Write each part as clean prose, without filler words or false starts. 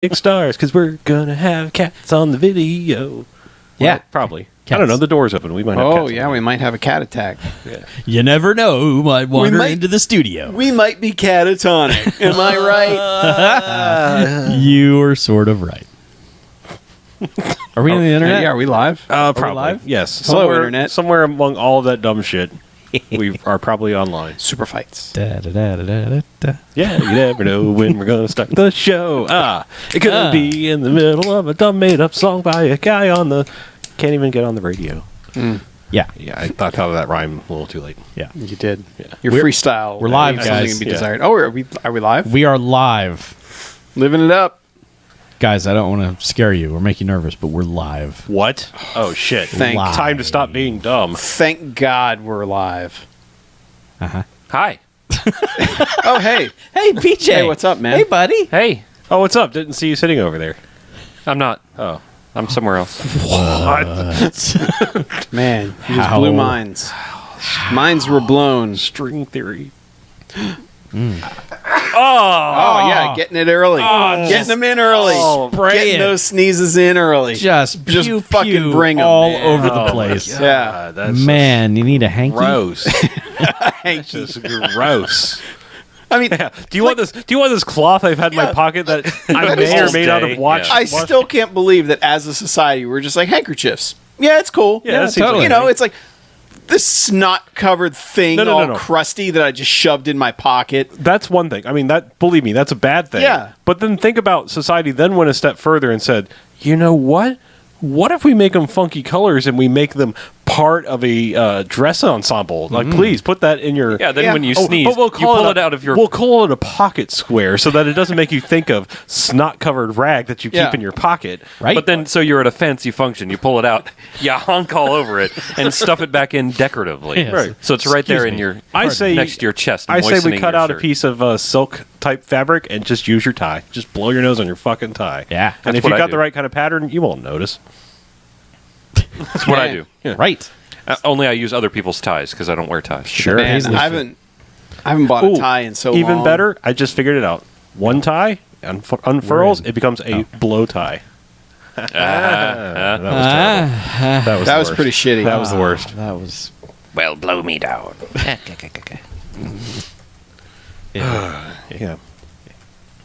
big stars because we're gonna have cats on the video. Yeah, well, probably. Cats. I don't know. The door's open. We might have cats. Oh, yeah, we might have a cat attack. Yeah. You never know who might wander might- into the studio. We might be catatonic. Am I right? You are sort of right. Are we on the internet? Yeah, are we live? Probably. live? Yes. Hello, somewhere, Internet. Somewhere among all of that dumb shit, we are probably online. Superfights. Da-da-da-da-da-da. Yeah, you never know when we're gonna start the show. It could be in the middle of a dumb made-up song by a guy on the... Can't even get on the radio. Yeah. Yeah, I thought of that rhyme a little too late. Yeah. You did. Yeah. Your freestyle. we're live, leaves something guys. to be Yeah. desired. Oh, are we live? We are live. Living it up. Guys, I don't want to scare you or make you nervous, but we're live. What? Oh, shit. Thank- Time to stop being dumb. Thank God we're live. Uh-huh. Hi. Oh, hey. Hey, PJ. Hey, what's up, man? Hey, buddy. Hey, Oh, what's up? Didn't see you sitting over there. I'm not. Oh. I'm somewhere else. Man, you just How? blew minds. Minds were blown. String theory. Oh, yeah, getting it early. Getting them in early. spray Getting it. those sneezes in early. Just Just fucking fucking bring 'em, all man. over the Oh, place. Yeah. That's Man, you need a hanky? gross. Hanky. Just gross. I mean, Do you want this? Do you want this cloth I've had in my Yeah. pocket that I That may or is may not day, have watched? yeah. I still can't believe that as a society we're just like handkerchiefs. Yeah, it's cool. Yeah, that seems totally. like You know, it's like this snot-covered thing No, all no. crusty that I just shoved in my pocket. That's one thing. I mean, that believe me, that's a bad thing. Yeah. But then think about society. Then went a step further and said, you know what? What if we make them funky colors and we make them part of a dress ensemble? Like, please put that in your. Yeah, then Yeah. when you Oh, sneeze, but we'll you call pull it it out of your... We'll call it a pocket square so that it doesn't make you think of snot-covered rag that you keep Yeah. in your pocket. Right? But then, so you're at a fancy function, you pull it out, you honk all over it, and stuff it back in decoratively. Yes. Right. So it's right there Excuse in me. your... I say next to your chest, I say we moistening cut your out a shirt. piece of silk-type fabric and just use your tie. Just blow your nose on your fucking tie. Yeah. And That's if what you I got do. the right kind of pattern, you won't notice. That's what I do. Yeah. Right. Only I use other people's ties, because I don't wear ties. Sure. Man, Paisley I haven't bought Ooh, a tie in so Even long. better, I just figured it out. One tie unfurls, it becomes a blow tie. That was terrible. That was That the was worst. pretty shitty. That was the worst. That was... Well, blow me down. Yeah.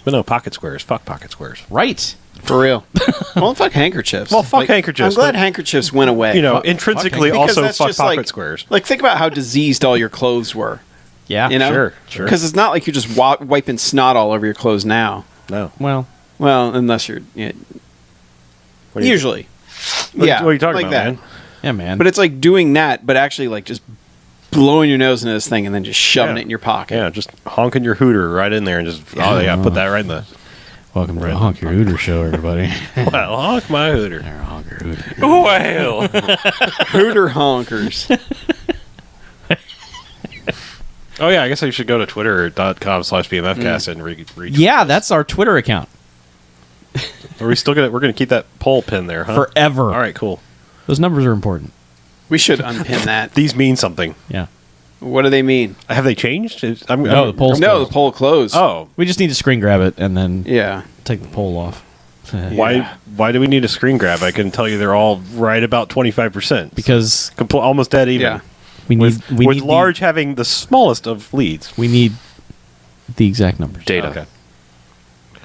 But no, pocket squares. Fuck pocket squares. Right. For real. Well, fuck handkerchiefs. Well, fuck handkerchiefs, I'm glad but- handkerchiefs went away. You know, Fuck- intrinsically fuck Because also that's fuck just pocket like- squares. Like, think about how diseased all your clothes were. Yeah. You know? Sure. Because it's not like you're just wiping snot all over your clothes now. No. Well, Well, unless you're... What are you- usually. What yeah. are you talking like about, that. man? yeah, man. But it's like doing that, but actually like just blowing your nose into this thing and then just shoving Yeah. it in your pocket. Yeah, just honking your hooter right in there and just, oh, yeah, put that right in the, Welcome to the Honk Your Hooter Show, everybody. well, honk my hooter. Honk Your Hooter. Well, Hooter honkers. Oh, yeah, I guess I should go to twitter.com/BMFcast and read. Yeah, that's our Twitter account. Are we still going to, we're going to keep that poll pin there, huh? Forever. All right, cool. Those numbers are important. We should unpin that. These mean something. Yeah. What do they mean? Have they changed? No, the poll's No, closed. the poll closed. Oh, We just need to screen grab it and then Yeah. take the poll off. why do we need a screen grab? I can tell you they're all right about 25%. Because Almost dead even. Yeah. we need With need large having the smallest of leads. we need the exact numbers. data. Okay.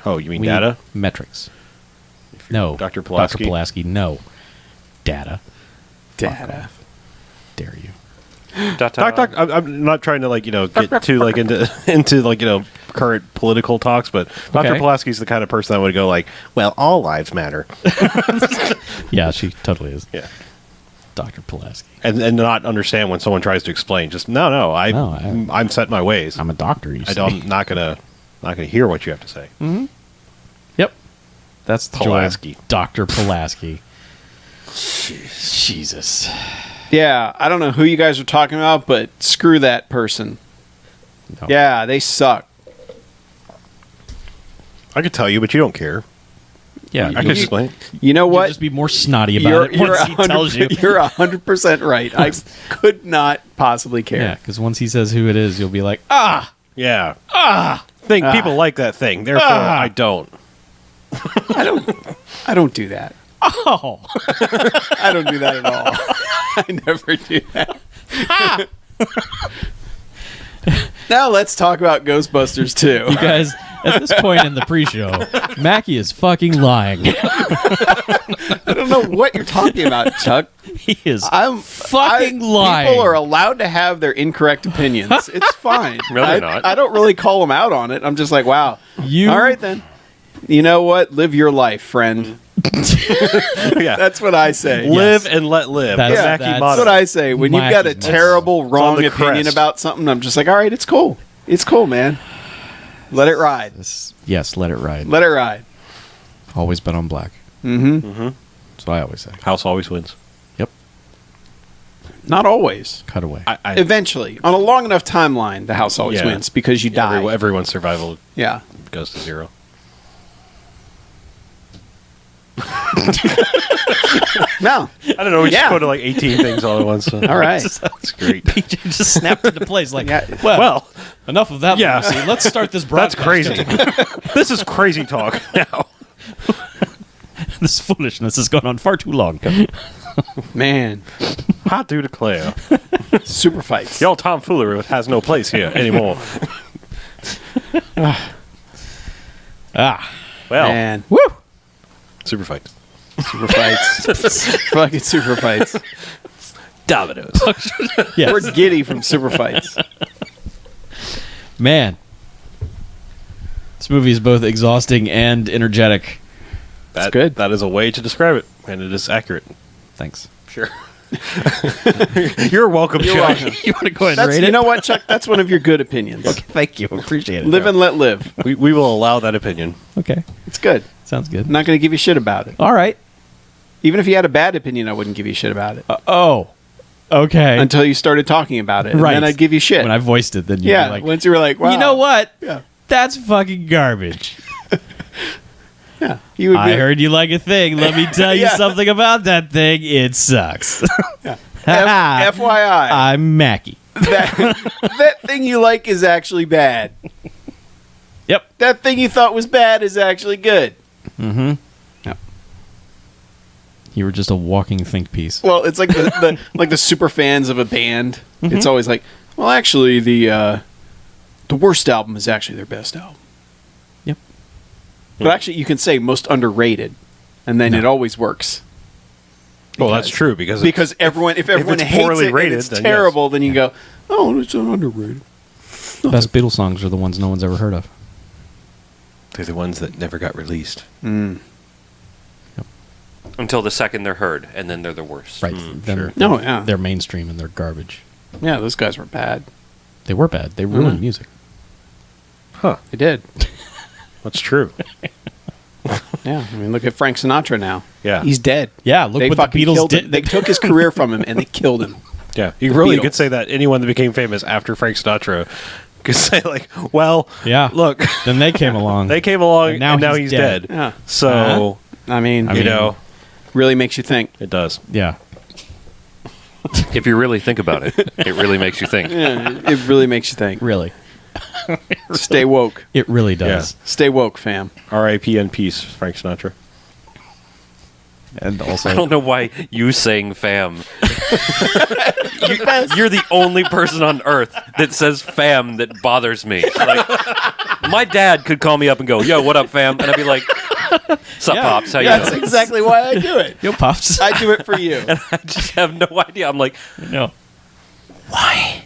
Oh, you mean We data? need metrics. No. Dr. Pulaski? Dr. Pulaski, no. Data. Data. Dare you. Doc, I'm not trying to get too into current political talks, but Dr. Okay. Pulaski's the kind of person that would go like, well, all lives matter, Yeah, she totally is. yeah, Dr. Pulaski. and not understand when someone tries to explain. Just I'm set in my ways. I'm a doctor, you see. I'm not gonna hear what you have to say. Yep. That's the Pulaski. joy of Dr. Pulaski. Jesus. Yeah, I don't know who you guys are talking about, but screw that person. No. Yeah, they suck. I could tell you, but you don't care. Yeah, I could explain. You know You'll what? just be more snotty about it once he tells you. You're 100% right. I could not possibly care. Yeah, because once he says who it is, you'll be like, Yeah. People like that thing. Therefore, I don't. I don't do that. Oh. I don't do that at all. I never do that. Now let's talk about Ghostbusters 2. You guys, at this point in the pre-show, Mackie is fucking lying. I don't know what you're talking about, Chuck. He is fucking lying. People are allowed to have their incorrect opinions. It's fine. No, they're not. I don't really call them out on it. I'm just like, wow. All right, then. You know what? Live your life, friend. Yeah. That's what I say. Live and let live. That's That's what I say. When you've got a Mackie's terrible, wrong the opinion crest. about something, I'm just like, all right, it's cool. It's cool, man. Let it ride. Yes, let it ride. Let it ride. Always bet on black. Mm-hmm. That's what I always say. House always wins. Yep. Not always. Cut away. Eventually. On a long enough timeline, the house always Yeah. wins because you die. Everyone's survival Yeah. goes to 0. No. I don't know. We just Yeah. quoted like 18 things all at once. So. All right. That's great. PJ just snapped into place like, Yeah. well, enough of that. Yeah. Lucy. Let's start this That's broadcast. crazy. This is crazy talk now. This foolishness has gone on far too long. Man. Hot do declare. Super fights. Y'all tomfoolery has no place here anymore. Ah. Well, Man. Woo! super fight. Super fights. Fucking super fights. Dominoes. Yes. We're giddy from super fights. Man. This movie is both exhausting and energetic. That's good. That is a way to describe it, and it is accurate. Thanks. Sure. You're welcome, You're Chuck. welcome. You want to go ahead and That's, rate you it? know what, Chuck? That's one of your good opinions. Thank you. Appreciate it. Live and let live. We will allow that opinion. Okay. It's good. Sounds good. I'm not going to give you shit about it. All right. Even if you had a bad opinion, I wouldn't give you shit about it. Okay. Until you started talking about it. And Right. then I'd give you shit. When I voiced it, then you'd yeah. be like, Once you were like, wow. you know what? Yeah. That's fucking garbage. Yeah. You would I be, heard you like a thing. Let me tell you Yeah. something about that thing. It sucks. FYI. I'm Mackie. that thing you like is actually bad. Yep. That thing you thought was bad is actually good. Mm-hmm. Yep. You were just a walking think piece. Well, it's like the super fans of a band. Mm-hmm. It's always like, well, actually, the worst album is actually their best album. Yep. But actually, you can say most underrated, and then it always works. Well, that's true because Because if everyone it's hates poorly it rated, and it's then terrible, then you go, oh, it's underrated. Best Beatles songs are the ones no one's ever heard of. they're the ones that never got released. Until the second they're heard, and then they're the worst. Right. Sure. No, yeah. They're mainstream and they're garbage. Yeah, those guys were bad. They were bad. They ruined music. Huh. They did. That's true. Yeah, I mean, look at Frank Sinatra now. Yeah. He's dead. Yeah, look They what the fucking Beatles killed did. him. They took his career from him and they killed him. Yeah. You really Beatles. could say that anyone that became famous after Frank Sinatra could say, like, well, Yeah. look, Then they came along. they came along And now and he's he's dead. dead. Yeah. So, I mean, you know, really makes you think. it does. Yeah. If you really think about it, it really makes you think. Yeah, it really makes you think. Really. Stay woke. It really does. Stay woke, fam. R.I.P. and peace, Frank Sinatra. And I also, don't know why you saying fam. You're the only person on earth that says fam that bothers me. Like, my dad could call me up and go, yo, what up, fam? And I'd be like, sup, Yeah. Pops? How you That's doing? exactly why I do it. yo, Pops. I do it for you. I just have no idea. I'm like, No. why?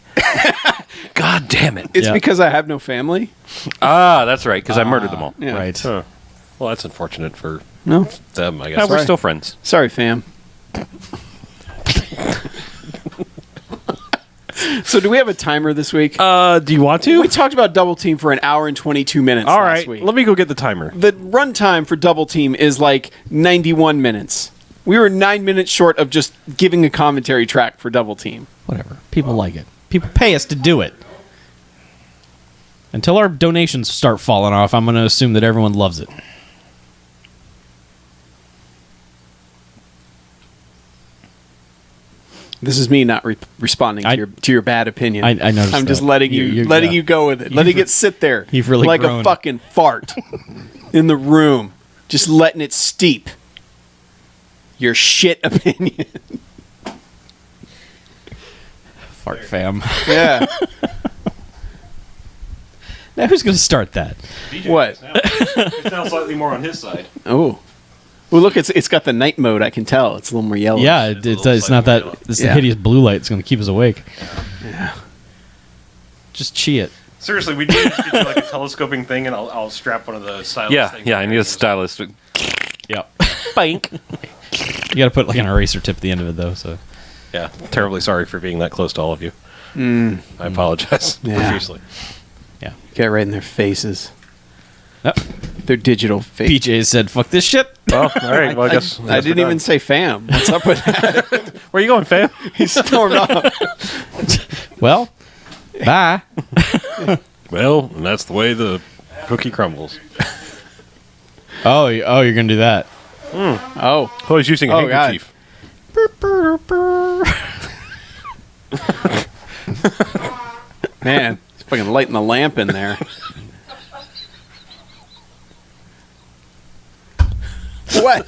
God damn it. It's Yeah. because I have no family. Ah, that's right, because I murdered them all. Yeah. Right. Huh. Well, that's unfortunate for No. them, I Yeah, guess. we're Sorry. still friends. Sorry, fam. So do we have a timer this week? Do you want to? We talked about Double Team for an hour and 22 minutes All last right. week. Let me go get the timer. The runtime for Double Team is like 91 minutes. We were 9 minutes short of just giving a commentary track for Double Team. Whatever. People like it. People pay us to do it. Until our donations start falling off, I'm going to assume that everyone loves it. This is me not responding to your bad opinion. I noticed I'm just that. letting you You're- letting yeah. you go with it, letting it sit there. you've really like grown. a fucking fart in the room. Just letting it steep. Your shit opinion. Fart fam. Yeah. Now who's going to start that? BJ What? is now. It's now slightly more on his side. Oh. Well, look, it's got the night mode. I can tell. It's a little more yellow. Yeah, It's a it's little not slightly that. It's Yeah. the hideous blue light that's going to keep us awake. Yeah. Just chi it. Seriously, we need to get you like a telescoping thing, and I'll strap one of the stylus Yeah, things. yeah. I need a stylist. Yep. Bank. You got to put like an eraser tip at the end of it though. So Yeah, terribly sorry for being that close to all of you. I apologize Yeah. profusely. Get right in their faces. oh, Their digital face. PJ said, "Fuck this shit." Well, all right. Well, I guess I didn't even say fam. What's up with that? Where you going, fam? He stormed off. Well, bye. Well, and that's the way the cookie crumbles. Oh, you're going to do that. Oh. Oh, he's using a Oh, God. handkerchief. Man, he's fucking lighting the lamp in there. What?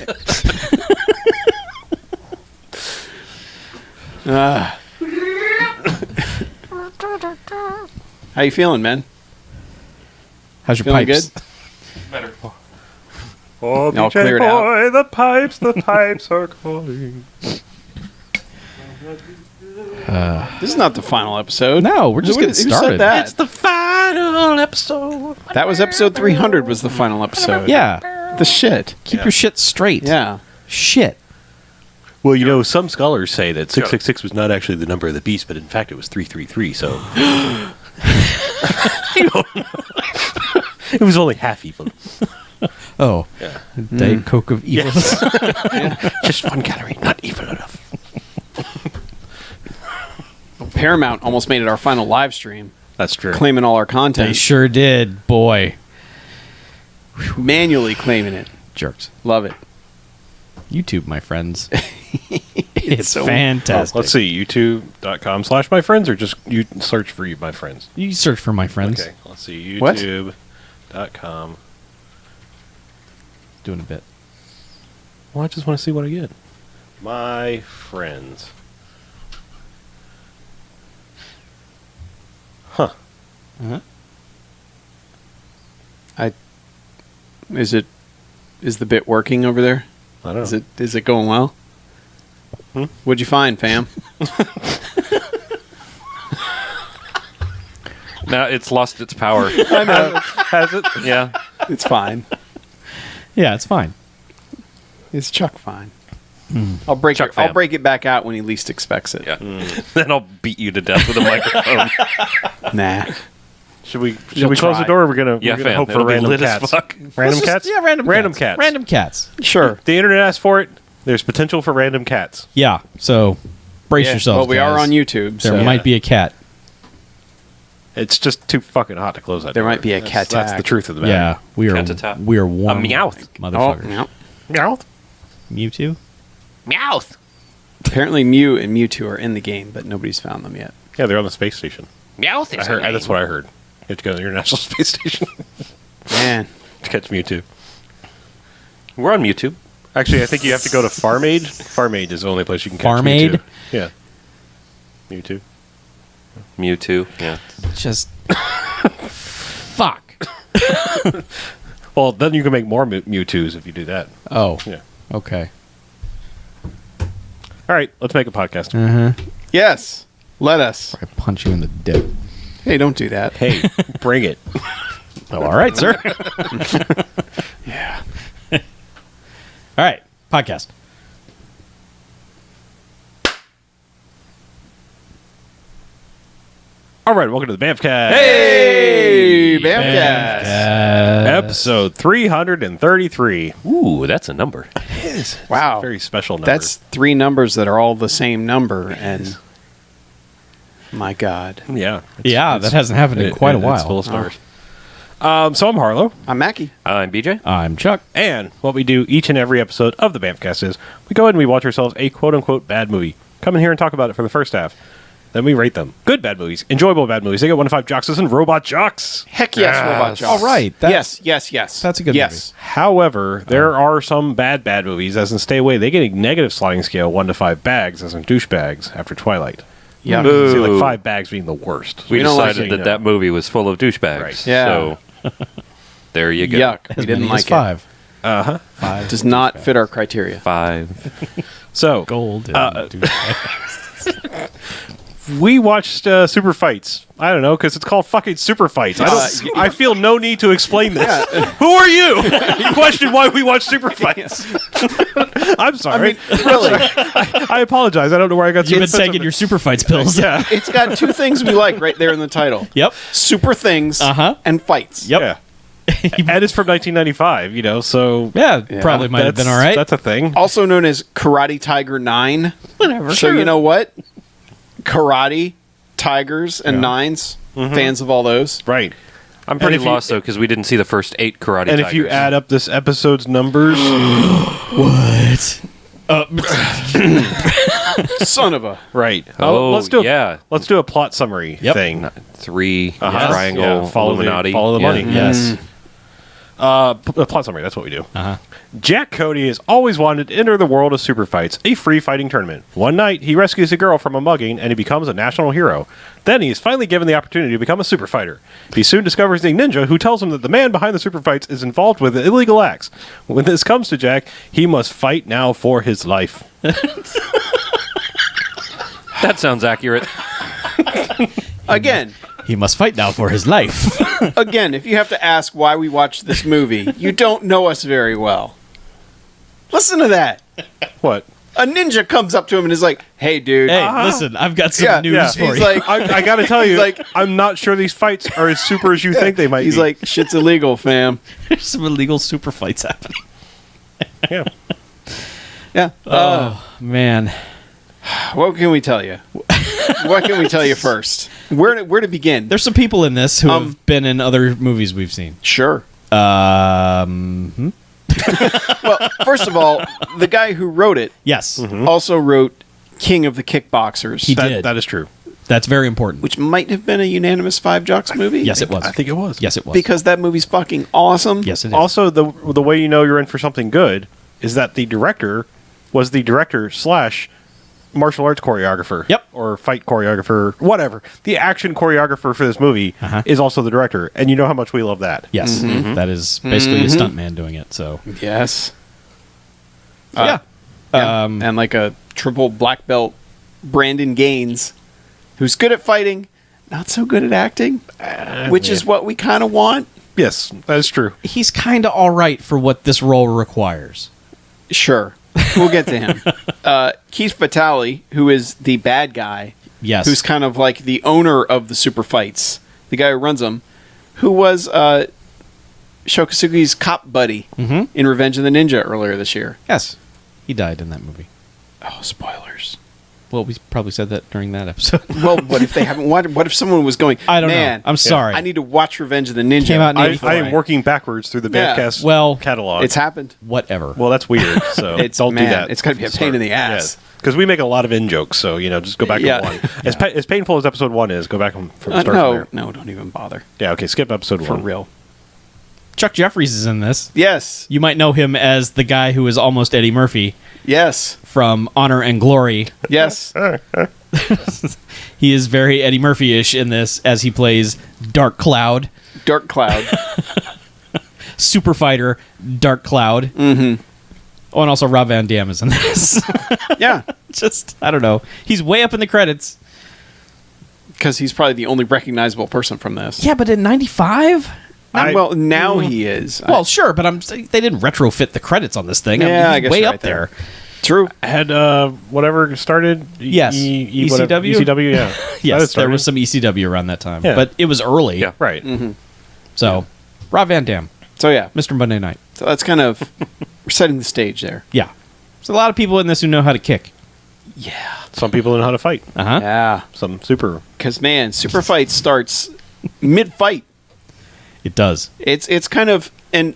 How you feeling, man? How's your Feeling pipes? good? Better. Oh, All DJ cleared boy, out. the pipes are calling. This is not the final episode. No, we're just Who getting said started. that? It's the final episode. That was episode 300 was the final episode. Yeah. The shit. Keep your shit straight. Yeah. Shit. Well, you know, some scholars say that 666 was not actually the number of the beast, but in fact it was 333, so... It was only half evil. Oh. Yeah. Diet Coke of evil. Just 1 calorie, not evil enough. Paramount almost made it our final live stream, That's true. claiming all our They content. sure did. Boy. Manually claiming it. Jerks. Love it. YouTube, my friends. It's so- fantastic. Let's see, youtube.com/myfriends, or just you search for my friends. You search for my friends. Okay, let's see, What? youtube.com. Doing a bit. Well, I just want to see what I get. My friends. Huh. Uh-huh. Is the bit working over there? I don't know. Is it going well? What'd you find, fam? Now it's lost its power. I know. Has it? Yeah. It's fine. Yeah, it's fine. It's Chuck fine. I'll break Chuck it. I'll fam. break it back out when he least expects it. Yeah. Then I'll beat you to death with a microphone. Nah. Should we You'll close try. the door? Or we're gonna Yeah, we're gonna fam. hope for It'll be random lit as cats. fuck. Random cats. Yeah, random cats. Random cats. Sure. The internet asked for it. There's potential for random cats. Yeah. So brace Yeah, yourselves. well, we are guys. on YouTube. There so might be a cat. It's just too fucking hot to close that There door. might be a That's cat. the truth of the matter. Yeah, we are. Cat-a-tat. We are warm. A meowth. Oh, motherfuckers. yeah. Meow. Mewtwo. Meowth. Apparently, Mew and Mewtwo are in the game, but nobody's found them yet. Yeah, they're on the space station. Meowth I is heard, her name. that's what I heard. You have to go to the International Space Station Man, to catch Mewtwo. We're on YouTube. Actually, I think you have to go to Farm Aid. Farm Aid is the only place you can catch Farm Aid? Mewtwo. Yeah. Mewtwo. Mewtwo. Yeah. Just fuck. Well, then you can make more Mewtwo's if you do that. Oh. Yeah. Okay. All right, let's make a podcast. yes, let us. I punch you in the dick. Hey, don't do that. Hey, bring it. Oh, all right, sir. Yeah. All right, podcast. All right, welcome to the BMFcast. Hey, BMFcast. Episode 333. Ooh, that's a number. Wow. Very special number. That's 3 numbers that are all the same number, and my God. yeah. Yeah, that hasn't happened in quite a It's full while. of stars. So I'm Harlow, I'm Mackie. I'm BJ. I'm Chuck. and what we do each and every episode of the BMFcast is we go ahead and we watch ourselves a quote-unquote bad movie. Come in here and talk about it for the first half. Then we rate them. Good bad movies, enjoyable bad movies. They get 1 to 5 jocks and robot jocks. Heck yes, Robot Jocks. All right. Yes. That's a good yes. However, there are some bad movies, as in Stay Away. They get a negative sliding scale, 1 to 5 bags, as in douchebags, after Twilight. Yeah. Boo. See, like 5 bags being the worst. We don't like decided it, that that movie was full of douchebags. Right. Yeah. So there you go. Yuck. As We didn't many like as 5. Uh-huh. 5 Does not fit our criteria. 5. So, gold. And we watched Superfights. I don't know, because it's called fucking Superfights. I feel no need to explain this. Who are you? You question why we watch Superfights. I'm sorry. I mean, really. I apologize. I don't know where I got You've been sense of taking it. your Superfights pills. Yeah. It's got 2 things we like right there in the title. Yep. Super things and fights. Yep. Yeah. And it's from 1995, so... Yeah, probably might have been all right. That's a thing. Also known as Karate Tiger 9. Whatever. So you know what? Karate, Tigers, and Nines. Fans of all those. Right. I'm pretty if you- lost, though, because we didn't see the first 8 Karate And Tigers. if you add up this episode's numbers... What? Son of a. Right. Oh, let's do yeah. Let's do a plot summary thing. 3 Uh-huh. triangle Yeah, follow Illuminati. follow the money. Yes. A plot summary, that's what we do. Uh-huh. Jack Cody has always wanted to enter the world of Superfights, a free fighting tournament. One night, he rescues a girl from a mugging, and he becomes a national hero. Then he is finally given the opportunity to become a super fighter. He soon discovers a ninja who tells him that the man behind the Superfights is involved with illegal acts. When this comes to Jack, he must fight now for his life. That sounds accurate. Again, He must fight now for his life. if you have to ask why we watched this movie, you don't know us very well. Listen to that. What? A ninja comes up to him and is like, "Hey, dude." Hey, listen, I've got some Yeah, news yeah. for He's you. like, I gotta tell you, like- I'm not sure these fights are as super as you think they might he's be. like, "Shit's illegal, fam." There's some illegal super fights happening. yeah. Yeah. Oh, man. What can we tell you? What can we tell you first? Where to begin? There's some people in this who have been in other movies we've seen. Sure. Hmm? Well, first of all, the guy who wrote it Yes, also wrote King of the Kickboxers, He did. That is true. that's very important. which might have been a unanimous 5 Jocks movie. Yes, it was. I think it was. Yes, it was. Because that movie's fucking awesome. yes, it is. Also, the way you know you're in for something good is that the director was the director / martial arts choreographer. Yep. Or fight choreographer, whatever. The action choreographer for this movie is also the director, and you know how much we love that. Yes, that is basically a stuntman doing it. So Yes. yeah. And like a triple black belt, Brandon Gaines, who's good at fighting, not so good at acting, which is what we kind of want. Yes, that is true. He's kind of all right for what this role requires. Sure. We'll get to him. Keith Vitale, who is the bad guy, Yes, who's kind of like the owner of the Super Fights, the guy who runs them, who was Shokasugi's cop buddy in Revenge of the Ninja earlier this year. yes, he died in that movie. Oh, spoilers. Well, we probably said that during that episode. Well, what if they haven't watched? What if someone was going? I don't know. Man, I'm sorry. I need to watch Revenge of the Ninja. Came out in I 84. am working backwards through the Yeah. BMFcast Well, catalog. It's happened. Whatever. well, that's weird. So It's don't do man, that. It's got to be a pain in the ass. Because we make a lot of in jokes, so just go back Yeah. to one. As painful as episode 1 is, go back from the start. from No, there. no, don't even bother. Yeah, okay, skip episode For 1. real. Chuck Jeffries is in this. Yes. You might know him as the guy who is almost Eddie Murphy Yes. from Honor and Glory. Yes. He is very Eddie Murphy-ish in this as he plays Dark Cloud, Dark Cloud. Super Fighter Dark Cloud. Mm-hmm. Oh, and also Rob Van Dam is in this. Yeah. Just, I don't know. He's way up in the credits. Because he's probably the only recognizable person from this. Yeah, but in 95? Well, now he is. Well, sure, but they didn't retrofit the credits on this thing. Yeah, I he's guess way you're up right there. True. Had whatever started? Yes. whatever- ECW? ECW, yeah. That Yes, started. there was some ECW around that time. Yeah. But it was early. Yeah. Right. So, Rob Van Dam, So, yeah. Mr. Monday Night. So that's kind of... We're setting the stage there. Yeah. There's a lot of people in this who know how to kick. Yeah. Some people know how to fight. Uh-huh. Yeah. Some super. Because, man, Super Fight starts mid-fight. It does. It's kind of... And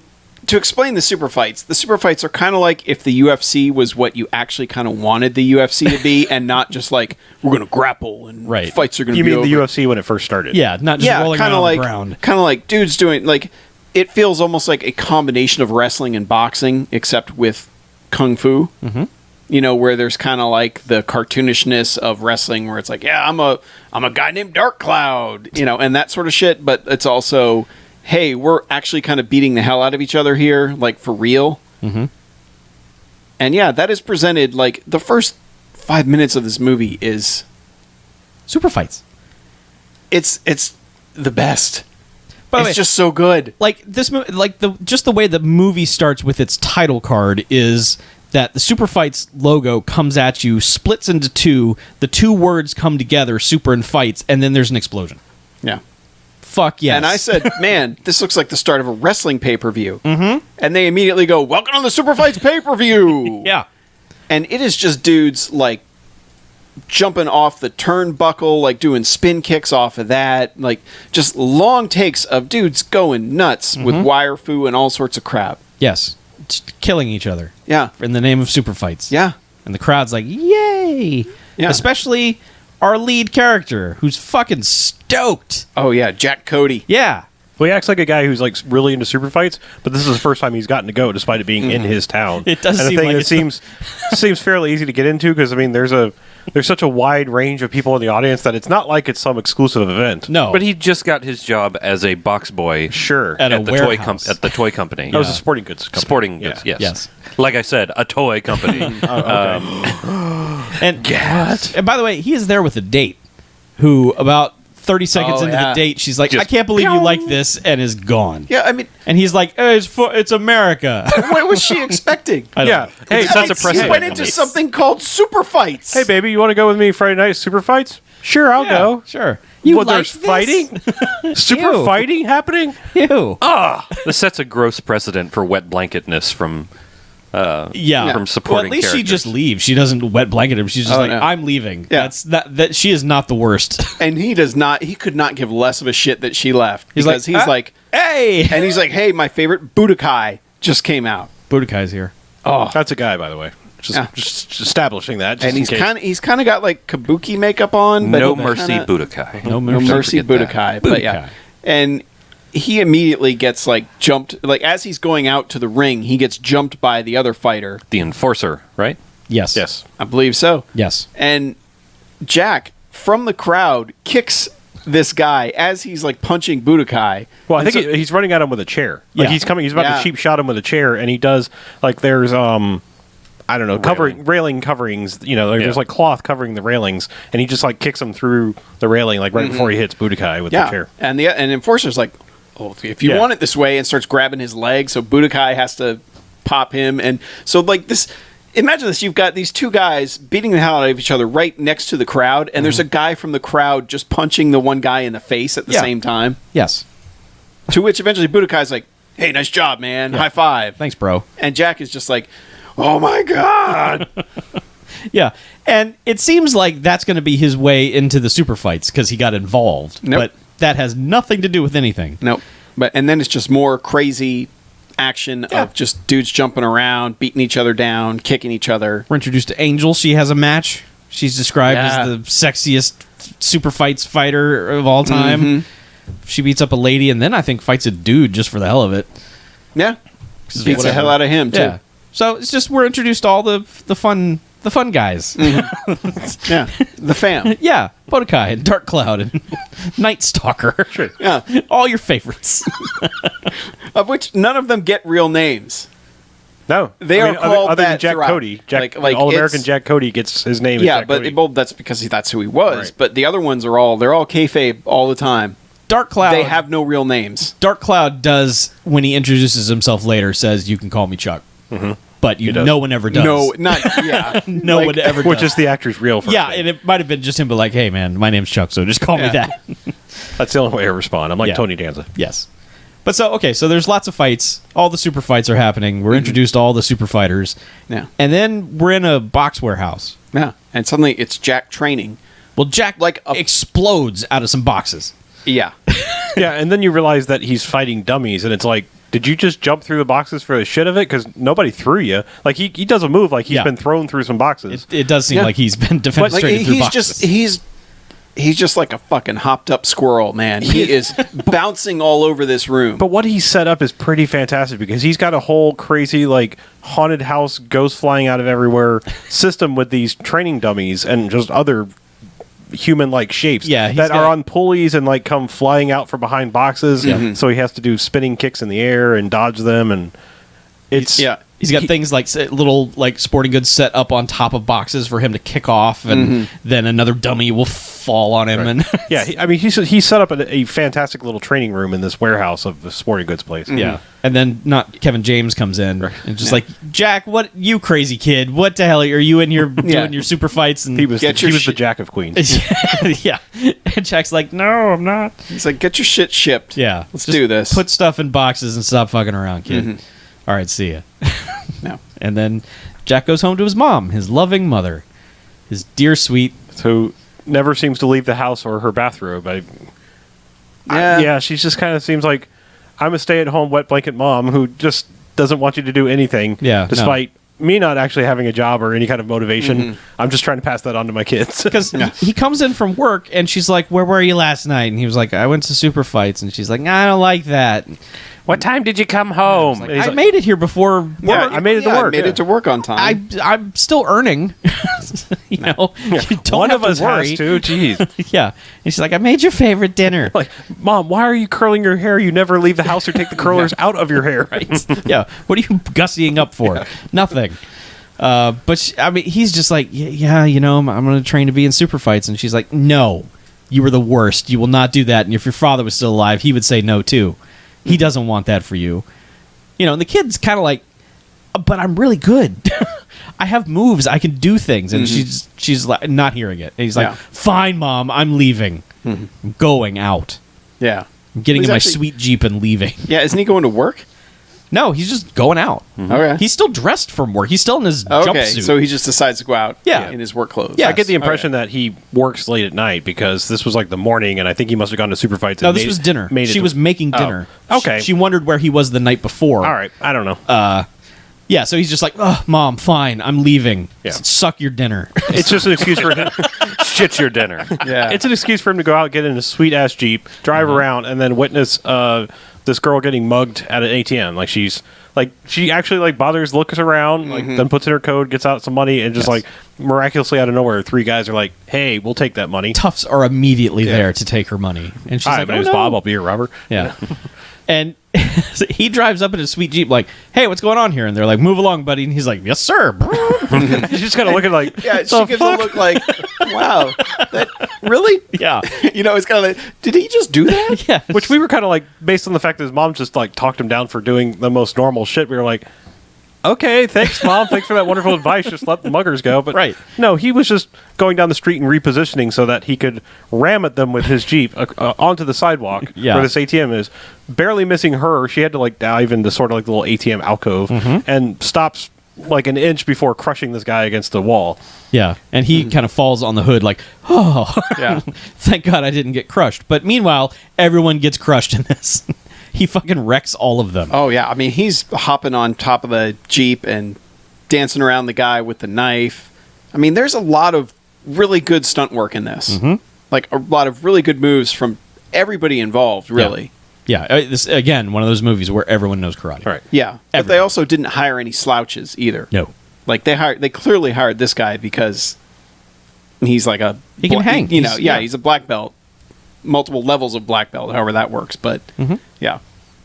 to explain the super fights are kind of like if the UFC was what you actually kind of wanted the UFC to be, and not just like we're going to grapple and Right. fights are going to You be mean the over. UFC when it first started? Yeah, not just rolling kind around of on like the ground. kind of like dudes doing like it feels almost like a combination of wrestling and boxing, except with kung fu. Mm-hmm. You know, where there's kind of like the cartoonishness of wrestling, where it's like, yeah, I'm a guy named Dark Cloud, you know, and that sort of shit. But it's also, hey, we're actually kind of beating the hell out of each other here, like for real. Mm-hmm. And yeah, that is presented like the first 5 minutes of this movie is Super fights. it's the best. By the It's way, just so good. like this, like the way the movie starts with its title card is that the Super Fights logo comes at you, splits into two. The two words come together, super and fights, and then there's an explosion. Yeah. Fuck yes. And I said, man, this looks like the start of a wrestling pay-per-view. Mm-hmm. And they immediately go, welcome to the Super Fights pay-per-view. yeah, And it is just dudes, like, jumping off the turnbuckle, like, doing spin kicks off of that. Like, just long takes of dudes going nuts with wire fu and all sorts of crap. yes, just killing each other Yeah. in the name of Super Fights. Yeah. and the crowd's like, yay! Yeah. Especially our lead character, who's fucking stoked. Oh, yeah. Jack Cody. Yeah. Well, he acts like a guy who's like really into super fights, but this is the first time he's gotten to go, despite it being in his town. It does and seem the thing like that it's seems fairly easy to get into because I mean, there's such a wide range of people in the audience that it's not like it's some exclusive event. No. But he just got his job as a box boy Sure, At a at the warehouse. at the toy company. that was a sporting goods company. Sporting goods. Yeah. Yes. Yes. Like I said, a toy company. And And by the way, he is there with a date who about 30 seconds Oh, into yeah. the date, she's like, Just I can't believe you like this, and is gone. Yeah, I mean, And he's like, it's America. what was she expecting? I don't Yeah. know. Hey, It sets a He precedent. went into something called Super Fights. hey, baby, you want to go with me Friday night super fights? Sure, I'll go. Sure. You Well, like there's this? fighting, super Ew. fighting happening. Ew. This sets a gross precedent for wet blanketness from Yeah. from supporting Well, at least she characters. just leaves. She doesn't wet blanket him. She's just Oh, like, no. I'm leaving. Yeah. That's that she is not the worst. And he could not give less of a shit that she left. He's Because like, he's like, hey, and he's like, hey, my favorite Budokai just came out. Budokai's here. Oh. That's a guy, by the way. Just establishing that. Just And in he's case. kind of got like kabuki makeup on. But No he Mercy kinda- Budokai. No No Mercy forget that. Budokai. But yeah. Budokai. And he immediately gets like jumped, like as he's going out to the ring, he gets jumped by the other fighter. The Enforcer, right? Yes. Yes. I believe so. Yes. And Jack from the crowd kicks this guy as he's like punching Budokai. Well, I And think so- he's running at him with a chair. Like Yeah. he's coming. He's about Yeah. to cheap shot him with a chair, and he does like there's I don't know railing coverings. You know, there's Yeah. like cloth covering the railings, and he just like kicks him through the railing like right before he hits Budokai with the chair. And the Enforcer's like, oh, if you Yeah. want it this way, and starts grabbing his leg, so Budokai has to pop him, and so like this. Imagine this: you've got these two guys beating the hell out of each other right next to the crowd, and there's a guy from the crowd just punching the one guy in the face at the Yeah. same time. Yes. To which eventually Budokai's like, "Hey, nice job, man! High five!" Thanks, bro. And Jack is just like, "Oh my god!" Yeah. And it seems like that's going to be his way into the super fights because he got involved. Nope. But that has nothing to do with anything. Nope. But and then it's just more crazy action of just dudes jumping around, beating each other down, kicking each other. We're introduced to Angel. She has a match. She's described Yeah. as the sexiest super fights fighter of all time. She beats up a lady and then I think fights a dude just for the hell of it. Yeah. Just Beats the whatever. hell out of him too. Yeah. So it's just we're introduced to all the fun guys. Yeah. The fam. Yeah, Budokai and Dark Cloud and Night Stalker. Yeah. All your favorites. Of which none of them get real names. No, They are called other than that Jack throughout. Cody. Like All American it's- Jack Cody gets his name. is Yeah, Jack but Cody. well, that's because that's who he was. Right. But the other ones are they're all kayfabe all the time. Dark Cloud. They have no real names. Dark Cloud does when he introduces himself later says you can call me Chuck. But does. no one ever does. No, not yeah. no Like, one ever which does. is the actor's real first Yeah, name. and it might have been just him, but like, hey man, my name's Chuck, so just call me Yeah. that. That's the only way I respond. I'm like Yeah. Tony Danza. Yes. But so there's lots of fights. All the super fights are happening. We're introduced to all the super fighters. Yeah. And then we're in a box warehouse. Yeah. And suddenly it's Jack training. Well, Jack Like a- explodes out of some boxes. Yeah. Yeah, and then you realize that he's fighting dummies, and it's like did you just jump through the boxes for the shit of it? Because nobody threw you. Like, he does a move like he's been thrown through some boxes. It does seem like he's been defenestrated Like, through boxes. He's just like a fucking hopped up squirrel, man. He is bouncing all over this room. But what he set up is pretty fantastic because he's got a whole crazy, like, haunted house, ghosts flying out of everywhere system with these training dummies and just other human-like shapes that are on pulleys and, like, come flying out from behind boxes. So he has to do spinning kicks in the air and dodge them, and it's... He's got things like little like sporting goods set up on top of boxes for him to kick off, and then another dummy will fall on him. And he set up a fantastic little training room in this warehouse of the sporting goods place. And then Kevin James comes in and just like, Jack, what, you crazy kid? What the hell are you in here doing your super fights? And he was the Jack of Queens. And Jack's like, no, I'm not. He's like, get your shit shipped. Yeah, let's do this. Put stuff in boxes and stop fucking around, kid. All right, see ya. No. And then Jack goes home to his mom, his loving mother, his dear sweet, who never seems to leave the house or her bathrobe. She just kind of seems like I'm a stay-at-home wet blanket mom who just doesn't want you to do anything. Despite me not actually having a job or any kind of motivation. I'm just trying to pass that on to my kids. Because he comes in from work and she's like, "Where were you last night?" And he was like, "I went to Superfights." And she's like, "I don't like that." What time did you come home? Like, I made it here before work. I made it to work. I made it to work on time. I'm still earning. You know, you don't one have of us to worry. has to. Jeez. Yeah. And she's like, "I made your favorite dinner." Like, Mom, why are you curling your hair? You never leave the house or take the curlers out of your hair. Right? Yeah. What are you gussying up for? Nothing. But he's just like, yeah, you know, I'm going to train to be in Superfights. And she's like, "No, you were the worst. You will not do that. And if your father was still alive, he would say no too. He doesn't want that for you." You know, and the kid's kind of like, "But I'm really good. I have moves. I can do things." And she's like, not hearing it. And he's like, "Fine, Mom, I'm leaving. I'm going out. Yeah. I'm getting in my sweet Jeep and leaving." Yeah, isn't he going to work? No, he's just going out. Okay. He's still dressed from work. He's still in his jumpsuit. So he just decides to go out in his work clothes. Yeah. I get the impression that he works late at night because this was like the morning, and I think he must have gone to Superfights. No, this was dinner. She was making dinner. Okay. She wondered where he was the night before. All right. I don't know. Yeah, so he's just like, "Oh, Mom, fine, I'm leaving. Yeah. Suck your dinner." It's just an excuse for him. Shit your dinner. Yeah. It's an excuse for him to go out, get in a sweet ass Jeep, drive around, and then witness this girl getting mugged at an ATM. Like she actually like bothers, looks around, like then puts in her code, gets out some money, and just like miraculously out of nowhere, three guys are like, "Hey, we'll take that money." Toughs are immediately there to take her money, and she's "Hi, like, my "Oh, name's no." Bob. I'll be your robber." Yeah. And so he drives up in his sweet Jeep like, "Hey, what's going on here?" And they're like, "Move along, buddy." And he's like, "Yes, sir." He's just kind of looking like, Yeah, she gives a look like, wow, that really? Yeah. You know, it's kind of like, did he just do that? Yeah. which we were kind of like, based on the fact that his mom just like talked him down for doing the most normal shit. We were like, "Okay, thanks, Mom. Thanks for that wonderful advice. Just let the muggers go." But Right. no, he was just going down the street and repositioning so that he could ram at them with his Jeep onto the sidewalk where this ATM is, barely missing her. She had to like dive into sort of like the little ATM alcove and stops like an inch before crushing this guy against the wall. Yeah. And he kind of falls on the hood like, "Oh, Yeah. thank God I didn't get crushed." But meanwhile, everyone gets crushed in this. He fucking wrecks all of them. Oh, yeah. I mean, he's hopping on top of the Jeep and dancing around the guy with the knife. I mean, there's a lot of really good stunt work in this. Like, a lot of really good moves from everybody involved, really. Yeah. This, again, one of those movies where everyone knows karate. All right. Yeah. But they also didn't hire any slouches either. No. Like, they clearly hired this guy because he's like a... He can hang. You know, He's- he's a black belt. Multiple levels of black belt, however that works. But, yeah.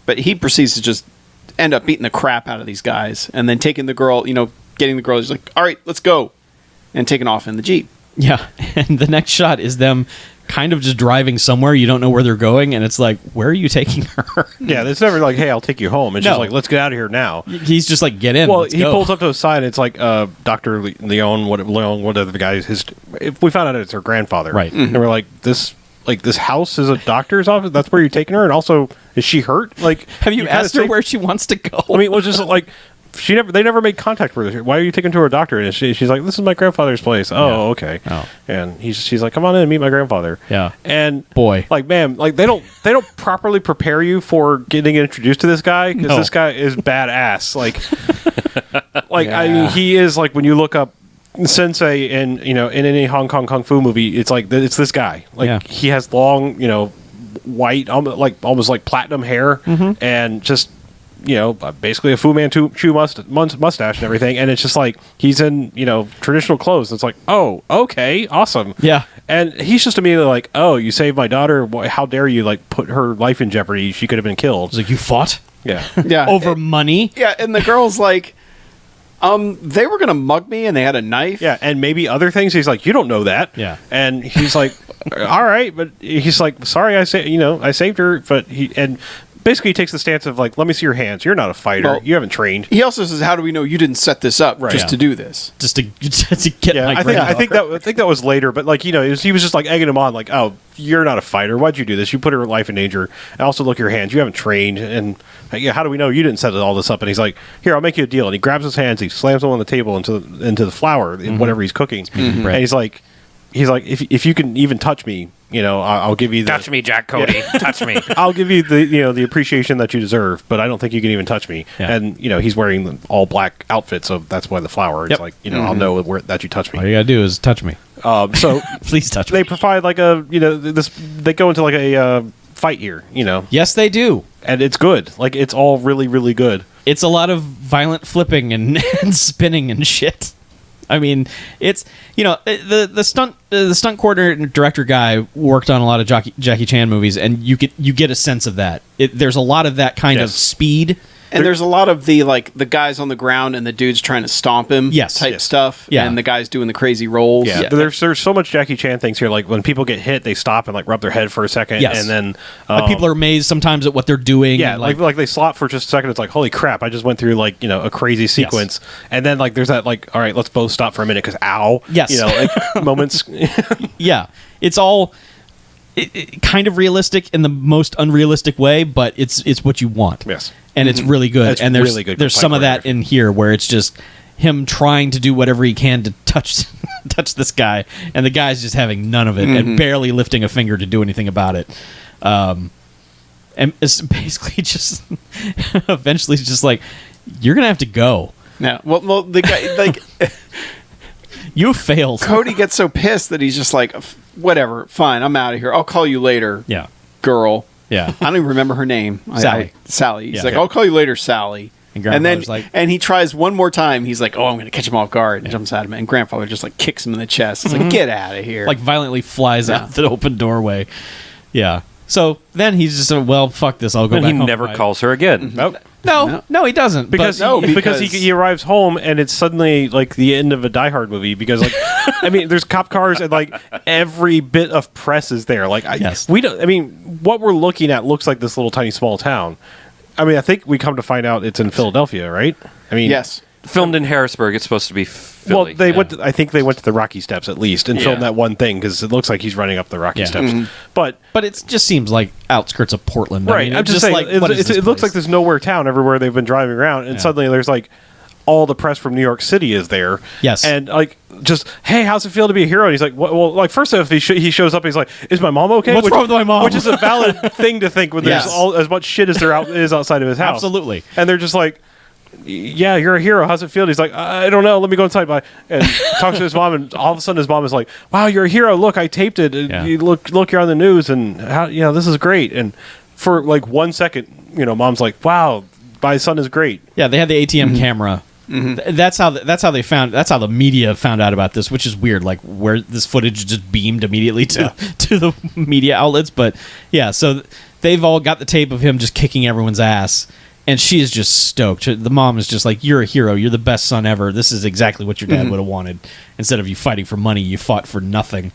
But he proceeds to just end up beating the crap out of these guys and then taking the girl, you know, getting the girl. He's like, "All right, let's go." And taking off in the Jeep. Yeah. And the next shot is them kind of just driving somewhere. You don't know where they're going. And it's like, where are you taking her? Yeah, it's never like, "Hey, I'll take you home." It's No. just like, "Let's get out of here now." He's just like, "Get in." Well, let's he go." pulls up to the side. And it's like Dr. Leon, what other guy? If we found out it's her grandfather, Right. And we're like, this house is a doctor's office. That's where you're taking her, and also, is she hurt? Like, Have you kinda asked her say- where she wants to go? I mean, it was just like they never made contact with her. Why are you taking her to her doctor? And she's like, this is my grandfather's place. Oh, okay. Oh. And she's like, come on in and meet my grandfather. Yeah. And Boy. like, man, like they don't properly prepare you for getting introduced to this guy, because No. this guy is badass. Like, I mean, Yeah. he is like, when you look up Sensei in any Hong Kong kung fu movie, it's like it's this guy. Like, Yeah. he has long, white, almost like platinum hair, and just basically a Fu Manchu mustache and everything. And it's just like he's in traditional clothes. It's like, oh, okay, awesome. Yeah. And he's just immediately like, oh, you saved my daughter. How dare you put her life in jeopardy? She could have been killed. It's like, you fought Yeah. Yeah. over money? Yeah, and the girl's like, they were gonna mug me, and they had a knife. Yeah, and maybe other things. He's like, you don't know that. Yeah. And he's like, all right, but he's like, sorry, I saved her, but he basically takes the stance of like, let me see your hands. You're not a fighter. Well, you haven't trained. He also says, "How do we know you didn't set this up just Yeah. to do this?" Just to get Yeah, my I granddaughter. think that was later, but like he was just like egging him on, like, oh, you're not a fighter. Why'd you do this? You put her life in danger. And also, look at your hands. You haven't trained, and yeah, how do we know you didn't set all this up? And he's like, here, I'll make you a deal. And he grabs his hands, he slams them on the table into the flour in whatever he's cooking, bread. and he's like, if you can even touch me, I'll give you the Touch me, Jack Cody. Touch me. I'll give you the appreciation that you deserve, but I don't think you can even touch me. Yeah. And he's wearing the all black outfit, so that's why the flower. It's Yep. like I'll know that you touch me. All you gotta do is touch me. So Please touch me. they provide like they go into like a fight here, Yes, they do. and it's good. Like, it's all really, really good. It's a lot of violent flipping and, and spinning and shit. I mean, it's the stunt coordinator director guy worked on a lot of Jackie Chan movies, and you get a sense of that. There's a lot of that kind of Yes. speed. And there's a lot of the guys on the ground and the dude's trying to stomp him Yes. type Yes. stuff. Yeah. And the guy's doing the crazy rolls. Yeah, there's so much Jackie Chan things here. Like, when people get hit, they stop and like rub their head for a second, Yes. and then Like, people are amazed sometimes at what they're doing. yeah, and, like they slot for just a second. It's like, holy crap! I just went through like a crazy sequence, and then like there's that like, all right, let's both stop for a minute because ow, Yes. like, moments. yeah, it's all it kind of realistic in the most unrealistic way, but it's what you want. Yes. And it's really good. It's and there's really good there's fight some of that choreography. in here where it's just him trying to do whatever he can to touch this guy, and the guy's just having none of it and barely lifting a finger to do anything about it. And it's basically just eventually it's just like, you're gonna have to go. Yeah. Well, the guy like You failed. Cody gets so pissed that he's just like, whatever, fine, I'm out of here. I'll call you later, Yeah. girl. Yeah. I don't even remember her name. Sally. Sally. He's Yeah. like, Yeah. I'll call you later, Sally. And then grandfather's like- and he tries one more time. He's like, oh, I'm going to catch him off guard, and jumps at him. And grandfather just like kicks him in the chest. It's like, get out of here. Like violently flies Yeah. out the open doorway. Yeah. So then he's just well, fuck this. I'll go And back he home. never Right. calls her again. Nope. No, he doesn't. Because but, because he arrives home and it's suddenly like the end of a Die Hard movie, because like I mean, there's cop cars and like every bit of press is there. Like Yes. we don't. I mean, what we're looking at looks like this little tiny small town. I mean, I think we come to find out it's in Philadelphia, right? I mean, yes. Filmed in Harrisburg. It's supposed to be Philly. Well, they went. I think they went to the Rocky Steps at least and filmed Yeah. that one thing, because it looks like he's running up the Rocky Yeah. Steps. But it just seems like outskirts of Portland. right, I mean, I'm it's just saying, like, what is this it looks place? like there's nowhere town everywhere they've been driving around, and Yeah. suddenly there's like all the press from New York City is there. Yes. And like, just, hey, how's it feel to be a hero? And he's like, well, like, first off, he shows up, he's like, is my mom okay? What's wrong with my mom? Which is a valid thing to think when Yes. there's all as much shit as there is outside of his house. Absolutely. And they're just like, yeah, you're a hero. How's it feel? And he's like, I don't know. Let me go inside. Bye. And talks to his mom, and all of a sudden his mom is like, wow, you're a hero. Look, I taped it. Yeah. You look, you're on the news, and how, this is great. And for like 1 second, mom's like, wow, my son is great. Yeah, they had the ATM camera. That's how the media found out about this, which is weird. Like, where this footage just beamed immediately to the media outlets. But yeah, so they've all got the tape of him just kicking everyone's ass, and she is just stoked. The mom is just like, "You're a hero. You're the best son ever. This is exactly what your dad would have wanted. Instead of you fighting for money, you fought for nothing.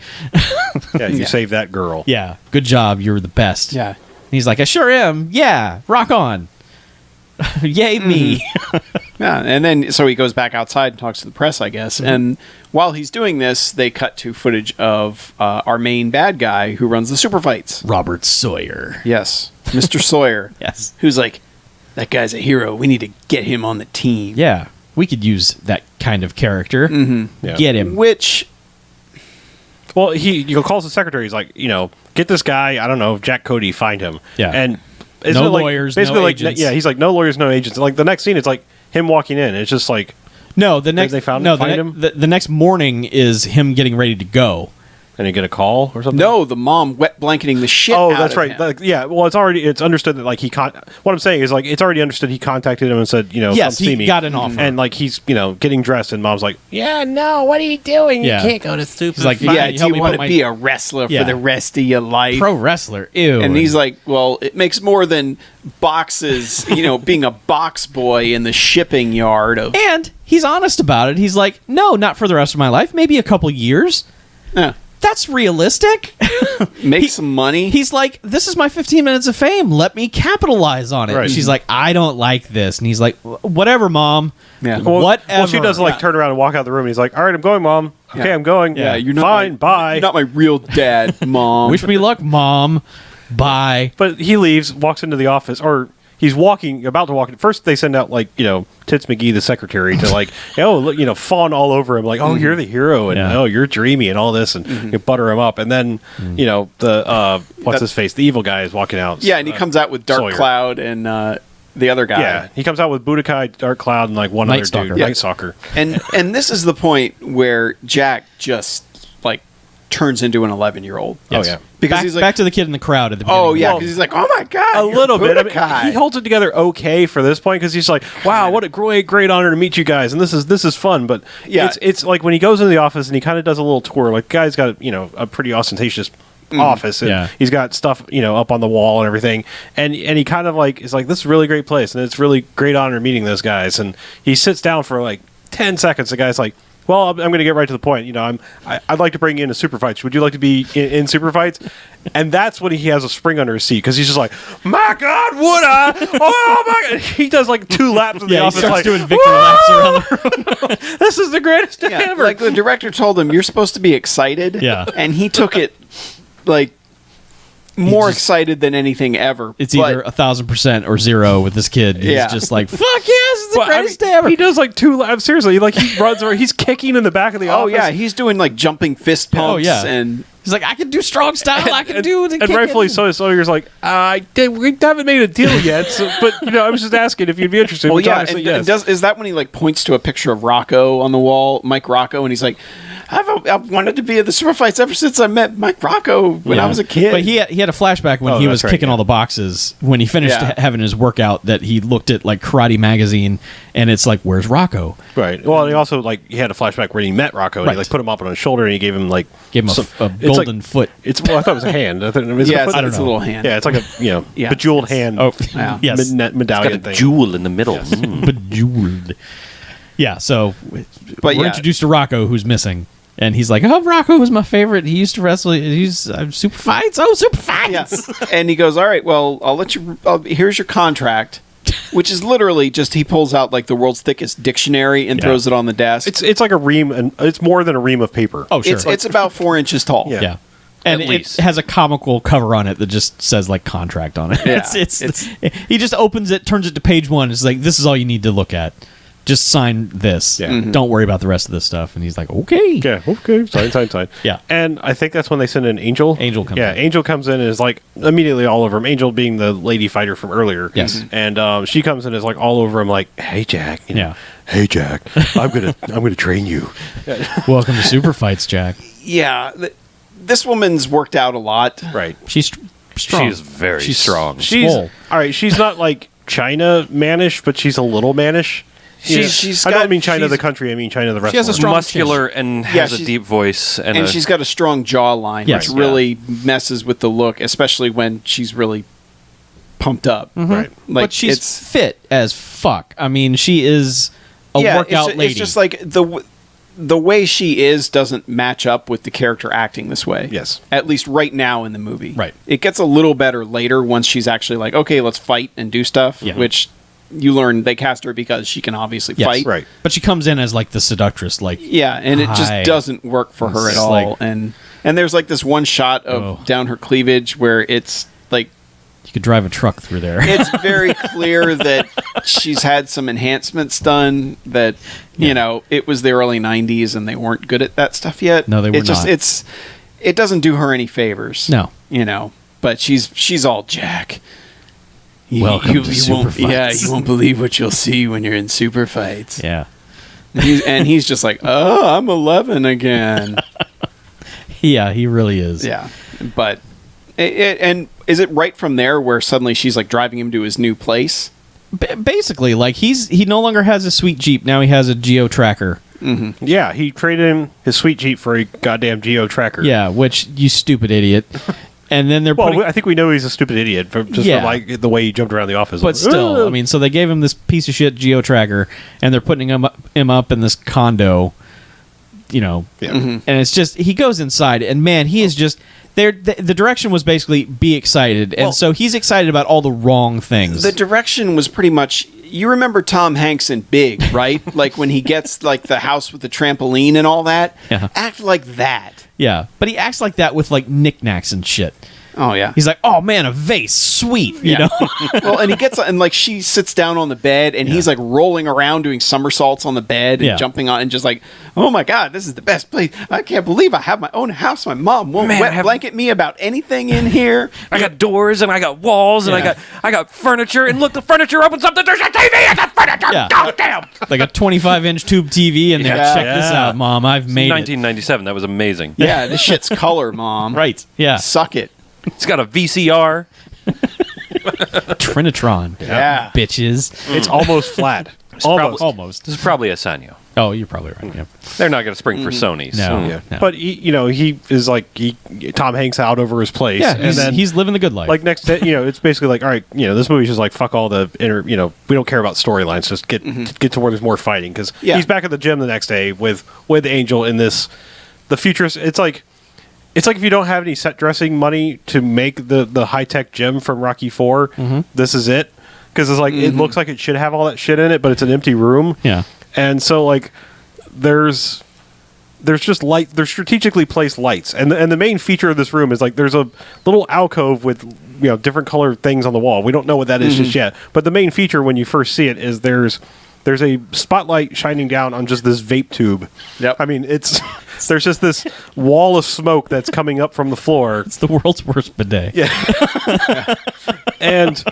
Yeah, you saved that girl. Yeah, good job. You're the best." Yeah. And he's like, "I sure am. Yeah, rock on. Yay me." Yeah, and then so he goes back outside and talks to the press, I guess. And while he's doing this, they cut to footage of our main bad guy who runs the Superfights. Robert Sawyer. Yes, Mr. Sawyer. Yes. Who's like, that guy's a hero. We need to get him on the team. Yeah, we could use that kind of character. Yeah. Get him. Which, Well, he calls the secretary. He's like, get this guy. I don't know, Jack Cody. Find him. Yeah. And No lawyers, no agents. Yeah, he's like, no lawyers, no agents. Like the next scene, it's like him walking in. It's just like, No, the next they find him? The next morning is him getting ready to go. and he get a call or something. no, the mom wet blanketing the shit Oh, out that's of right. him. Like, yeah. Well, it's understood that like what I'm saying is like it's already understood he contacted him and said, Yes, come see he me. got an offer. And like he's getting dressed, and mom's like, Yeah, no, what are you doing? Yeah. You can't go to Superfights. He's like, Yeah, you do help you me want put to my- be a wrestler Yeah. for the rest of your life? pro wrestler. Ew. And he's like, well, it makes more than boxes, being a box boy in the shipping yard of. and he's honest about it. He's like, no, not for the rest of my life. Maybe a couple years. Yeah. That's realistic. Make some money. He's like, this is my 15 minutes of fame. Let me capitalize on it. Right. And she's like, I don't like this. And he's like, whatever, Mom. Yeah. Whatever. Well, she does like Yeah. turn around and walk out the room. And he's like, all right, I'm going, Mom. Okay, Yeah. I'm going. Yeah, you're not fine. Bye. You're not my real dad, Mom. Wish me luck, Mom. Bye. But he leaves, walks into the office, or he's about to walk in. First, they send out Tits McGee, the secretary, to like, look, fawn all over him, like, oh, you're the hero, and Yeah. oh, you're dreamy, and all this, and you butter him up, and then what's his face, the evil guy is walking out. Yeah, and he comes out with Dark Sawyer. Cloud and the other guy. Yeah, he comes out with Budokai, Dark Cloud, and like one Night other Stalker. dude, Yeah. Night Stalker. And this is the point where Jack just like turns into an 11-year-old. Oh yeah. Because he's like, back to the kid in the crowd at the beginning. oh yeah, Well, because he's like, oh my god, A you're little bit. I mean, Budokai. he holds it together okay for this point because he's like, "Wow, what a great honor to meet you guys," and this is fun. But Yeah. it's like when he goes into the office and he kind of does a little tour. Like, the guy's got a pretty ostentatious office, and Yeah. he's got stuff up on the wall and everything, and he kind of like is like, "This is a really great place, and it's really great honor meeting those guys." And he sits down for like 10 seconds. The guy's like, well, I'm going to get right to the point. I'd like to bring you into Superfights. Would you like to be in Superfights? And that's when he has a spring under his seat because he's just like, my God, would I? Oh my God! He does like 2 laps in the Yeah, he office, starts like doing victory laps around the room. this is the greatest day Yeah, ever. like the director told him, you're supposed to be excited. Yeah. and he took it like more just- excited than anything ever. It's But- either 1,000% or 0 with this kid. He's Yeah. just like, fuck yes, it's the But, I greatest mean, day ever. He does like 2 laps. Seriously, like he runs around. He's kicking in the back of the Oh office. yeah, he's doing like jumping fist pumps. Oh, yeah. and He's like, I can do strong style. I can do the and kicking." rightfully so. Sawyer's like, we haven't made a deal yet, but I was just asking if you'd be interested. well, which yeah, obviously, and yes. is that when he like points to a picture of Rocco on the wall, Mike Rocco, and he's like, I've wanted to be at the Superfights ever since I met Mike Rocco when Yeah. I was a kid. But he had a flashback when Oh, he that's was right, kicking yeah. all the boxes when he finished Yeah. having his workout that he looked at like Karate Magazine and it's like, where's Rocco? Right. Well, and he also he had a flashback where he met Rocco and Right. he put him up on his shoulder and he gave him Gave him some- a it's golden foot. I thought it was a hand. I thought, is it yeah, a foot? it's, it's a little hand. Yeah, it's like a Yeah. bejeweled hand. Oh, Yeah. yes. Medallion Got a thing. jewel in the middle. Mm. Bejeweled. Yeah, so But we're yeah. introduced to Rocco, who's missing. And he's like, oh, Rocco was my favorite. He used to wrestle. He's super fights. Oh, super fights. Yeah. And he goes, all right, well, I'll let you. Here's your contract, which is literally just he pulls out like the world's thickest dictionary and Yeah. throws it on the desk. It's like a ream, and it's more than a ream of paper. Oh, sure. It's about 4 inches tall. Yeah. Yeah. And At it least. has a comical cover on it that just says like contract on it. Yeah. He just opens it, turns it to page 1. It's like, this is all you need to look at. Just sign this. Yeah. Don't worry about the rest of this stuff. And he's like, okay. Yeah, okay. Sign. Yeah. And I think that's when they send in Angel. Angel comes Yeah, in. Angel comes in and is like immediately all over him. Angel being the lady fighter from earlier. Yes. And she comes in and is like all over him like, hey, Jack. Yeah. Hey, Jack. I'm gonna train you. Welcome to Super Fights, Jack. Yeah. This woman's worked out a lot. Right. She's strong. She is very strong. She's Swole. all right. She's not like China mannish, but she's a little mannish. She's I got- don't mean China the she's- country. I mean China the wrestler. She has a strong muscular and Yeah, has a she's- deep voice, and And she's got a strong jawline, Yes. which really messes with the look, especially when she's really pumped up. right. Like but she's it's fit as fuck. I mean, she is a workout lady. It's just like the way she is doesn't match up with the character acting this way. Yes. At least right now in the movie. Right. It gets a little better later once she's actually like, okay, let's fight and do stuff. Yeah. Which you learn they cast her because she can obviously Yes. fight. Right. But she comes in as like the seductress, like Yeah, and it just Hi. doesn't work for her It's at all. like- and there's like this one shot of Oh. down her cleavage where it's like You could drive a truck through there. It's very clear that she's had some enhancements done that, you know, it was the early 90s and they weren't good at that stuff yet. No, they were not. It doesn't do her any favors. No. You know, but she's all Jack. Welcome to Superfights. Yeah, you won't believe what you'll see when you're in Superfights. Yeah. And he's just like, oh, I'm 11 again. Yeah, he really is. Yeah. But, and is it right from there where suddenly she's like driving him to his new place? Basically, like he no longer has a sweet Jeep. Now he has a Geo Tracker. Mm-hmm. Yeah, he traded in his sweet Jeep for a goddamn Geo Tracker. Yeah, which, you stupid idiot. And then they're Well, I think we know he's a stupid idiot from like the way he jumped around the office. But still, I mean, so they gave him this piece of shit Geo Tracker, and they're putting him up in this condo, you know. Yeah. Mm-hmm. And it's just, he goes inside, and man, he is just there. The direction was basically be excited, and so he's excited about all the wrong things. The direction was pretty much. You remember Tom Hanks in Big, right? Like when he gets like the house with the trampoline and all that. Yeah. Act like that. Yeah, but he acts like that with like knickknacks and shit. Oh yeah. He's like, "Oh man, a vase, sweet," you know. Well, and he gets and like she sits down on the bed and he's like rolling around doing somersaults on the bed and jumping on and just like, "Oh my god, this is the best place! I can't believe I have my own house. My mom won't wet blanket me about anything in here. I got doors and I got walls and I got furniture and look, the furniture opens up. There's a TV and the furniture. Yeah. God damn. Like a 25-inch tube TV, and they're check this out, Mom. I've made 1997. That was amazing. Yeah, this shit's color, Mom. it. Right? Yeah. Suck it. It's got a VCR. Trinitron. Yeah. Bitches. it's almost flat. Almost. This is probably a Sanyo. Oh, you're probably right. Yeah. They're not going to spring for Sony. No. So. Yeah. No. But he is like Tom Hanks out over his place. Yeah, and then he's living the good life. like next day, it's basically like, all right, this movie's just like fuck all the we don't care about storylines. Just get to where there's more fighting because he's back at the gym the next day with Angel in the futurist. It's like if you don't have any set dressing money to make the high tech gym from Rocky IV, this is it. Because it's like it looks like it should have all that shit in it, but it's an empty room. Yeah. And so like there's just light. There's strategically placed lights, and the main feature of this room is like there's a little alcove with different colored things on the wall. We don't know what that is just yet, but the main feature when you first see it is there's a spotlight shining down on just this vape tube. Yep. I mean there's just this wall of smoke that's coming up from the floor. It's the world's worst bidet. Yeah. And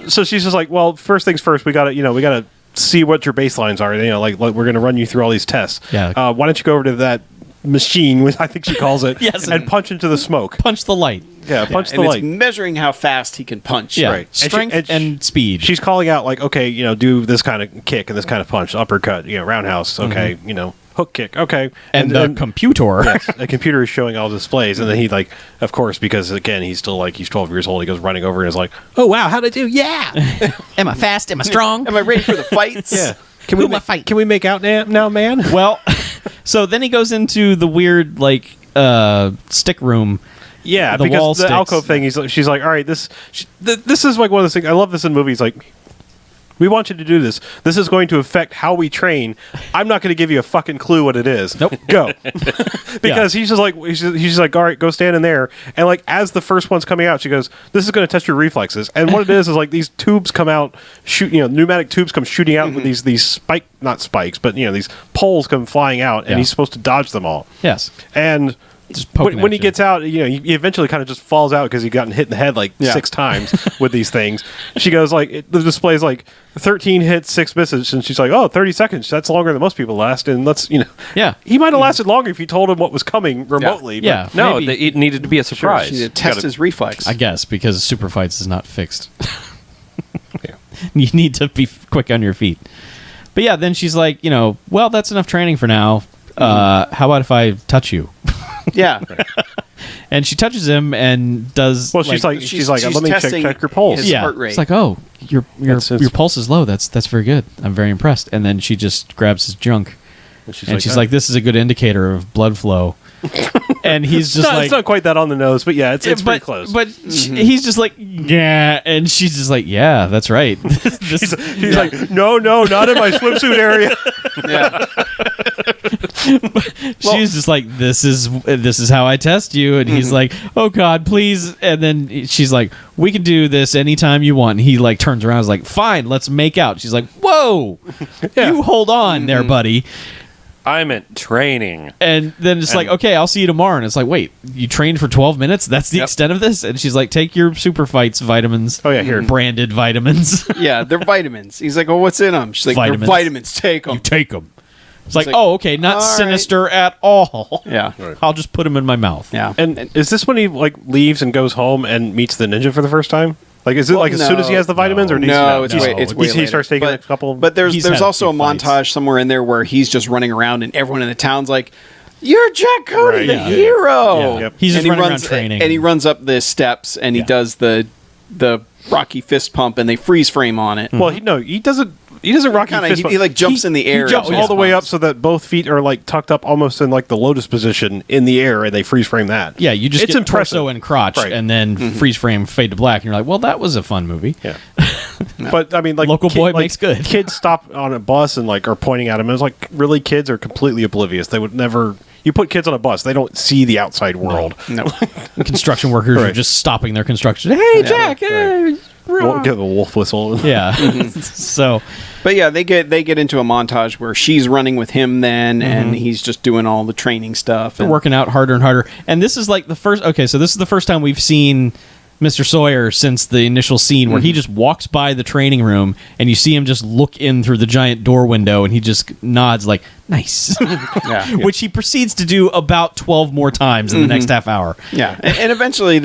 so she's just like, well, first things first, we gotta see what your baselines are. Like we're gonna run you through all these tests. Yeah. Why don't you go over to that machine, I think she calls it, Yes. and punch into the smoke. Punch the light. Yeah, punch the and light. it's measuring how fast he can punch. Yeah. Right. Strength and speed. She's calling out like, okay, do this kind of kick and this kind of punch, uppercut, roundhouse, okay, hook kick, okay, and the computer. Yes, the computer is showing all the displays, and then he like, of course, because again he's still like he's 12 years old, he goes running over and is like, oh wow, how'd I do? Yeah. Am I fast? Am I strong? Am I ready for the fights? Yeah. Who am I fight? Can we make out now, man? Well, so then he goes into the weird like stick room. Yeah, the wall because the sticks. alcove thing, she's like, all right, this is like one of those things. I love this in movies. Like, we want you to do this. This is going to affect how we train. I'm not going to give you a fucking clue what it is. Nope. Go. Because he's just like, all right, go stand in there. And like, as the first one's coming out, she goes, this is going to test your reflexes. And what it is like these tubes come out, pneumatic tubes come shooting out with these not spikes, but these poles come flying out, and he's supposed to dodge them all. Yes. And Just poking when at he you. gets out, he eventually kind of just falls out because he gotten hit in the head like 6 times with these things. She goes like, the display's like 13 hits, 6 misses, and she's like, oh, 30 seconds. That's longer than most people last. And let's, Yeah. he might have lasted longer if you told him what was coming remotely. Yeah. But No, Maybe. it needed to be a surprise. She needed to test his reflex. I guess because Superfights is not fixed. You need to be quick on your feet. But yeah, then she's like, well, that's enough training for now. How about if I touch you? Yeah. And she touches him and does. well, she's like, she's let me testing check your pulse. his yeah, heart rate. it's like, oh, your It's- pulse is low. That's very good. I'm very impressed. And then she just grabs his junk, And she's like, this is a good indicator of blood flow. And he's just it's not quite that on the nose, but yeah, it's pretty close. But he's just like, yeah, and she's just like, yeah, that's right. He's like, no, not in my swimsuit area. Yeah. She's just like, this is how I test you, and he's like, oh God, please. And then she's like, we can do this anytime you want. And he like turns around, and is like, fine, let's make out. She's like, whoa, you hold on there, buddy. I'm at training. And then it's like, okay, I'll see you tomorrow. And it's like, wait, you trained for 12 minutes? That's the extent of this? And she's like, take your Superfights vitamins. Oh, yeah, here. Branded vitamins. Yeah, they're vitamins. He's like, oh, what's in them? She's like, Vitamins. they're vitamins. Take them. You take them. It's like, like, oh, okay, not all right. sinister at all. Yeah. I'll just put them in my mouth. Yeah. And is this when he like leaves and goes home and meets the ninja for the first time? Like, is it Well, like as soon as he has the vitamins, or does No, he, it's way he starts taking a couple? But there's He's had a also a few fights. montage somewhere in there where he's just running around and everyone in the town's like, "You're Jack Cody, Right, the yeah. hero." Yeah. Yep. He's just And he running runs around training. and he runs up the steps and he does the Rocky fist pump and they freeze frame on it. Well, he doesn't. He doesn't rocky Kinda, fist. he like jumps in the air. He jumps and all the way up pumps. so that both feet are like tucked up almost in like the lotus position in the air, and they freeze frame that. Yeah, you just it's get impressive. torso and crotch, Right. and then freeze frame, fade to black, and you're like, well, that was a fun movie. Yeah. But I mean, like Local boy makes good. Kids stop on a bus and like are pointing at him. It's like, really, kids are completely oblivious. They would never. You put kids on a bus, they don't see the outside world. No. Construction workers are Right. just stopping their construction. Hey, Jack! Hey, Won't get the wolf whistle. yeah. So But yeah, they get into a montage where she's running with him then, and he's just doing all the training stuff. they're And working out harder and harder. And this is like the first. Okay, so this is the first time we've seen Mr. Sawyer since the initial scene where he just walks by the training room and you see him just look in through the giant door window and he just nods like, nice. Yeah. Which he proceeds to do about 12 more times in the next half hour. Yeah, and eventually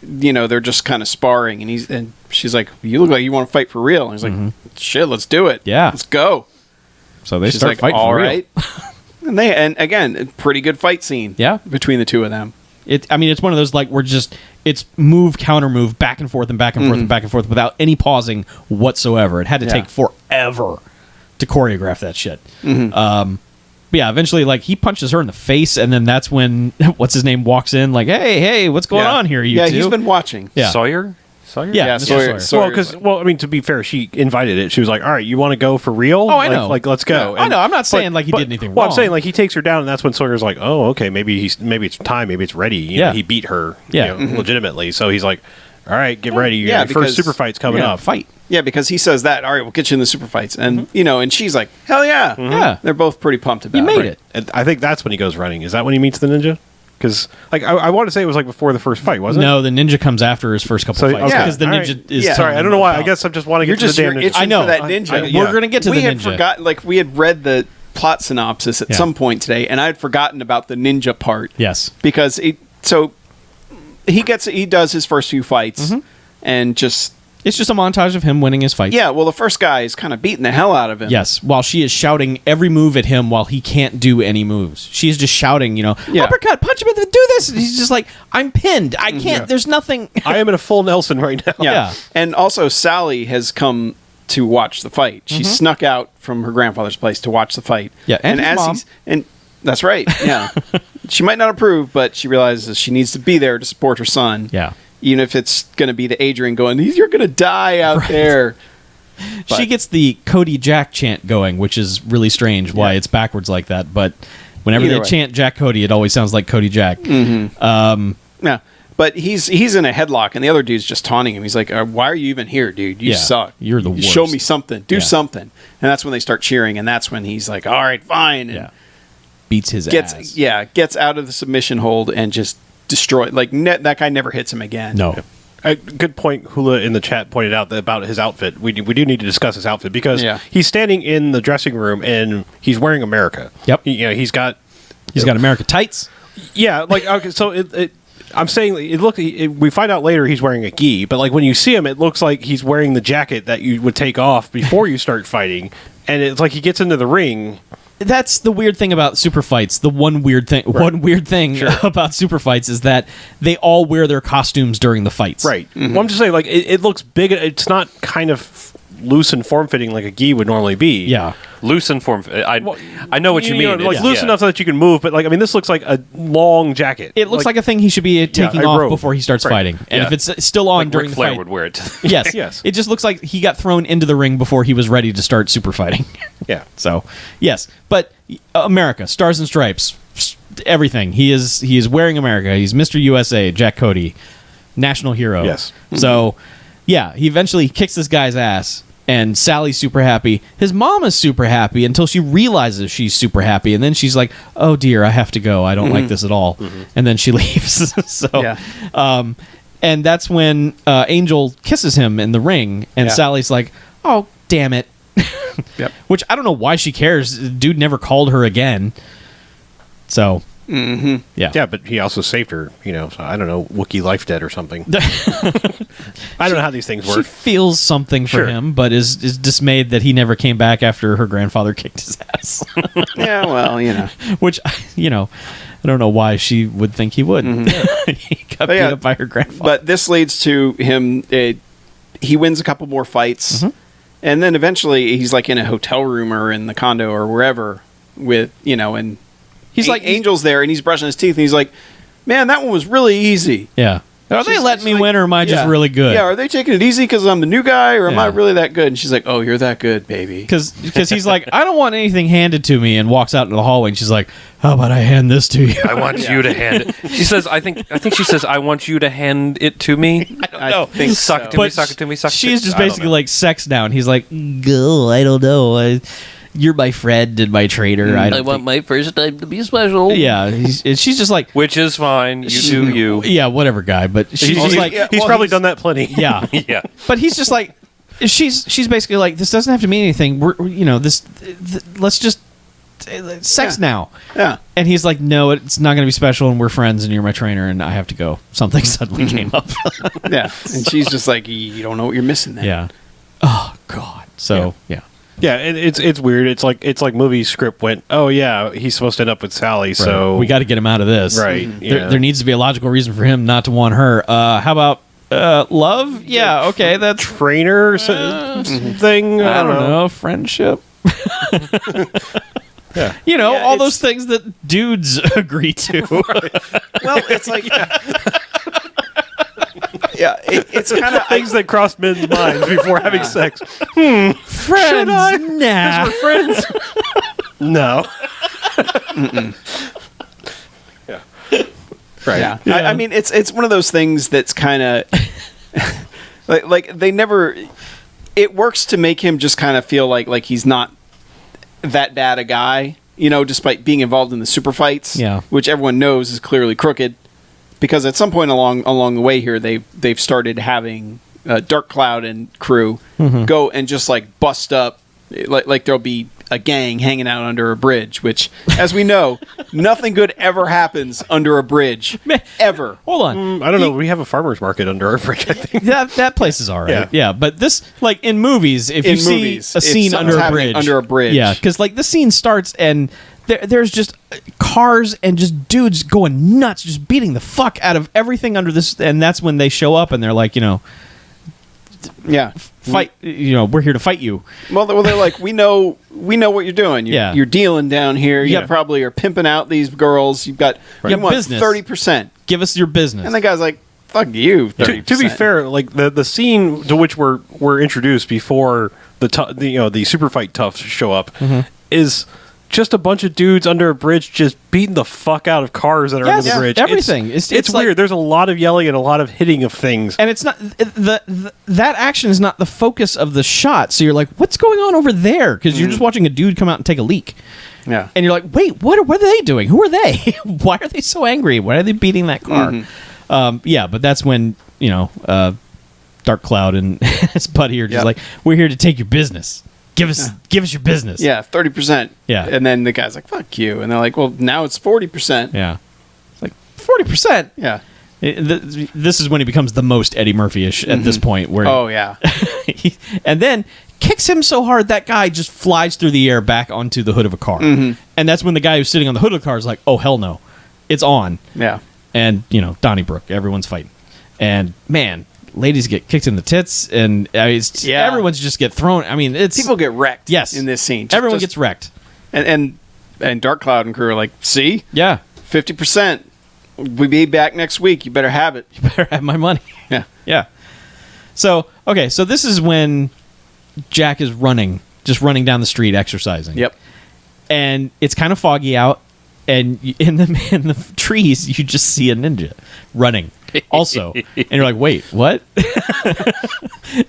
they're just kind of sparring, and she's like, "You look like you want to fight for real." And he's like, "Shit, let's do it. Yeah. let's go." So they She's start like, fighting "All for real. right." And again, a pretty good fight scene. Yeah. between the two of them. I mean, it's one of those like it's move, counter move, back and forth and back and forth and back and forth without any pausing whatsoever. It had to take forever to choreograph that shit. But yeah, eventually, like he punches her in the face, and then that's when what's his name walks in, like, hey, what's going on here? You two? he's been watching. Yeah. Sawyer? Yeah, Sawyer. Mr. Sawyer. Well, I mean, to be fair, she invited it. She was like, "All right, you want to go for real? Oh, I know. Like, let's go." I know. I'm not saying like he did anything Well, wrong. I'm saying like he takes her down, and that's when Sawyer's like, "Oh, okay, maybe it's time, maybe it's ready." You know, he beat her, legitimately. So he's like, "All right, get ready. Yeah, Your first because- super fight's coming up." fight. Yeah, because he says that. All right, we'll get you in the super fights, and and she's like, "Hell yeah, Yeah. They're both pretty pumped about You it. made it. And I think that's when he goes running. Is that when he meets the ninja? Because like I want to say it was like before the first fight, wasn't it? No, the ninja comes after his first couple So, fights okay. because the All ninja right. is. Yeah. Sorry, I don't know why. I guess I'm just wanting to You're get to just the you're damn ninja. itching I know. for that ninja. We're gonna get to we the had ninja. forgotten, like we had read the plot synopsis at some point today, and I had forgotten about the ninja part. Yes. because he does his first few fights, and just It's just a montage of him winning his fights. well, the first guy is kind of beating the hell out of him. Yes, while she is shouting every move at him while he can't do any moves. She's just shouting, Yeah. uppercut, punch him, do this. And he's just like, I'm pinned. I can't, there's nothing. I am in a full Nelson right now. Yeah. And also Sally has come to watch the fight. She snuck out from her grandfather's place to watch the fight. Yeah, and his mom. And that's right. Yeah. She might not approve, but she realizes she needs to be there to support her son. Yeah. Even if it's going to be the Adrian going, "You're going to die out there." She But- gets the Cody Jack chant going, which is really strange why it's backwards like that. But whenever Either they way. chant Jack Cody, it always sounds like Cody Jack. Yeah. But he's in a headlock, and the other dude's just taunting him. He's like, "Why are you even here, dude? You Yeah, suck. you're the Show worst." me something. Do Yeah. something." And that's when they start cheering, and that's when he's like, "All right, fine." And Beats his ass. gets out of the submission hold and just destroyed. Like that guy never hits him again. No. Good point. Hula in the chat pointed out about his outfit. We do need to discuss his outfit because Yeah. he's standing in the dressing room and he's wearing America. Yep. He's got America tights. Yeah, like okay, so I'm saying we find out later he's wearing a gi, but like when you see him, it looks like he's wearing the jacket that you would take off before you start fighting, and it's like he gets into the ring. That's the weird thing about super fights. The one weird thing about super fights is that they all wear their costumes during the fights. Right. Well, I'm just saying, like it looks big. It's not kind of loose and form fitting like a gi would normally be. Yeah. Loose and form. I know what you mean. Like It's- loose enough so that you can move, but like I mean, this looks like a long jacket. It looks like a thing he should be taking a off robe. before he starts Right. fighting. And Yeah. if it's still on like during Ric the Flair fight, would wear it. yes, Yes. it just looks like he got thrown into the ring before he was ready to start super fighting. Yeah. So, yes, but America, Stars and Stripes, everything. He is wearing America. He's Mr. USA, Jack Cody, national hero. Yes. So, yeah, he eventually kicks this guy's ass, and Sally's super happy. His mom is super happy until she realizes she's super happy, and then she's like, "Oh dear, I have to go. I don't like this at all." And then she leaves. So, Yeah. and that's when Angel kisses him in the ring, and Yeah. Sally's like, "Oh, damn it." Yep. Which I don't know why she cares. Dude never called her again. So, yeah. Yeah, but he also saved her. So I don't know, Wookiee life debt or something. I don't know how these things She work. feels something for Sure. him, but is dismayed that he never came back after her grandfather kicked his ass. Yeah, well, Which, I don't know why she would think he would. He got beat up by her grandfather. But this leads to him. He wins a couple more fights, and then eventually he's like in a hotel room or in the condo or wherever with and He's like, Angel's there and he's brushing his teeth and he's like, "Man, that one was really easy." yeah. Are they She's- letting she's me like, win, or am I just yeah. really good? Yeah, are they taking it easy because I'm the new guy, or am I Yeah. really that good? And she's like, "Oh, you're that good, baby." Because he's like, I don't want anything handed to me, and walks out into the hallway, and she's like, how about I hand this to you? I want you to hand it. She says, I think she says, I want you to hand it to me. I think Suck so. it to me, suck it to me, suck it to me. She's just I don't basically know. like sex now, and he's like, go, I don't know. You're my friend and my traitor. I don't think- my first time to be special. Yeah, and she's just like, Which is fine. You do you. yeah, whatever, guy. But she's just like, yeah, He's well, probably he's- done that plenty. yeah. Yeah. But he's just like, she's basically like, this doesn't have to mean anything. We're let's just sex now. Yeah. And he's like, no, it's not going to be special, and we're friends, and you're my trainer, and I have to go. Something suddenly came up. Yeah. And she's just like, "You don't know what you're missing then." Yeah. Oh God. So yeah. Yeah, it's weird. It's like movie script went, oh yeah, he's supposed to end up with Sally, so we got to get him out of this. Right. Yeah. There needs to be a logical reason for him not to want her. How about love? Yeah. Okay. That's trainer thing. I don't know. Friendship. Yeah. Yeah, all it's- those things that dudes agree to. Well, it's like, yeah, it's kind of Things that cross men's minds before having sex. Friends. Nah. Friends? No. Yeah. Right. Yeah. Yeah. I mean, it's one of those things that's kind of like they never. It works to make him just kind of feel like he's not that bad a guy, despite being involved in the super fights, Yeah. which everyone knows is clearly crooked. Because at some point along the way here, they've started having Dark Cloud and crew go and just like bust up, like there'll be a gang hanging out under a bridge. Which, as we know, nothing good ever happens under a bridge ever. Hold on. I don't know. We have a farmer's market under our bridge, I think. That place is all right. Yeah. Yeah, but this, like in movies, if In you movies, see a if scene something's under a happening bridge, under a bridge. yeah, because like the scene starts and there's just cars and just dudes going nuts, just beating the fuck out of everything under this, and that's when they show up and they're like, Yeah. fight, we're here to fight you. Well, they're like, we know what you're doing. Yeah. You're dealing down here. You Yeah. probably are pimping out these girls. You You want business. 30%. Give us your business. And the guy's like, fuck you. 30%. To be fair, like the scene to which we're introduced before the super fight toughs show up is just a bunch of dudes under a bridge just beating the fuck out of cars that are under the Yes, bridge. everything. It's It's like- weird. There's a lot of yelling and a lot of hitting of things. and it's not that action is not the focus of the shot. So you're like, what's going on over there? Because you're just watching a dude come out and take a leak. Yeah. And you're like, wait, what are they doing? Who are they? Why are they so angry? Why are they beating that car? Yeah, but that's when, Dark Cloud and his buddy are just Yep. like, we're here to take your business. Give us your business. Yeah, 30%. Yeah. And then the guy's like, fuck you. And they're like, well, now it's 40%. Yeah. It's like 40%. Yeah. This is when he becomes the most Eddie Murphy-ish at this point. Where Oh, yeah. and then kicks him so hard that guy just flies through the air back onto the hood of a car. And that's when the guy who's sitting on the hood of the car is like, oh, hell no. It's on. Yeah. And, Donnybrook, everyone's fighting. And, man, ladies get kicked in the tits, and Yeah. everyone's just get thrown. I mean, it's People get wrecked. Yes. in this scene. everyone gets wrecked. and Dark Cloud and crew are like, see, Yeah, 50%. We'll be back next week. You better have it. better have my money. Yeah. Yeah. So so this is when Jack is just running down the street exercising. Yep. And it's kind of foggy out, and in the trees you just see a ninja running. Also, and you're like, wait, what?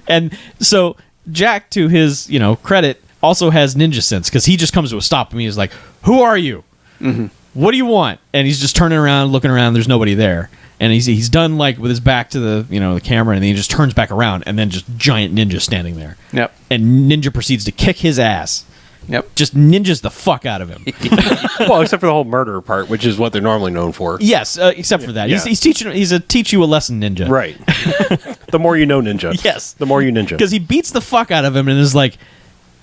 And so Jack, to his credit, also has ninja sense because he just comes to a stop and he's like, "Who are you? Mm-hmm. What do you want?" And he's just turning around, looking around. There's nobody there, and he's done like with his back to the camera, and then he just turns back around, and then just giant ninja standing there. Yep. And Ninja proceeds to kick his ass. Yep. Just ninjas the fuck out of him. Well, except for the whole murder part, which is what they're normally known for. Yes, except for that. Yeah. He's a teach you a lesson ninja. Right. The more you know ninja. Yes. The more you ninja. Because he beats the fuck out of him and is like,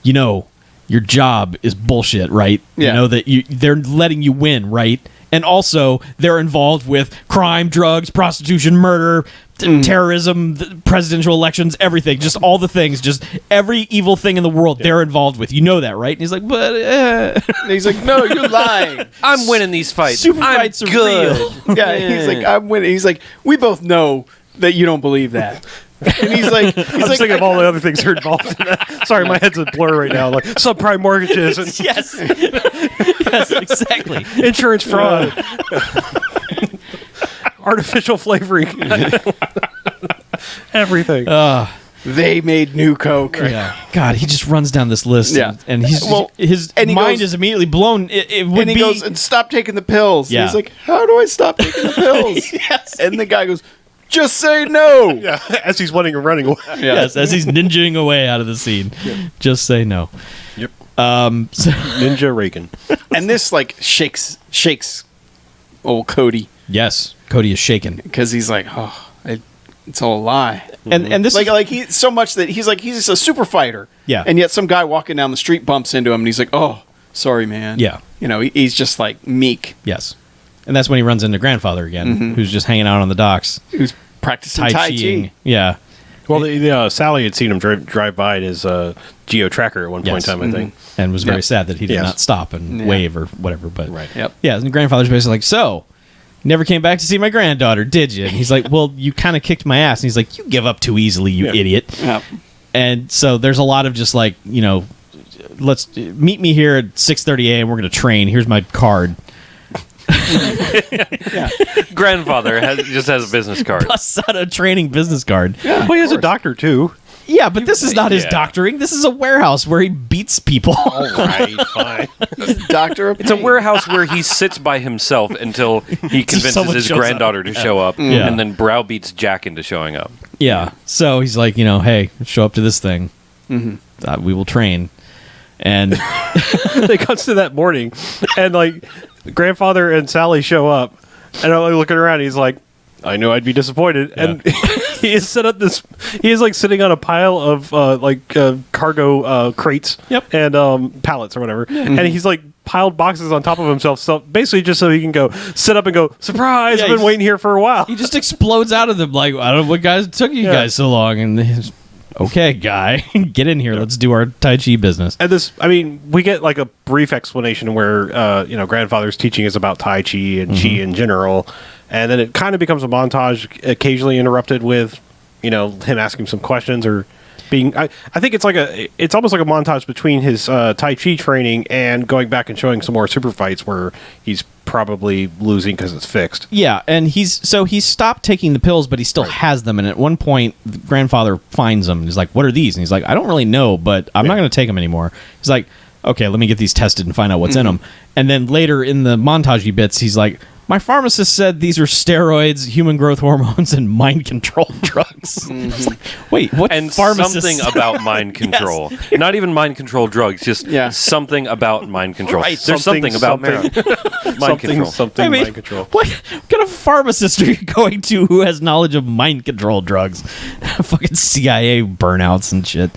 your job is bullshit, right? Yeah. You know that they're letting you win, right? And also they're involved with crime, drugs, prostitution, murder, terrorism, presidential elections, everything. Just all the things, just every evil thing in the world they're involved with. You know that, right? And he's like, but And he's like, no, you're lying. I'm winning these fights. Super I'm fights are good. real. Yeah, he's like, I'm winning. He's like, we both know that you don't believe that. And he's like, I'm just thinking of all the other things that are involved in that. Sorry, my head's a blur right now. Like subprime mortgages and Yes. Yes, exactly. insurance fraud, artificial flavoring, everything. they made new Coke. Yeah. God, he just runs down this list. Yeah. And he's his and he mind goes- is immediately blown. It would And he be goes, and stop taking the pills. Yeah. And he's like, how do I stop taking the pills? Yes. And the guy goes, just say no. Yeah, as he's running away. Yes, as he's ninjaing away out of the scene. Just say no. Yep. So, Ninja Reagan. And this like shakes old Cody yes, Cody is shaken. because he's like, it's all a lie. And this Like he so much that he's a super fighter. Yeah. And yet some guy walking down the street bumps into him and he's like, oh, sorry, man. Yeah. He's just like meek. yes. And that's when he runs into Grandfather again, who's just hanging out on the docks. Who's practicing Tai Tai Chi-ing. Chi. Yeah. Well, Sally had seen him drive by in his geo tracker at one point in time, I think. And was very sad that he did Yes. not stop and wave or whatever. But Right. Yep. yeah, and Grandfather's basically like, so, never came back to see my granddaughter, did you? And he's like, well, you kind of kicked my ass. And he's like, you give up too easily, you idiot. Yep. And so there's a lot of just like, let's meet me here at 6:30 a.m. We're going to train. Here's my card. Grandfather just has a business card. Busts out a training business card. Well, he has a doctor, too. Yeah, but this is not his Yeah. doctoring. This is a warehouse where he beats people. All right, fine. Doctor of It's a Pain. warehouse where he sits by himself until he convinces someone his shows up. granddaughter to show up, Yeah. and then browbeats Jack into showing up. Yeah. So he's like, hey, show up to this thing. We will train. And They cuts to that morning, and like Grandfather and Sally show up, and I'm like, looking around. He's like, I knew I'd be disappointed, and he is set up this. He is like sitting on a pile of cargo crates, and pallets or whatever, and he's like piled boxes on top of himself. So basically, just so he can go sit up and go, surprise! Yeah, I've been he's- waiting here for a while. he just explodes out of them like, I don't know what guys took you guys so long. And he's, okay, guy, get in here. Let's do our Tai Chi business. And this, I mean, we get like a brief explanation where, Grandfather's teaching is about Tai Chi and Chi in general. And then it kind of becomes a montage, occasionally interrupted with, him asking some questions or being, I think it's it's almost like a montage between his Tai Chi training and going back and showing some more super fights where he's probably losing because it's fixed. Yeah, and he's stopped taking the pills, but he still has them. And at one point, the Grandfather finds them. And he's like, "What are these?" And he's like, "I don't really know, but I'm not going to take them anymore." He's like, "Okay, let me get these tested and find out what's in them." And then later in the montagey bits, he's like, "My pharmacist said these are steroids, human growth hormones, and mind control drugs." It's like, wait, what? And pharmacist? something about mind control. Not even mind control drugs, just something about mind control. Right, There's something about mind control. Something I mean, mind control. What kind of pharmacist are you going to who has knowledge of mind control drugs? Fucking CIA burnouts and shit.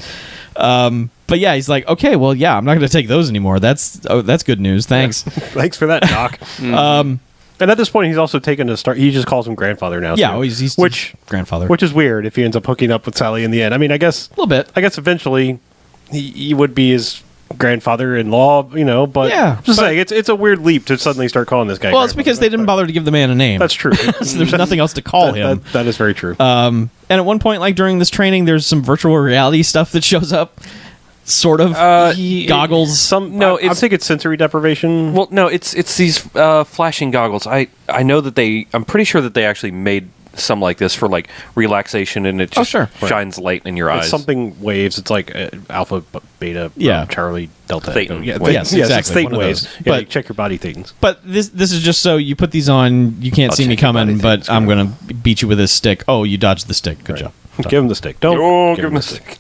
But yeah, he's like, okay, well, yeah, I'm not going to take those anymore. That's good news. Thanks. Thanks for that, Doc. And at this point, he's also taken to start. He just calls him grandfather now. Yeah, too, oh, he's grandfather. which is weird if he ends up hooking up with Sally in the end. I mean, I guess a little bit. I guess eventually he would be his grandfather-in-law, But Yeah, just saying, it's a weird leap to suddenly start calling this guy. Well, it's because they didn't bother to give the man a name. That's true. So there's nothing else to call him. That is very true. And at one point, like during this training, there's some virtual reality stuff that shows up. Sort of goggles. I think it's sensory deprivation. Well, no, it's these flashing goggles. I know that I'm pretty sure that they actually made some like this for like relaxation, and it just shines light in your eyes. It's something waves. It's like alpha, beta, Charlie, delta. Theta. Yeah, Yes, yes, exactly. it's theta One of waves. those. Yeah, But- check your body thetans. But this is just so you put these on. You can't see me check your coming, body but things, I'm going to beat you with this stick. Oh, you dodged the stick. Good job. Give him the stick. Don't give him the stick.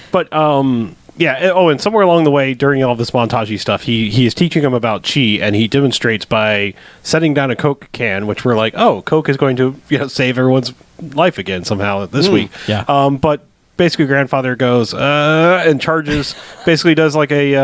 But and somewhere along the way during all this montage stuff, he is teaching him about chi, and he demonstrates by setting down a Coke can, which we're like, oh, Coke is going to save everyone's life again somehow this week. Yeah. But basically, grandfather goes and charges. Basically, does like a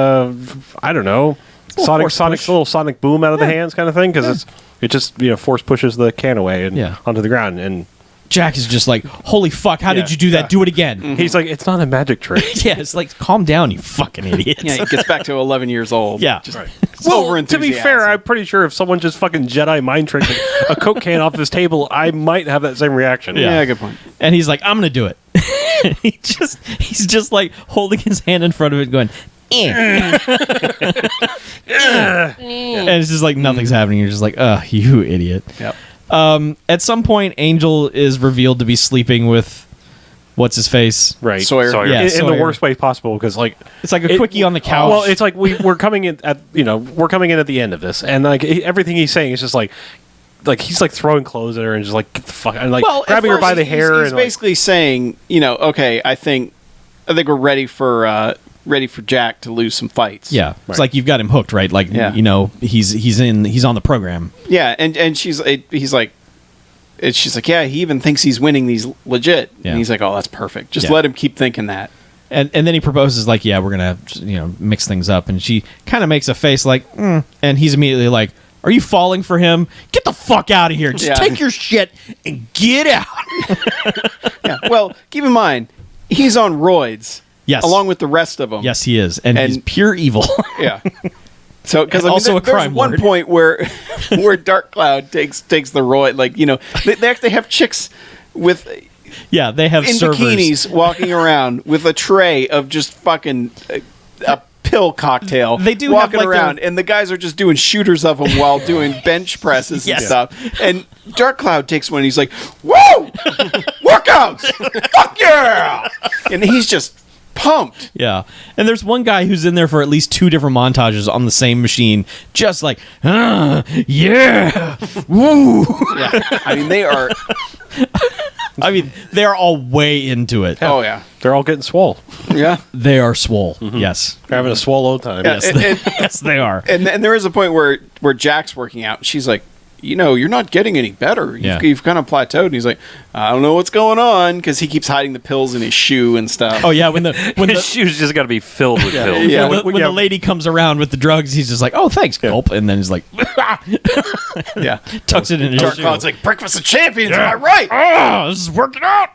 I don't know, little sonic boom out of the hands kind of thing because it just force pushes the can away and onto the ground and. Jack is just like, holy fuck, how did you do that? Do it again. Mm-hmm. He's like, it's not a magic trick. Yeah, it's like, calm down, you fucking idiot. Yeah, he gets back to 11 years old. Yeah. Just Well, to be fair, I'm pretty sure if someone just fucking Jedi mind tricked a Coke can off this table, I might have that same reaction. Yeah, good point. And he's like, I'm going to do it. He's just like holding his hand in front of it going, and it's just like nothing's happening. You're just like, you idiot. Yep. At some point, Angel is revealed to be sleeping with what's his face, Right. Sawyer. Yeah, in the Sawyer. worst way possible because It's like a quickie on the couch. Well, it's like we're coming in at we're coming in at the end of this, and like everything he's saying is just like he's like throwing clothes at her and just like get the fuck and like grabbing her by the hair. He's and basically saying, okay, I think we're ready for Jack to lose some fights. yeah, it's like you've got him hooked, right? Like Yeah. he's on the program. Yeah, and she's like, yeah, he even thinks he's winning these legit. Yeah. And he's like, oh, that's perfect. Just Yeah. let him keep thinking that. And then he proposes like, yeah, we're gonna mix things up, and she kind of makes a face like, and he's immediately like, are you falling for him? Get the fuck out of here! Just Yeah. take your shit and get out. Yeah. Well, keep in mind, he's on roids. Yes. Along with the rest of them. Yes, he is, and he's pure evil. Yeah. So, because Also a there's crime one lord. point where Dark Cloud takes the roid, like they actually have chicks with Yeah, they have in servers. bikinis walking around with a tray of just fucking a pill cocktail. They do walking have, like, around, and the guys are just doing shooters of them while doing bench presses Yes. and stuff. And Dark Cloud takes one. And he's like, "Whoa, workouts! Fuck yeah!" And he's just pumped. Yeah, and there's one guy who's in there for at least 2 different montages on the same machine, just like, yeah, woo. Yeah, I mean they are. I mean, they're all way into it. Oh yeah, they're all getting swole. yeah. They are swole. Yes, They're having a swole old time. Yeah, and, yes, they are. and there is a point where Jack's working out. And she's like, you're not getting any better. You've kind of plateaued. And he's like, I don't know what's going on because he keeps hiding the pills in his shoe and stuff. Oh yeah, when the His shoes just got to be filled with pills. Yeah. when the lady comes around with the drugs, he's just like, "Oh, thanks, gulp," and then he's like, Yeah. tucks it in his Dark shoe. Cloud's like, breakfast of champions, am I right? "Oh, this is working out."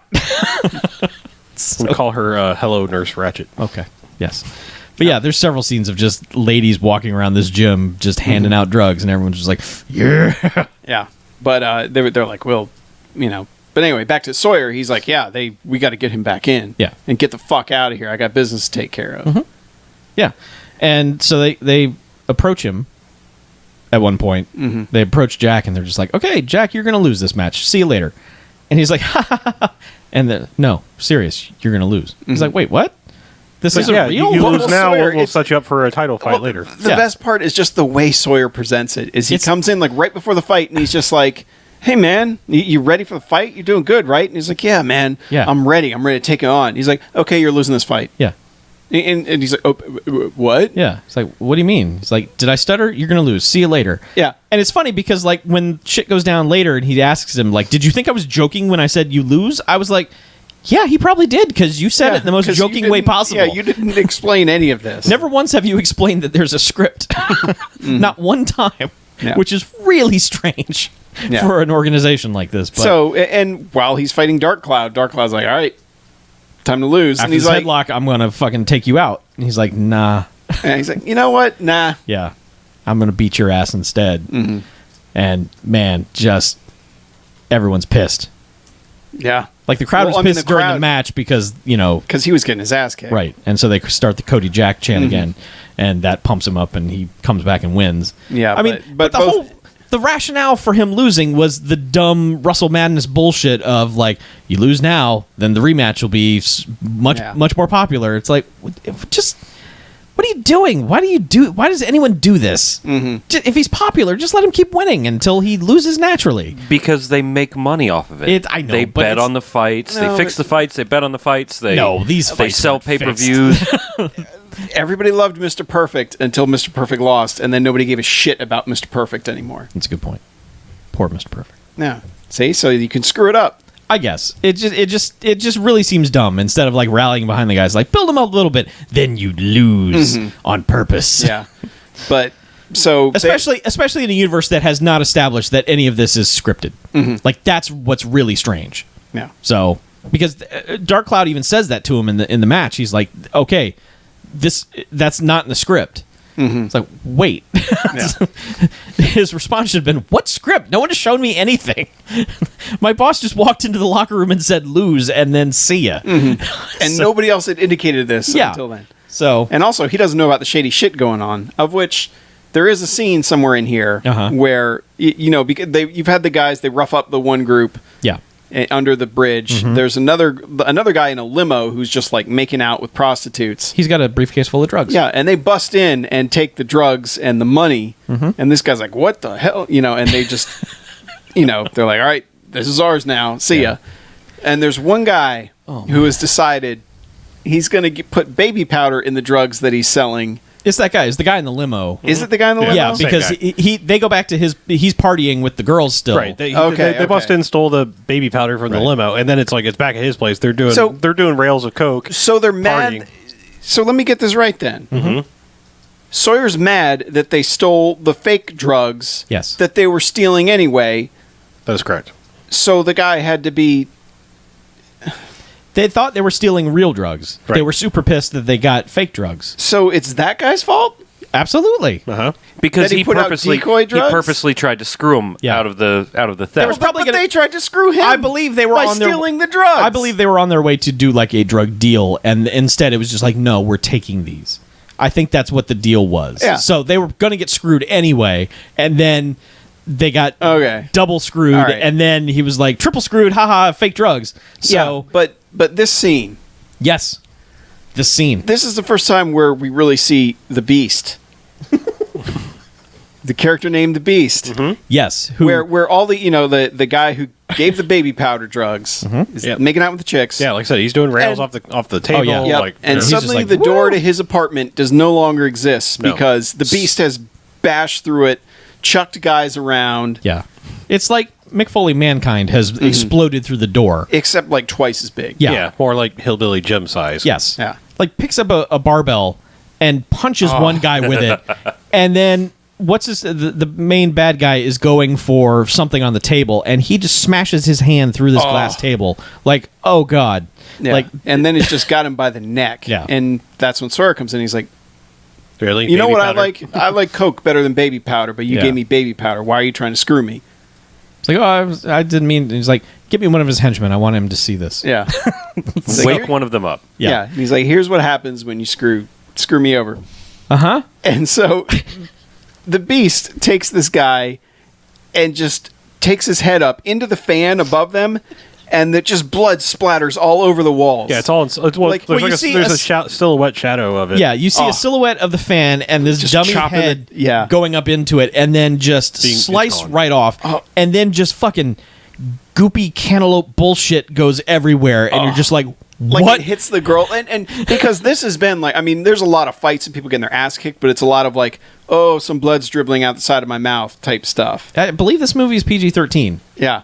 We call her Hello Nurse Ratchet. Okay. Yes. But yeah, there's several scenes of just ladies walking around this gym just handing out drugs, and everyone's just like, yeah. Yeah. But they're like, well, But anyway, back to Sawyer. He's like, yeah, we got to get him back in. Yeah. And get the fuck out of here. I got business to take care of. Yeah. And so they approach him at one point. Mm-hmm. They approach Jack, and they're just like, okay, Jack, you're going to lose this match. See you later. And he's like, ha, ha, ha, ha. And then, no, serious, you're going to lose. He's like, wait, what? This isn't real? You Well, lose now, Sawyer, we'll set you up for a title fight later. The Yeah. best part is just the way Sawyer presents it. Is he comes in like right before the fight, and he's just like, hey, man, you ready for the fight? You're doing good, right? And he's like, yeah, man, Yeah. I'm ready. I'm ready to take it on. He's like, okay, you're losing this fight. Yeah. And he's like, oh, what? Yeah. It's like, what do you mean? He's like, did I stutter? You're going to lose. See you later. Yeah. And it's funny because, like, when shit goes down later and he asks him, like, did you think I was joking when I said you lose? I was like, yeah, he probably did because you said it in the most 'cause you joking way didn't- possible. Yeah, you didn't explain any of this. Never once have you explained that there's a script. Not one time. Yeah. which is really strange Yeah. for an organization like this. But So, and while he's fighting Dark Cloud's like, all right, time to lose. after And he's this like, headlock, I'm going to fucking take you out. And he's like, nah. you know what? Nah. Yeah. I'm going to beat your ass instead. Mm-hmm. And, man, just everyone's pissed. Yeah. Like, the crowd Well, was I mean, pissed the during the crowd- match because, Because he was getting his ass kicked. right. And so they start the Cody Jack chant Mm-hmm. again, and that pumps him up, and he comes back and wins. Yeah, I mean, but the both- the rationale for him losing was the dumb Russell Madness bullshit of, like, you lose now, then the rematch will be much more popular. It's like, just... What are you doing? Why does anyone do this? Mm-hmm. If he's popular, just let him keep winning until he loses naturally. Because they make money off of it. I know, they but bet it's- on the fights. No, they fix the fights. They bet on the fights. They These they fights sell aren't fixed. pay-per-views. Everybody loved Mr. Perfect until Mr. Perfect lost, and then nobody gave a shit about Mr. Perfect anymore. That's a good point. Poor Mr. Perfect. Yeah. See, so you can screw it up. I guess it just really seems dumb. Instead of like rallying behind the guys, like build them up a little bit, then you lose on purpose. Yeah. But so especially in a universe that has not established that any of this is scripted. Like that's what's really strange. yeah. So because Dark Cloud even says that to him in the match, he's like, okay, that's not in the script. It's like, wait. His response should have been, what script? No one has shown me anything. My boss just walked into the locker room and said, lose, and then see ya. And nobody else had indicated this until then. So, And also, he doesn't know about the shady shit going on, of which there is a scene somewhere in here where, because you've had the guys, they rough up the one group yeah. under the bridge. There's another guy in a limo who's just like making out with prostitutes. He's got a briefcase full of drugs. Yeah, and they bust in and take the drugs and the money. And this guy's like, what the hell? And they just, they're like, all right, this is ours now. See ya. And there's one guy who has decided he's going to put baby powder in the drugs that he's selling. It's that guy. It's the guy in the limo. Is it the guy in the limo? Yeah, Same because guy. they go back to he's partying with the girls still. Right. They Okay. bust in, stole the baby powder from the limo, and then it's back at his place. They're doing rails of coke. So they're mad. Partying. So let me get this right then. Sawyer's mad that they stole the fake drugs Yes. that they were stealing anyway. That is correct. So the guy had to be... They thought they were stealing real drugs. Right. They were super pissed that they got fake drugs. So it's that guy's fault? Absolutely. Because That he put out decoy drugs? he purposely tried to screw him Yeah. out of the theft. was probably But gonna- they tried to screw him. I believe they were by on their stealing the drugs. I believe they were on their way to do like a drug deal, and instead it was just like, no, we're taking these. I think that's what the deal was. Yeah. So they were going to get screwed anyway, and then they got double screwed, All right. and then he was like, triple screwed, haha, fake drugs. So yeah, but this scene, yes, this scene. this is the first time where we really see the Beast. The character named the Beast. Yes, who Where all the the guy who gave the baby powder drugs is making out with the chicks. Yeah, like I said, he's doing rails And- off the table. yeah. Yep. Like, And he's just suddenly like, the door "Woo!" to his apartment does no longer exist No. because the Beast has bashed through it, chucked guys around, yeah, it's like Mick Foley Mankind has exploded through the door. except like twice as big. Yeah. more like hillbilly Jim size. Yes. Yeah. Like picks up a barbell and punches one guy with it, and then the main bad guy is going for something on the table, and he just smashes his hand through this glass table. Like, oh god. Yeah. Like, and then it's just got him by the neck. Yeah. And that's when Sawyer comes in. He's like, Really? you know Baby what powder? I like? I like Coke better than baby powder, but you Yeah. gave me baby powder. Why are you trying to screw me? it's like, oh, I didn't mean. He's like, give me one of his henchmen. I want him to see this. Yeah. Wake one of them up. Yeah. And he's like, here's what happens when you screw me over. Uh-huh. And so the Beast takes this guy and just takes his head up into the fan above them, and that just blood splatters all over the walls. Yeah, it's all. There's you see a silhouette shadow of it. Yeah, you see Oh. a silhouette of the fan and this Just dummy chopping head it- going up into it, and then just It's slice gone. right off, Oh. and then just fucking goopy cantaloupe bullshit goes everywhere, and you're just like, Like what? it hits the girl, and because this has been like, I mean, there's a lot of fights and people getting their ass kicked, but it's a lot of like, oh, some blood's dribbling out the side of my mouth type stuff. I believe this movie is PG-13. Yeah,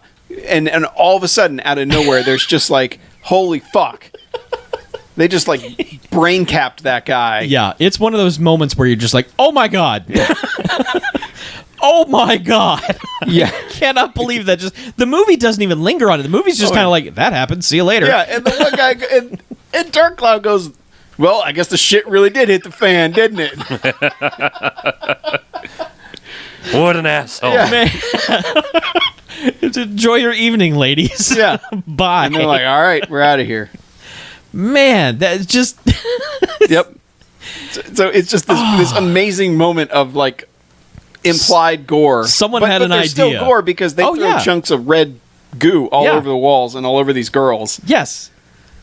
and all of a sudden, out of nowhere, there's just like, holy fuck, they just like brain capped that guy. Yeah, it's one of those moments where you're just like, oh my god. Oh my god! Yeah. I cannot believe that. Just the movie doesn't even linger on it. The movie's just kind of like that happened. See you later. Yeah, and the one guy and Dark Cloud goes, "Well, I guess the shit really did hit the fan, didn't it?" What an asshole. Yeah. Man. Enjoy your evening, ladies. Yeah. Bye. And they're like, "All right, we're out of here." Man, that's just Yep. So it's just this amazing moment of like implied gore. Someone but, had but an there's idea. still gore because they Oh, throw yeah. chunks of red goo all Yeah. over the walls and all over these girls. yes.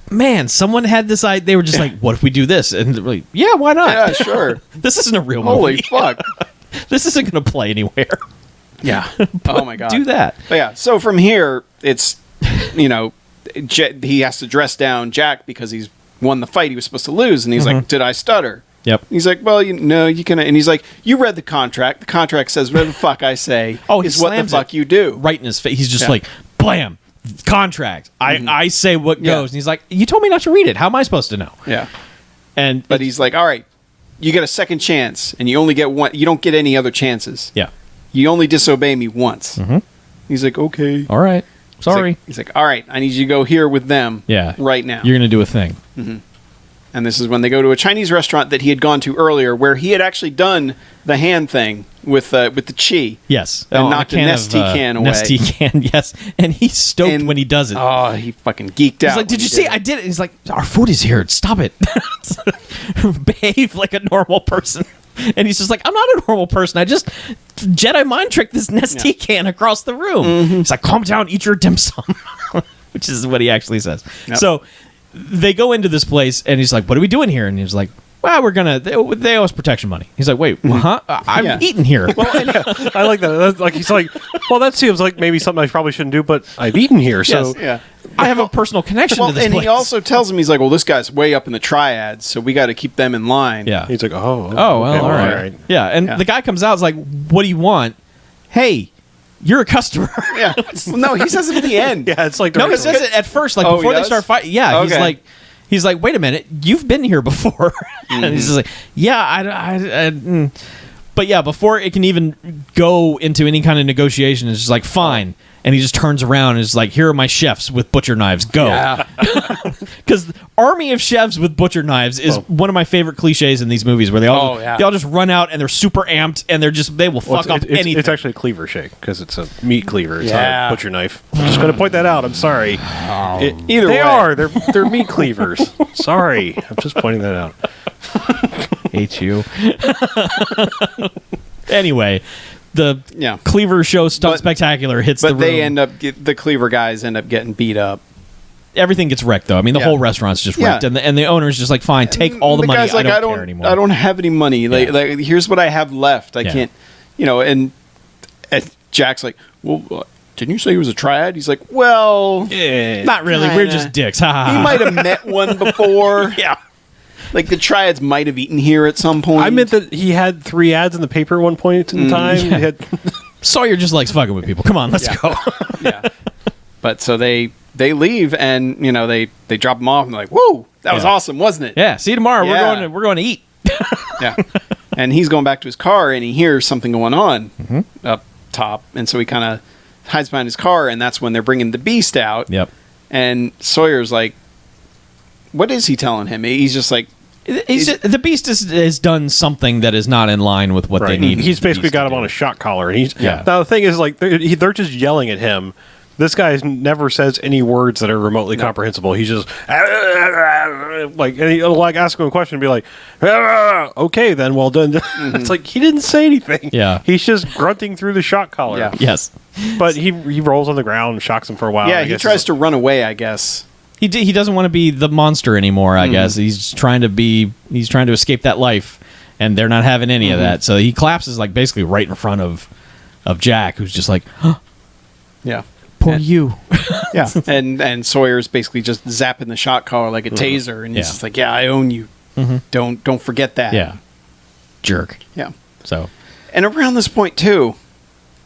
Man, someone had this idea. They were just like, "What if we do this?" And they're like, "Yeah, why not? Yeah, sure. This isn't a real Holy movie. fuck. This isn't going to play anywhere. Yeah. Oh my god. Do that." But yeah. So from here, it's he has to dress down Jack because he's won the fight he was supposed to lose, and he's like, "Did I stutter?" Yep. He's like, "Well, you can," and he's like, "You read the contract. The contract says whatever the fuck I say Oh, he is what the slams fuck it you do." right in his face. He's just Yeah. like, "Blam, contract. I say what Yeah. goes." And he's like, "You told me not to read it. How am I supposed to know?" Yeah. And But he's like, "All right, you get a second chance, and you only get one. You don't get any other chances. yeah. You only disobey me once." He's like, "Okay." All right. Sorry. He's like, "All right, I need you to go here with them. Yeah. Right now." You're going to do a thing. And this is when they go to a Chinese restaurant that he had gone to earlier, where he had actually done the hand thing with the chi. Yes. And on a knocked a Nestea can away. Nestea can, yes. And he's stoked And- when he does it. Oh, he fucking geeked out. He's like, "Did when you he see? it." I did it." He's like, "Our food is here. Stop it. Behave like a normal person." And he's just like, "I'm not a normal person. I just Jedi mind tricked this Nestea can across the room." He's like, "Calm down, eat your dim sum," which is what he actually says. Yep. So they go into this place, and he's like, "What are we doing here?" And he's like, "Well, we're gonna. They owe us protection money." He's like, "Wait, huh? I've Yeah. eaten here." I like that. That's like he's like, well, that seems like maybe something I probably shouldn't do, but I've eaten here, so Yes. Yeah. I have a personal connection Well, to this and place. he also tells him, he's like, "Well, this guy's way up in the triads, so we got to keep them in line." yeah. he's like, Oh, okay, well, all right. Yeah, and Yeah. the guy comes out, is like, "What do you want?" "Hey, you're a customer." Yeah. Well, no, he says it at the end. Yeah, it's like No, he directly- says it at first, like Oh, before he they does? start fighting. Yeah, Okay. he's like, "Wait a minute, you've been here before," and he's just like, "Yeah, but yeah, before it can even go into any kind of negotiation, it's just like, "Fine," and he just turns around and is like, "Here are my chefs with butcher knives. Go." Yeah. Because army of chefs with butcher knives is one of my favorite cliches in these movies, where they all Oh, yeah. they all just run out and they're super amped and they will Well, fuck up anything. it's actually a cleaver shake because it's a meat cleaver. It's Yeah. not a butcher knife. I'm just going to point that out. I'm sorry. Either they way. are. They're meat cleavers. Sorry. I'm just pointing that out. Hate you. Anyway, the Yeah. Cleaver show stunt But- spectacular hits the But room. they end up, the Cleaver guys end up getting beat up. Everything gets wrecked, though. I mean, the Yeah. whole restaurant's just wrecked, Yeah. and the owner's just like, "Fine, take all the money. guy's like, I don't care anymore." I don't have any money. Like, Yeah. like, here's what I have left. I Yeah. can't, and Jack's like, "Well, didn't you say he was a triad?" He's like, "Well, Not really. We're kinda. just dicks. Ha, ha, he ha. might have met one before. Yeah. Like the triads might have eaten here at some point." I meant that he had 3 ads in the paper at one point in time. Yeah. He had, Sawyer just likes fucking with people. Come on, let's go. yeah. But so they leave, and they drop him off, and they're like, "Whoa, that was Yeah. awesome, wasn't it?" Yeah. See you tomorrow. Yeah. We're going to eat. Yeah. And he's going back to his car, and he hears something going on up top, and so he kind of hides behind his car, and that's when they're bringing the beast out. Yep. And Sawyer's like, "What is he telling him?" He's just like, The Beast has done something that is not in line with what they need. He's the basically Beast got to him do. on a shock collar, and he's Yeah. Now the thing is, like, they're just yelling at him. This guy never says any words that are remotely comprehensible. He's just like, and he'll like ask him a question and be like, "Okay, then, well done." It's like he didn't say anything. Yeah. he's just grunting through the shock collar. Yeah. Yes. But he rolls on the ground and shocks him for a while. yeah, I he guess tries it's- to run away, I guess. He doesn't want to be the monster anymore, I guess. He's trying to escape that life, and they're not having any of that. So he collapses like basically right in front of Jack, who's just like, Yeah. "Poor you." Yeah. and Sawyer's basically just zapping the shock collar like a taser, and he's Yeah. just like, "Yeah, I own you. Don't forget that." Yeah. Jerk. Yeah. So And around this point too,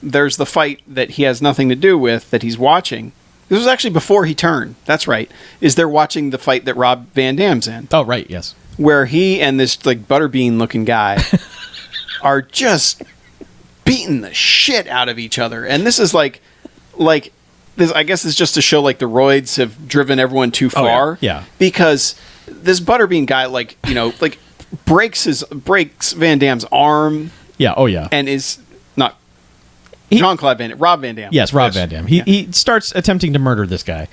there's the fight that he has nothing to do with that he's watching. This was actually before he turned. That's right. Is they're watching the fight that Rob Van Dam's in, oh right, yes. where he and this like butterbean looking guy are just beating the shit out of each other. And this is like this. I guess it's just to show like the roids have driven everyone too far. Yeah. Because this Butterbean guy, like breaks Van Damme's arm. Yeah. Oh yeah. And is not Jean-Claude Van Damme, Rob Van Dam. Yes, Rob Van Dam. He starts attempting to murder this guy.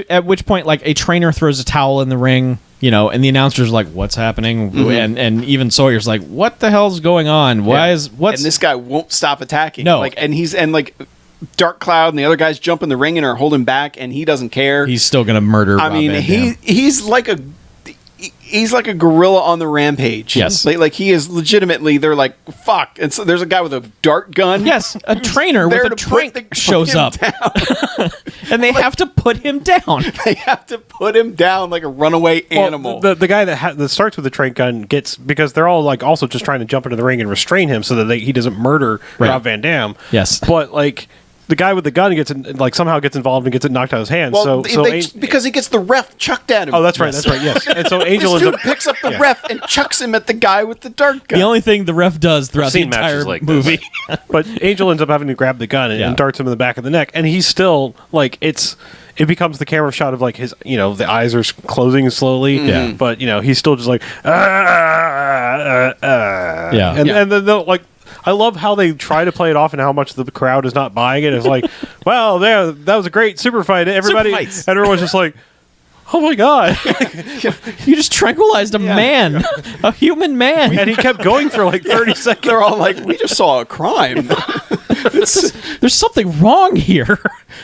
At which point, like, a trainer throws a towel in the ring, and the announcer's like, "What's happening?" Mm-hmm. And even Sawyer's like, "What the hell's going on? What's?" And this guy won't stop attacking. No. And Dark Cloud and the other guys jump in the ring and are holding back, and he doesn't care. He's still gonna murder. I Rob mean, Van Dam. he's like a gorilla on the rampage. Yes. Like he is legitimately. They're like, fuck. And so there's a guy with a dart gun. Yes, a trainer with there a to trank put shows him up, down. and they have to put him down. They have to put him down like a runaway animal. The guy that starts with the trank gun gets, because they're all like also just trying to jump into the ring and restrain him so that he doesn't murder Right. Rob Van Dam. Yes. But like the guy with the gun somehow gets involved and gets it knocked out of his hands. Well, so because he gets the ref chucked at him. oh, that's right. That's right. Yes. And so Angel This ends dude up. picks up the ref and chucks him at the guy with the dart gun. The only thing the ref does throughout the seen matches entire like this. movie. But Angel ends up having to grab the gun and darts him in the back of the neck, and he's still like it becomes the camera shot of like his the eyes are closing slowly. Yeah. But he's still just like Yeah. and then like. I love how they try to play it off and how much the crowd is not buying it. It's like, well, that was a great super fight. Superfights. Everyone's just like, oh my god! You just tranquilized a man, a human man. And he kept going for like 30 seconds. They're all like, we just saw a crime. There's something wrong here.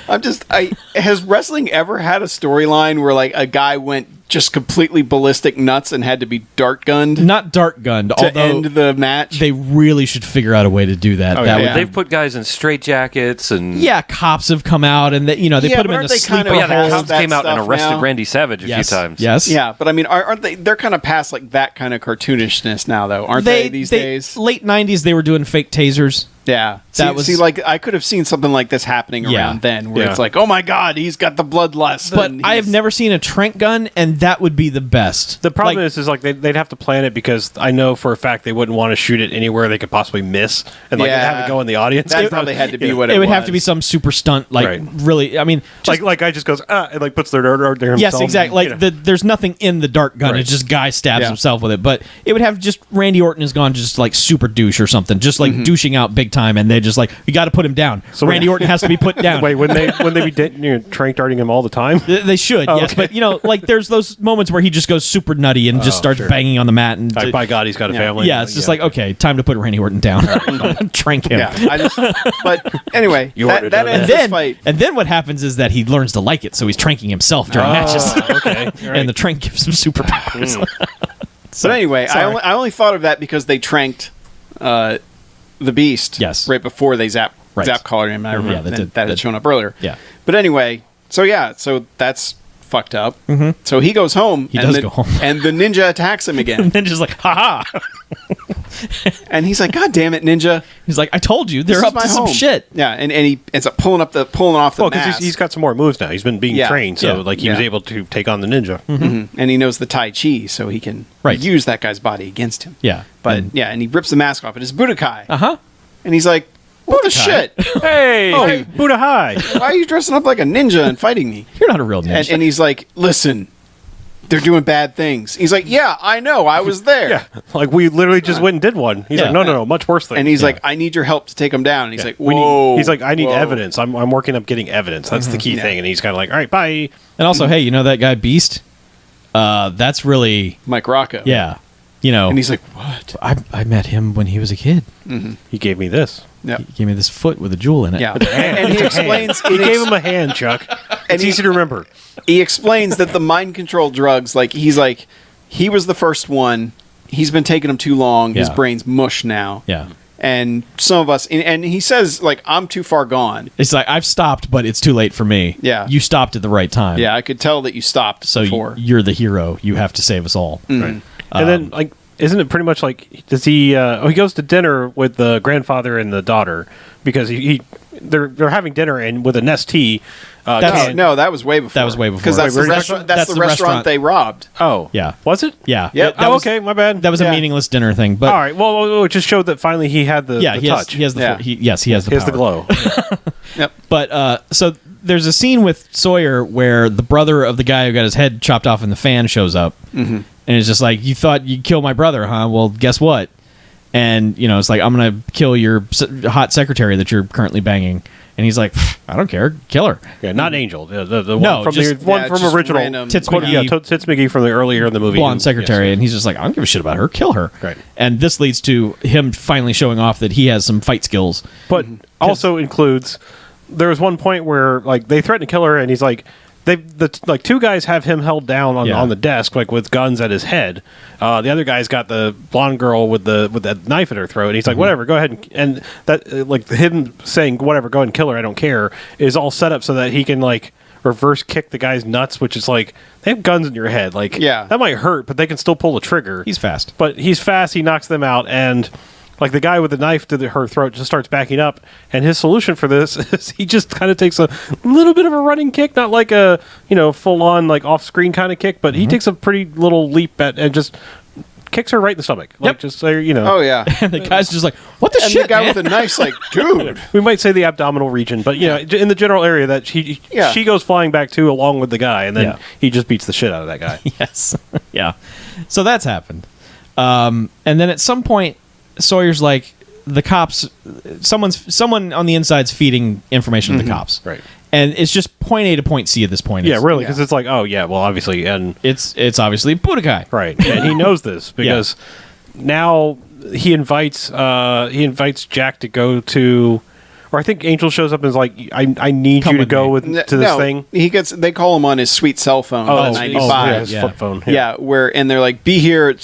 Has wrestling ever had a storyline where like a guy went just completely ballistic nuts and had to be dart gunned Not dart gunned, to although end the match? they really should figure out a way to do that. Oh, that yeah. would, They've put guys in straitjackets and cops have come out and they Yeah, put them but in aren't a they sleeper kind of Oh, yeah, the hold cops that came out and stuff arrested now? Randy Savage a few times. Yes. Yeah, but I mean, aren't they? They're kind of past like that kind of cartoonishness now, though, aren't they? These days, Late 90s, they were doing fake tasers. yeah. That was- like I could have seen something like this happening Yeah. around then, where Yeah. it's like, oh my god, he's got the bloodlust. But and I have he's- never seen a trank gun, and that would be the best. The problem Like, is like they'd have to plan it because I know for a fact they wouldn't want to shoot it anywhere they could possibly miss and like Yeah. have it go in the audience. That probably had to be what it it would was. have to be some super stunt, like Right. really. I mean, just, like guy just goes and like puts their dart there himself. yes, exactly. Like there's nothing in the dart gun. Right. It's just guy stabs Yeah. himself with it. But it would have just Randy Orton has gone just like super douche or something, just like douching out big time, and they just like you got to put him down. So So Randy Orton has to be put down. Wait, wouldn't they be trank darting him all the time? They should, yes, okay. but like there's those moments where he just goes super nutty and just starts sure. banging on the mat, and Like, by God, he's got a family. yeah, it's just like okay, time to put Randy Orton down, trank him. Yeah, but anyway, ordered that it. ends And this then, fight. and then what happens is that he learns to like it, so he's tranking himself during matches, okay. All right. and the trank gives him superpowers. But anyway, sorry. I only thought of that because they tranked the Beast. Yes. right before they zap Right. collared him. I remember Yeah, that, that had shown up earlier. Yeah. But anyway, so that's fucked up. Mm-hmm. So he goes home. He and does the, go home. and the ninja attacks him And again. then just like, haha. And he's like, "God damn it, ninja! He's like, I told you, This they're is up my to some home." shit. Yeah, and he ends up pulling off the Well, because mask. he's got some more moves now. He's been being Yeah. trained, so Yeah. like he was Yeah. able to take on the ninja. and he knows the Tai Chi, so he can Right. use that guy's body against him. Yeah. But and he rips the mask off. It is Budokai, Uh-huh. and he's like, "What the shit? Hey, Oh. Buddha high. Why are you dressing up like a ninja and fighting me?" You're not a real ninja. And he's like, "Listen, they're doing bad things." He's like, "Yeah, I know. I was there." Yeah, like we literally just went and did one. He's Yeah. like, no, much worse thing. And he's like, "I need your help to take him down." And he's like, We need- "Whoa." he's like, I need whoa." evidence. I'm working up getting evidence. That's the key Yeah. thing. And he's kind of like, all right, bye. And also, hey, you know that guy Beast? That's really, Mike Rocco. yeah. You know, And he's like, "What?" I met him when he was a kid. He gave me this. Yeah. He gave me this foot with a jewel in it. Yeah. And he explains He gave him a hand, Chuck. It's he- easy to remember. he explains that the mind control drugs, like he was the first one. He's been taking them too long. His Yeah. brain's mush now. Yeah. And some of us, and he says, like, "I'm too far gone." It's like, I've stopped, but it's too late for me. Yeah. You stopped at the right time. Yeah, I could tell that you stopped So before. you're the hero. You have to save us all. Right. And then, like, isn't it pretty much like, does he, he goes to dinner with the grandfather and the daughter, because they're having dinner and with a Nestea. No, that was way before. That was way before. Because that's the restaurant. That's the restaurant they robbed. Oh, Yeah. Was it? Yeah. Yep. That Oh, was- okay, my bad. That was a Yeah. meaningless dinner thing. But all right. Well, it just showed that finally he had the yeah, touch. he has the Yeah. he has the He has the power. glow. Yep. But so there's a scene with Sawyer where the brother of the guy who got his head chopped off in the fan shows up, and it's just like, you thought you'd kill my brother, huh? Well, guess what? And it's like, I'm gonna kill your hot secretary that you're currently banging. And he's like, I don't care, kill her. Yeah, not Angel. The No, one from just- the one yeah, from just original random- Tits Tits McGee from the earlier in the movie. Blonde secretary, Yes. and he's just like, I don't give a shit about her, kill her. Right. And this leads to him finally showing off that he has some fight skills. But also includes, there was one point where like they threaten to kill her, and he's like, like two guys have him held down on the desk, like with guns at his head. The other guy's got the blonde girl with that knife at her throat. And he's like, whatever, go ahead, and that like him saying whatever, go ahead and kill her, I don't care, is all set up so that he can like reverse kick the guy's nuts, which is like, they have guns in your head, like that might hurt, but they can still pull the trigger. He's fast. But he's fast. He knocks them out, and like the guy with the knife to her throat just starts backing up. And his solution for this is he just kind of takes a little bit of a running kick, not like a full on like off screen kind of kick, but he takes a pretty little leap and just kicks her right in the stomach. Like just so Oh yeah. And the guy's just like, what the And shit, the guy man? with the knife's like, dude. we might say the abdominal region, but in the general area that she goes flying back to along with the guy, and then he just beats the shit out of that guy. Yes. Yeah. So that's happened. And then at some point, Sawyer's like, the cops, someone on the inside's feeding information to the cops. Right. And it's just point A to point C at this point. Yeah, really, because it's like, oh yeah, well obviously, and It's obviously Budokai. right, and he knows this because now he invites Jack to go to, or I think Angel shows up and is like, I need Come you to with go me. to this thing. They call him on his sweet cell phone, the 95. yeah, his Yeah. flip phone. Yeah, and they're like, be here at,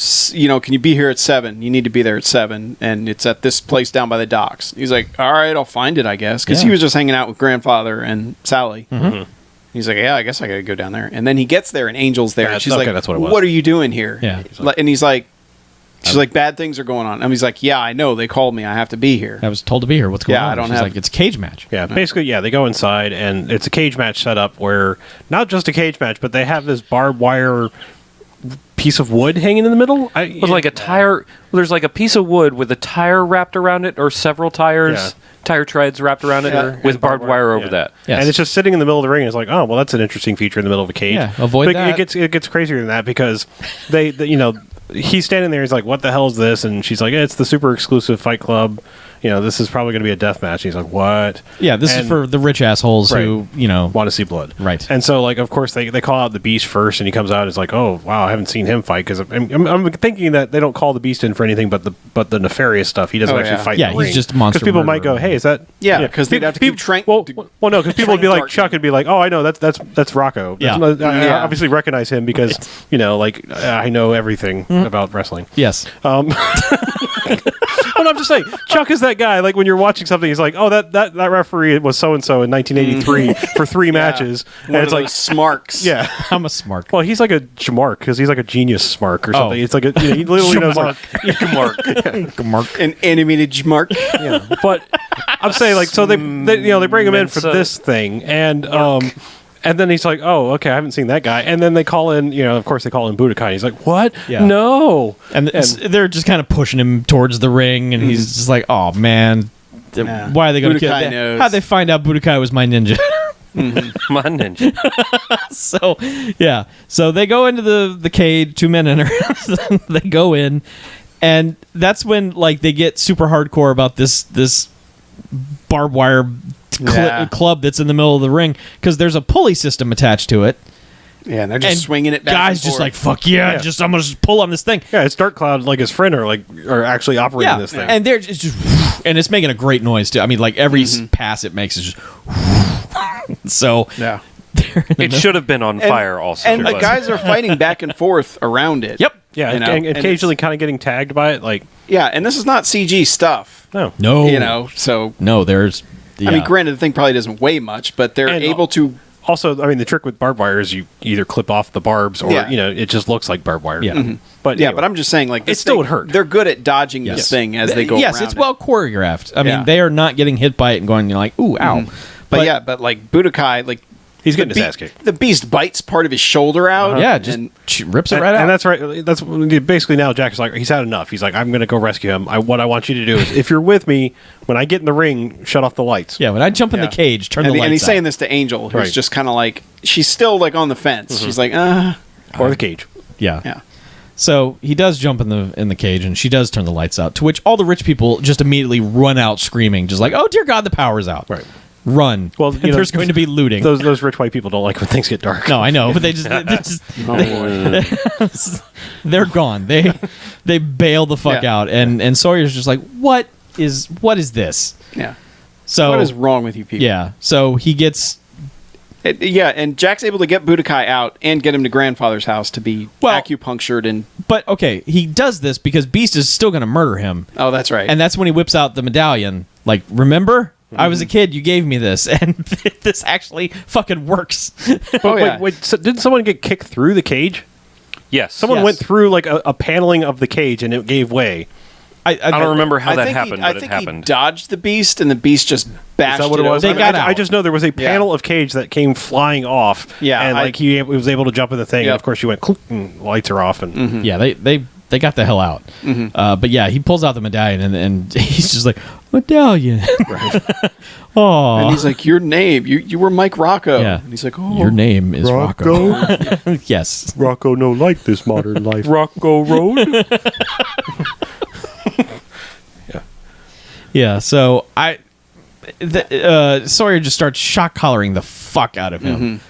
can you be here at 7? You need to be there at 7, and it's at this place down by the docks. He's like, all right, I'll find it, I guess, because he was just hanging out with grandfather and Sally. He's like, yeah, I guess I gotta go down there. And then he gets there, and Angel's there, and she's like, that's what it was. what are you doing here? Yeah. And he's like, she's like, bad things are going on. And he's like, yeah, I know, they called me, I have to be here. I was told to be here. What's going Yeah, on? I don't She's have- like, it's a cage match. Yeah, basically, they go inside, and it's a cage match set up where, not just a cage match, but they have this barbed wire piece of wood hanging in the middle. With like a tire, there's like a piece of wood with a tire wrapped around it, or several tires, tire treads wrapped around it, Yeah. with barbed wire over Yeah. that. Yes. And it's just sitting in the middle of the ring. And it's like, oh, well, that's an interesting feature in the middle of a cage. Yeah, avoid but that. It gets crazier than that because he's standing there. He's like, what the hell is this? And she's like, it's the super exclusive Fight Club. This is probably going to be a death match. And he's like, what? Yeah, this is for the rich assholes who, want to see blood. Right. And so, like, of course, they call out the Beast first, and he comes out and is like, oh, wow, I haven't seen him fight. Because I'm thinking that they don't call the Beast in for anything but the nefarious stuff. He doesn't actually fight Yeah, in the he's ring. just a monster Because people might murderer. go, hey, is that... Yeah, 'cause they'd have to keep Well, no, because people would be like, dark. Chuck would be like, oh, I know, that's Rocco. Yeah. I obviously recognize him because, I know everything about wrestling. Yes. Well, I'm just saying, Chuck is that guy. Like when you're watching something, he's like, "Oh, that referee was so and so in 1983 for 3 matches," and One it's of like, those smarks. yeah. I'm a smart. Well, he's like a Jamark because he's like a genius smark or something. Oh. It's like he literally knows like, Mark. An animated Jmark. yeah. But I'm saying like, so they bring him in for Mensa. this thing, and then he's like, "Oh, okay, I haven't seen that guy." And then they call in, of course, they call in Budokai. He's like, "What? Yeah. No!" And they're just kind of pushing him towards the ring, and he's just like, "Oh man, Yeah. why are they going to kill Budokai him? knows. How'd they find out Budokai was my ninja?" My ninja. So yeah, so they go into the cage, 2 men enter. They go in, and that's when like they get super hardcore about this barbed wire club that's in the middle of the ring because there's a pulley system attached to it. Yeah, and they're just And swinging it back. Guys and just forth. like, fuck yeah, Yeah. I'm gonna just pull on this thing. Yeah, it's Dark Cloud, like his friend, are actually operating this thing. And they're just and it's making a great noise too. I mean, like every pass it makes is just so Yeah. It should have been on fire also. And the but- guys are fighting back and forth around it. Yep. yeah, you know, and and occasionally kind of getting tagged by it. Like, Yeah, and this is not CG stuff. no, no, So no, there's I mean, granted, the thing probably doesn't weigh much, but they're And able to Also, I mean, the trick with barbed wire is you either clip off the barbs or, Yeah. it just looks like barbed wire. Yeah. But Yeah, anyway. but I'm just saying, like, It this still thing- would hurt. They're good at dodging this Yes. thing as they go yes, around it's it. well choreographed. I Yeah. mean, they are not getting hit by it and going, like, ooh, ow. But like Budokai, like He's getting the his ass kicked. The beast bites part of his shoulder out. Yeah, just and- rips it right out. And that's right. That's basically now Jack is like, he's had enough. He's like, I'm going to go rescue him. What I want you to do is, if you're with me, when I get in the ring, shut off the lights. yeah, when I jump in the Yeah. cage, turn and, the lights and he's out. saying this to Angel, who's Right. just kind of like, she's still like on the fence. She's like, Or the cage. Yeah. yeah. So he does jump in the cage, and she does turn the lights out. To which all the rich people just immediately run out screaming, just like, "Oh dear God, the power's out!" Right. Run. Well, there's going to be looting. Those rich white people don't like when things get dark. No, I know, but they're gone. They bail the fuck Yeah. out, and Sawyer's just like, what is this? Yeah. So What is wrong with you people? yeah, so he gets Yeah, and Jack's able to get Budokai out and get him to grandfather's house to be Well- acupunctured and... but okay, he does this because Beast is still going to murder him, Oh, that's right. and that's when he whips out the medallion. Like, remember? I was a kid. You gave me this, and this actually fucking works. oh, yeah. Wait, so didn't someone get kicked through the cage? Yes. Someone Yes. went through like a paneling of the cage and it gave way. I don't remember how I that think happened, I but it think happened. he dodged the beast, and the beast just bashed Is that what it was? They over. got I out. just know there was a panel of cage that came flying off. Yeah, and like he was able to jump in the thing. And Yep. of course, you went clunk, and lights are off. And Yeah, they got the hell out. But yeah, he pulls out the medallion, and he's just like, medallion. Oh, And he's like, your name, you were Mike Rocco. Yeah. And he's like, oh. your name is Rocco. Yes. Rocco no like this modern life. Rocco Road. Yeah. So Sawyer just starts shock collaring the fuck out of him,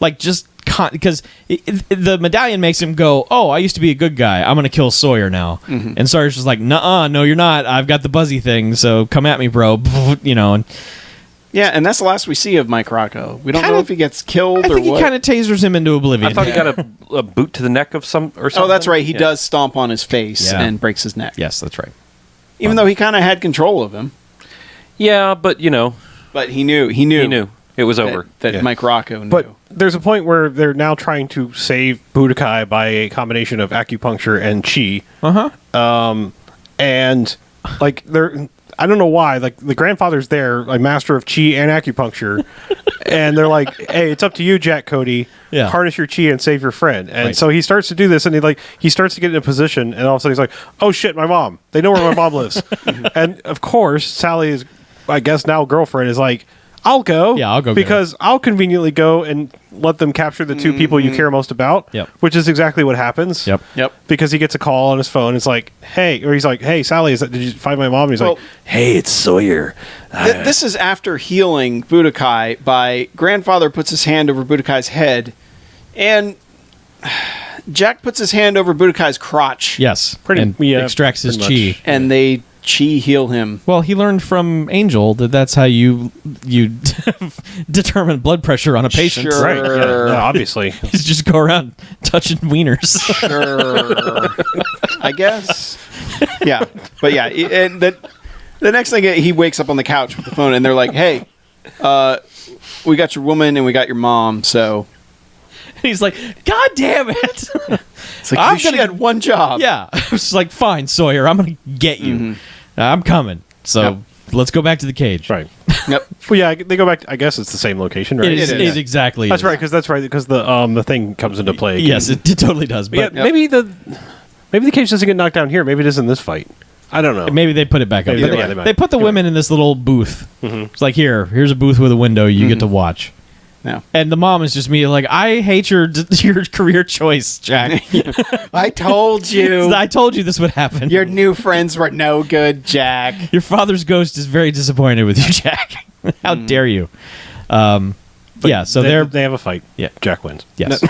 like just because the medallion makes him go, "Oh, I used to be a good guy. I'm gonna kill Sawyer now." And Sawyer's just like, "Nuh-uh, no, you're not. I've got the buzzy thing, so come at me, bro." And Yeah, and that's the last we see of Mike Rocco. We don't Kinda- know if he gets killed I or think he what. kind of tasers him into oblivion. I thought he got a boot to the neck of some or something. Oh, that's right. He Yeah. does stomp on his face Yeah. and breaks his neck. Yes, that's right. Even though he kind of had control of him. Yeah, but But he knew. he knew it was that, over. that Yeah. Mike Rocco knew. But there's a point where they're now trying to save Budokai by a combination of acupuncture and chi. And like I don't know why, like the grandfather's there, like master of chi and acupuncture, and they're like, "Hey, it's up to you, Jack Cody. Yeah. Harness your chi and save your friend." And Right. so he starts to do this, and he starts to get in a position, and all of a sudden he's like, "Oh shit, my mom! They know where my mom lives." And of course, Sally's, I guess now girlfriend, is like, "I'll go, Yeah, I'll go get her." because I'll conveniently go and let them capture the two people you care most about." Yep. Which is exactly what happens. Yep. Yep. Because he gets a call on his phone. It's like, "Hey," or he's like, "Hey, Sally, did you find my mom?" And he's Well- like, "Hey, it's Sawyer." This is after healing Budokai by grandfather puts his hand over Budokai's head, and Jack puts his hand over Budokai's crotch. Yes. Pretty- and yeah, extracts his pretty chi. much. And they chi heal him. Well, he learned from Angel that that's how you determine blood pressure on a patient. Sure. Right. Yeah, obviously. You just go around touching wieners. Sure. I guess. Yeah. But yeah, and the next thing he wakes up on the couch with the phone and they're like, "Hey, we got your woman and we got your mom, so He's like, God damn it. it's like I'm she gonna- had one job." Yeah. I was like, fine, Sawyer, I'm going to get you. I'm coming. So Yep. let's go back to the cage. Right. Yep. Well, yeah, they go back. I guess it's the same location, right? It is, It it is. exactly. That's is. right, because the thing comes into play. again. Yes, it totally does. Yeah, But maybe the cage doesn't get knocked down here. Maybe it is in this fight. I don't know. maybe they put it back up. Maybe But they they, might, they might. they put the women in this little booth. It's like, here's a booth with a window. You get to watch. Yeah. And the mom is just me like, I hate your career choice, Jack. I told you. I told you this would happen. Your new friends were no good, Jack. Your father's ghost is very disappointed with you, Jack. How dare you? Yeah, so they have a fight. Yeah. Jack wins. yes.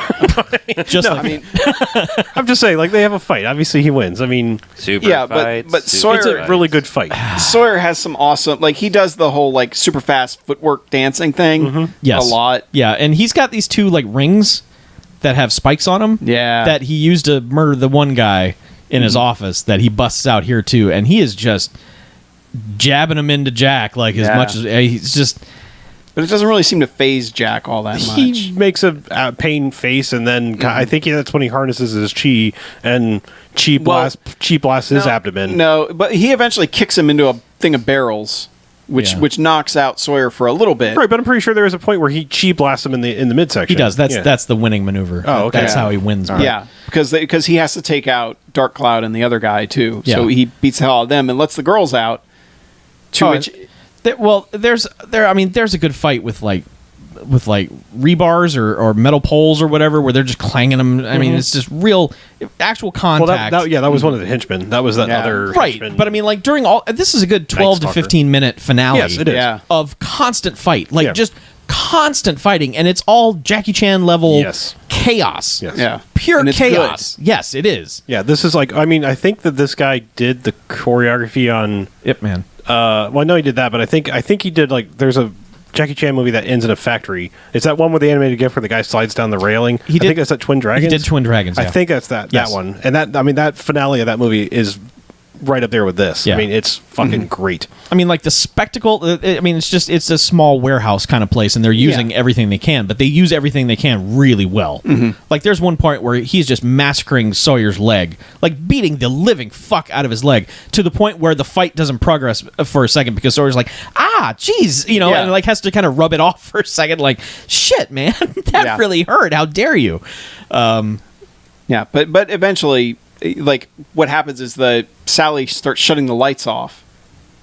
Just No, like I mean, I'm just saying, like they have a fight. Obviously, he wins. I mean, Super Yeah, but- fights, but super it's Sawyer- a really good fight. Sawyer has some awesome, like he does the whole like super fast footwork dancing thing yes. a lot. Yeah, and he's got these two like rings that have spikes on them. Yeah. That he used to murder the one guy in his office that he busts out here too, and he is just jabbing him into Jack like as Yeah. much as he's just But it doesn't really seem to phase Jack all that much. He makes a pain face, and then I think that's when he harnesses his chi and chi blasts his abdomen. No, but he eventually kicks him into a thing of barrels, which knocks out Sawyer for a little bit. Right, but I'm pretty sure there is a point where he chi blasts him in the midsection. He does. That's the winning maneuver. Oh, okay. That's how he wins. Yeah, because he has to take out Dark Cloud and the other guy too. Yeah. So he beats the hell out of them and lets the girls out. There's a good fight with rebars or metal poles or whatever, where they're just clanging them. I mean, it's just real actual contact. Well, that was one of the henchmen. That was that other right. henchman. But I mean, like during all this is a good 12 to Stalker. 15-minute finale. Yes, it is. Yeah. Of constant fight, Yeah. just constant fighting, and it's all Jackie Chan level chaos. Yes. Yeah. Pure And it's chaos. Yes, it is. Yeah, this is like, I think that this guy did the choreography on Ip Man. well, I know he did that, but I think he did, like, there's a Jackie Chan movie that ends in a factory. It's that one with the animated GIF where the guy slides down the railing. I think that's that Twin Dragons. He did Twin Dragons. I Yeah. think that's that Yes. one. And that finale of that movie is right up there with this. Yeah. I mean, it's fucking great. I mean, like the spectacle. It's a small warehouse kind of place, and they're using everything they can, but they use everything they can really well. Like, there's one point where he's just massacring Sawyer's leg, like beating the living fuck out of his leg, to the point where the fight doesn't progress for a second because Sawyer's like, geez, and like has to kind of rub it off for a second, like, shit, man, that really hurt. How dare you? Yeah, but eventually, like, what happens is Sally starts shutting the lights off,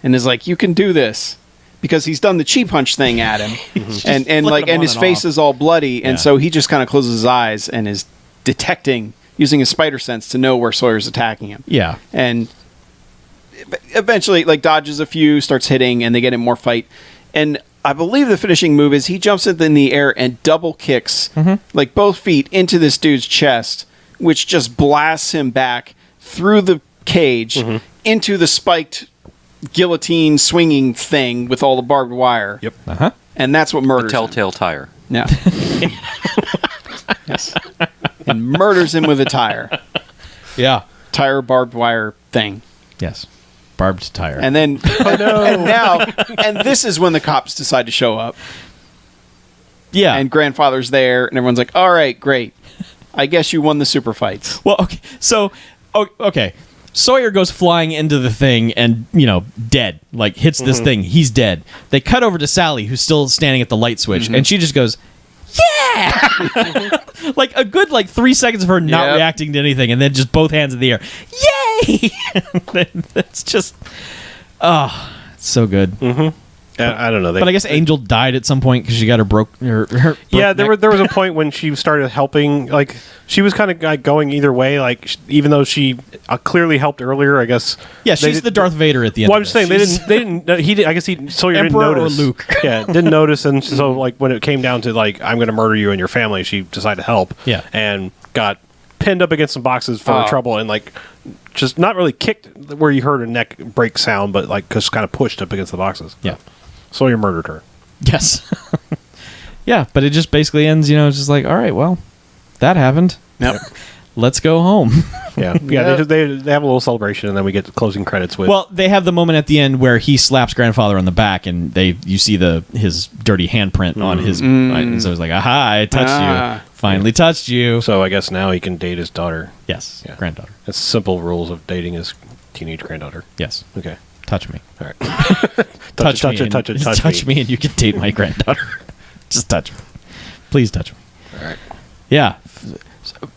and is like, "You can do this," because he's done the chi punch thing at him, and his face is all bloody, and so he just kind of closes his eyes and is detecting, using his spider sense to know where Sawyer's attacking him. Yeah, and eventually, like, dodges a few, starts hitting, and they get in more fight, and I believe the finishing move is he jumps in the air and double kicks, like, both feet into this dude's chest, which just blasts him back through the cage into the spiked guillotine swinging thing with all the barbed wire. Yep. And that's what murders him. Telltale tire. Yeah. Yes. And murders him with a tire. yeah, Tire barbed wire thing. yes, barbed tire. And then and this is when the cops decide to show up. yeah, And grandfather's there, and everyone's like, "All right, great. I guess you won the super fights." well, okay, so okay. Sawyer goes flying into the thing and, dead. Like, hits this thing. He's dead. They cut over to Sally, who's still standing at the light switch, and she just goes, yeah! Like, a good, 3 seconds of her not reacting to anything, and then just both hands in the air. Yay! It's just... Oh, it's so good. I don't know. But I guess Angel died at some point because she got her broke Yeah, there neck. was a point when she started helping. Like, she was kind of like going either way. Like, even though she clearly helped earlier, I guess. Yeah, she's the Darth Vader at the end. Well, I'm of just this. saying they didn't. I guess Sawyer Emperor didn't notice. or Luke. Yeah, didn't notice, and so like when it came down to like I'm going to murder you and your family, she decided to help. Yeah. And got pinned up against some boxes for trouble, and like just not really kicked where you heard a neck break sound, but like just kind of pushed up against the boxes. Yeah. Sawyer murdered her. Yes. Yeah, but it just basically ends, it's just like, all right, well, that happened. Yep. Let's go home. Yeah. Yeah. They have a little celebration, and then we get the closing credits with. Well, they have the moment at the end where he slaps grandfather on the back, and you see his dirty handprint on his. And so it's like, aha! I touched you. Finally touched you. So I guess now he can date his daughter. Yes, Yeah. granddaughter. That's simple rules of dating his teenage granddaughter. Yes, Okay. touch me. All right. Touch touch me, and you can date my granddaughter. Just touch me, please touch me. All right. Yeah,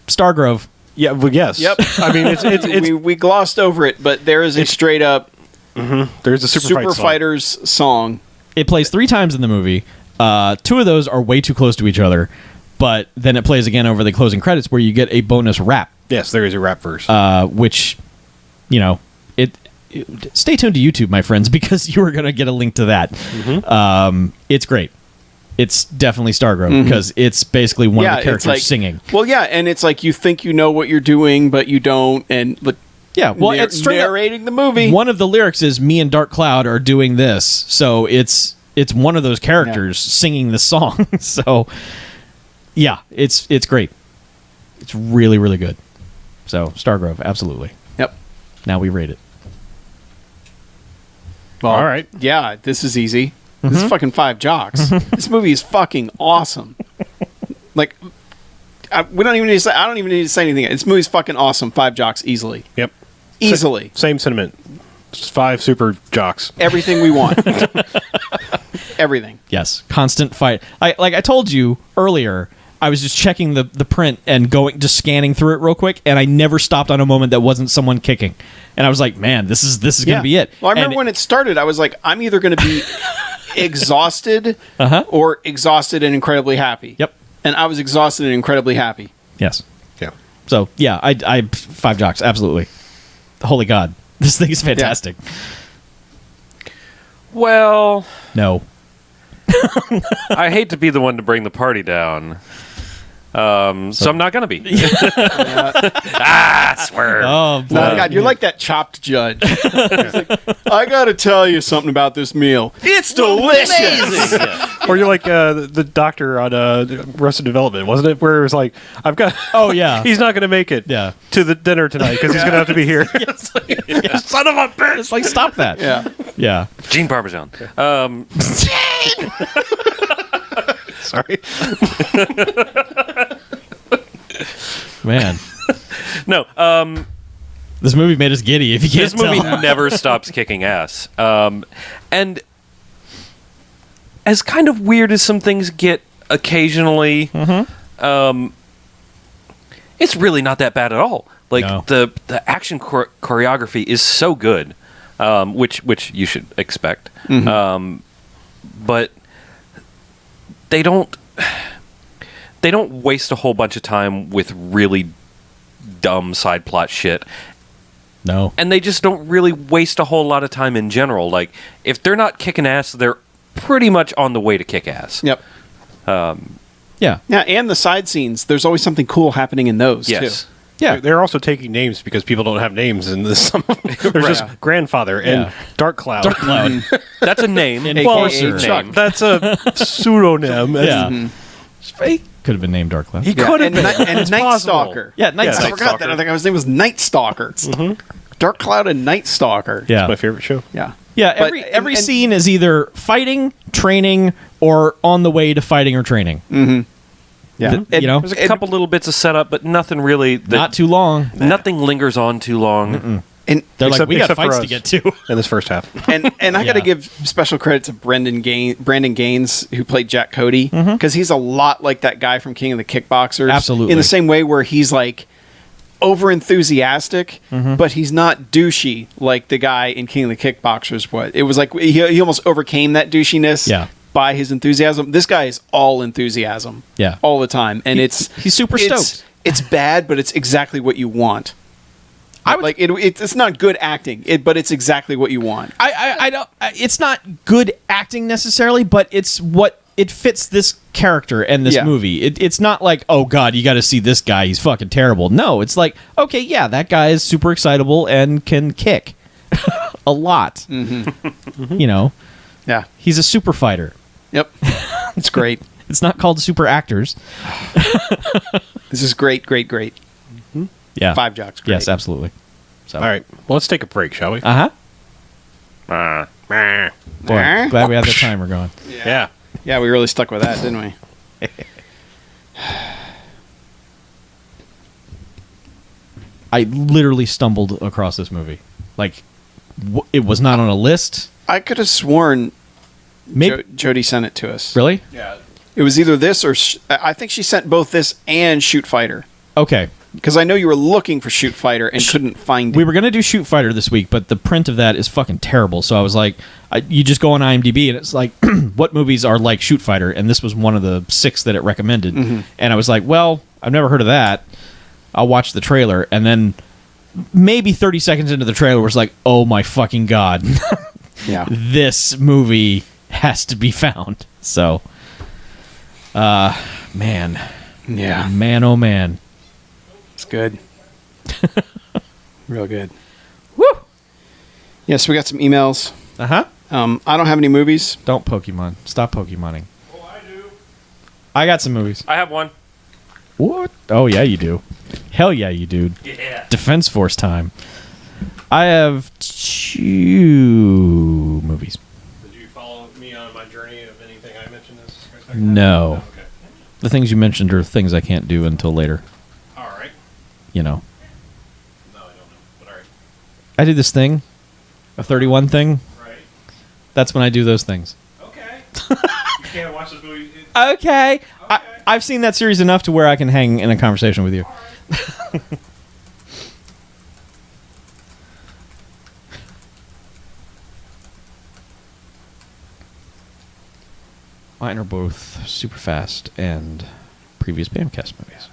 Stargrove. Yeah. Well, yes. Yep. I mean, it's we glossed over it, but there is a straight up there's a Super Fighters song. It plays 3 times in the movie. 2 of those are way too close to each other, but then it plays again over the closing credits where you get a bonus rap, Yes, there is a rap verse. which, stay tuned to YouTube, my friends, because you are going to get a link to that. It's great. It's definitely Stargrove because it's basically one of the characters singing. Well, yeah, and it's like you think you know what you're doing, but you don't, and Yeah, well, it's straight up narrating the movie. One of the lyrics is "Me and Dark Cloud are doing this," so it's one of those characters singing the song. So, yeah, it's great. It's really, really good. So, Stargrove, absolutely. Yep. Now we rate it. Well, All right. Yeah, this is easy. This is fucking Five Jocks. This movie is fucking awesome. Like, we don't even need to say. I don't even need to say anything. This movie's fucking awesome. Five Jocks easily. Yep. Easily. Same sentiment. Just 5 super jocks. Everything we want. Everything. Yes, constant fight. I told you earlier, I was just checking the print and just scanning through it real quick, and I never stopped on a moment that wasn't someone kicking. And I was like, man, this is going to be it. Well, I remember when it started, I was like, I'm either going to be exhausted or exhausted and incredibly happy. Yep. And I was exhausted and incredibly happy. Yes. Yeah. So yeah, I Five Jocks, absolutely. Holy God, this thing is fantastic. Well, No. I hate to be the one to bring the party down. So I'm not going to be. Swear. Oh, boy. Oh, God, you're like that chopped judge. It's like, I got to tell you something about this meal. It's delicious. Or you're like the doctor on Arrested Development, wasn't it? Where it was like, I've got. Oh, yeah. He's not going to make it. Yeah. To the dinner tonight because he's going to have to be here. Son of a bitch! It's like, stop that. Yeah. Yeah. Gene Parmesan. Sorry. Man. No, This movie made us giddy, if you can't this movie tell. never stops kicking ass. And as kind of weird as some things get occasionally, it's really not that bad at all. Like, No. the action choreography is so good, which you should expect. But they don't waste a whole bunch of time with really dumb side plot shit. No. And they just don't really waste a whole lot of time in general. Like, if they're not kicking ass, they're pretty much on the way to kick ass. Yep. Yeah. Yeah, and the side scenes, there's always something cool happening in those, Yes. too. Yeah. They're also taking names because people don't have names in this. There's just grandfather and Yeah. Dark Cloud. Dark Cloud. That's a name. Enforcer. Name. That's a pseudonym. Yeah. Could have been named Dark Cloud. He could have And, been. and It's Night possible. Stalker. Yeah, Night Yeah, I Stalker. Night forgot that. I think his name was Night Stalker. Dark Cloud and Night Stalker. Yeah. My favorite show. Yeah. Yeah, But- every and- scene is either fighting, training, or on the way to fighting or training. Yeah. You know? There's a couple little bits of setup, but nothing really. Not too long. Nothing lingers on too long. And They're like, Except- we got except for fights us. to get to. In this first half. and I got to Yeah. give special credit to Brandon Gaines, who played Jack Cody, because he's a lot like that guy from King of the Kickboxers. Absolutely. In the same way where he's like over enthusiastic, but he's not douchey like the guy in King of the Kickboxers was. It was like he almost overcame that douchiness Yeah. by his enthusiasm. This guy is all enthusiasm. Yeah. All the time. And He's super stoked. It's bad, but it's exactly what you want. It's not good acting, but it's exactly what you want. I don't. It's not good acting necessarily, but it's what it fits this character and this Yeah. movie. It's not like, oh God, you got to see this guy. He's fucking terrible. No, it's like, okay, yeah, that guy is super excitable and can kick a lot. You know, Yeah. he's a super fighter. Yep. It's great. It's not called super actors. This is great, great, great. Yeah. Five Jocks. Great. Yes, absolutely. So. All right. Well, let's take a break, shall we? Uh huh. Meh. Boy, glad we have the timer going. Yeah. Yeah, we really stuck with that, didn't we? I literally stumbled across this movie. Like, it was not on a list. I could have sworn Maybe. Jody sent it to us. Really? It was either this or I think she sent both this and Shoot Fighter. Okay. Because I know you were looking for Shoot Fighter and couldn't find it. We were going to do Shoot Fighter this week, but the print of that is fucking terrible. So I was like, you just go on IMDb and it's like, what movies are like Shoot Fighter? And this was one of the 6 that it recommended. And I was like, well, I've never heard of that. I'll watch the trailer. And then maybe 30 seconds into the trailer was like, oh my fucking God. Yeah. This movie has to be found. So, man, oh man. It's good. Real good. Woo! Yes, we got some emails. Uh-huh. I don't have any movies. Don't Pokemon. Stop Pokemoning. Oh, I do. I got some movies. I have one. What? Oh, yeah, you do. Hell yeah, you do. Yeah. Defense Force time. I have 2 movies. Did you follow follow me on my journey of anything I mentioned this? No. Okay. The things you mentioned are things I can't do until later. All right. You know. No, I don't know. But all right. I do this thing, a 31 thing. Right. That's when I do those things. Okay. You can't watch this movie. Okay. I've seen that series enough to where I can hang in a conversation with you. Mine are both Superfast and previous BMFcast movies.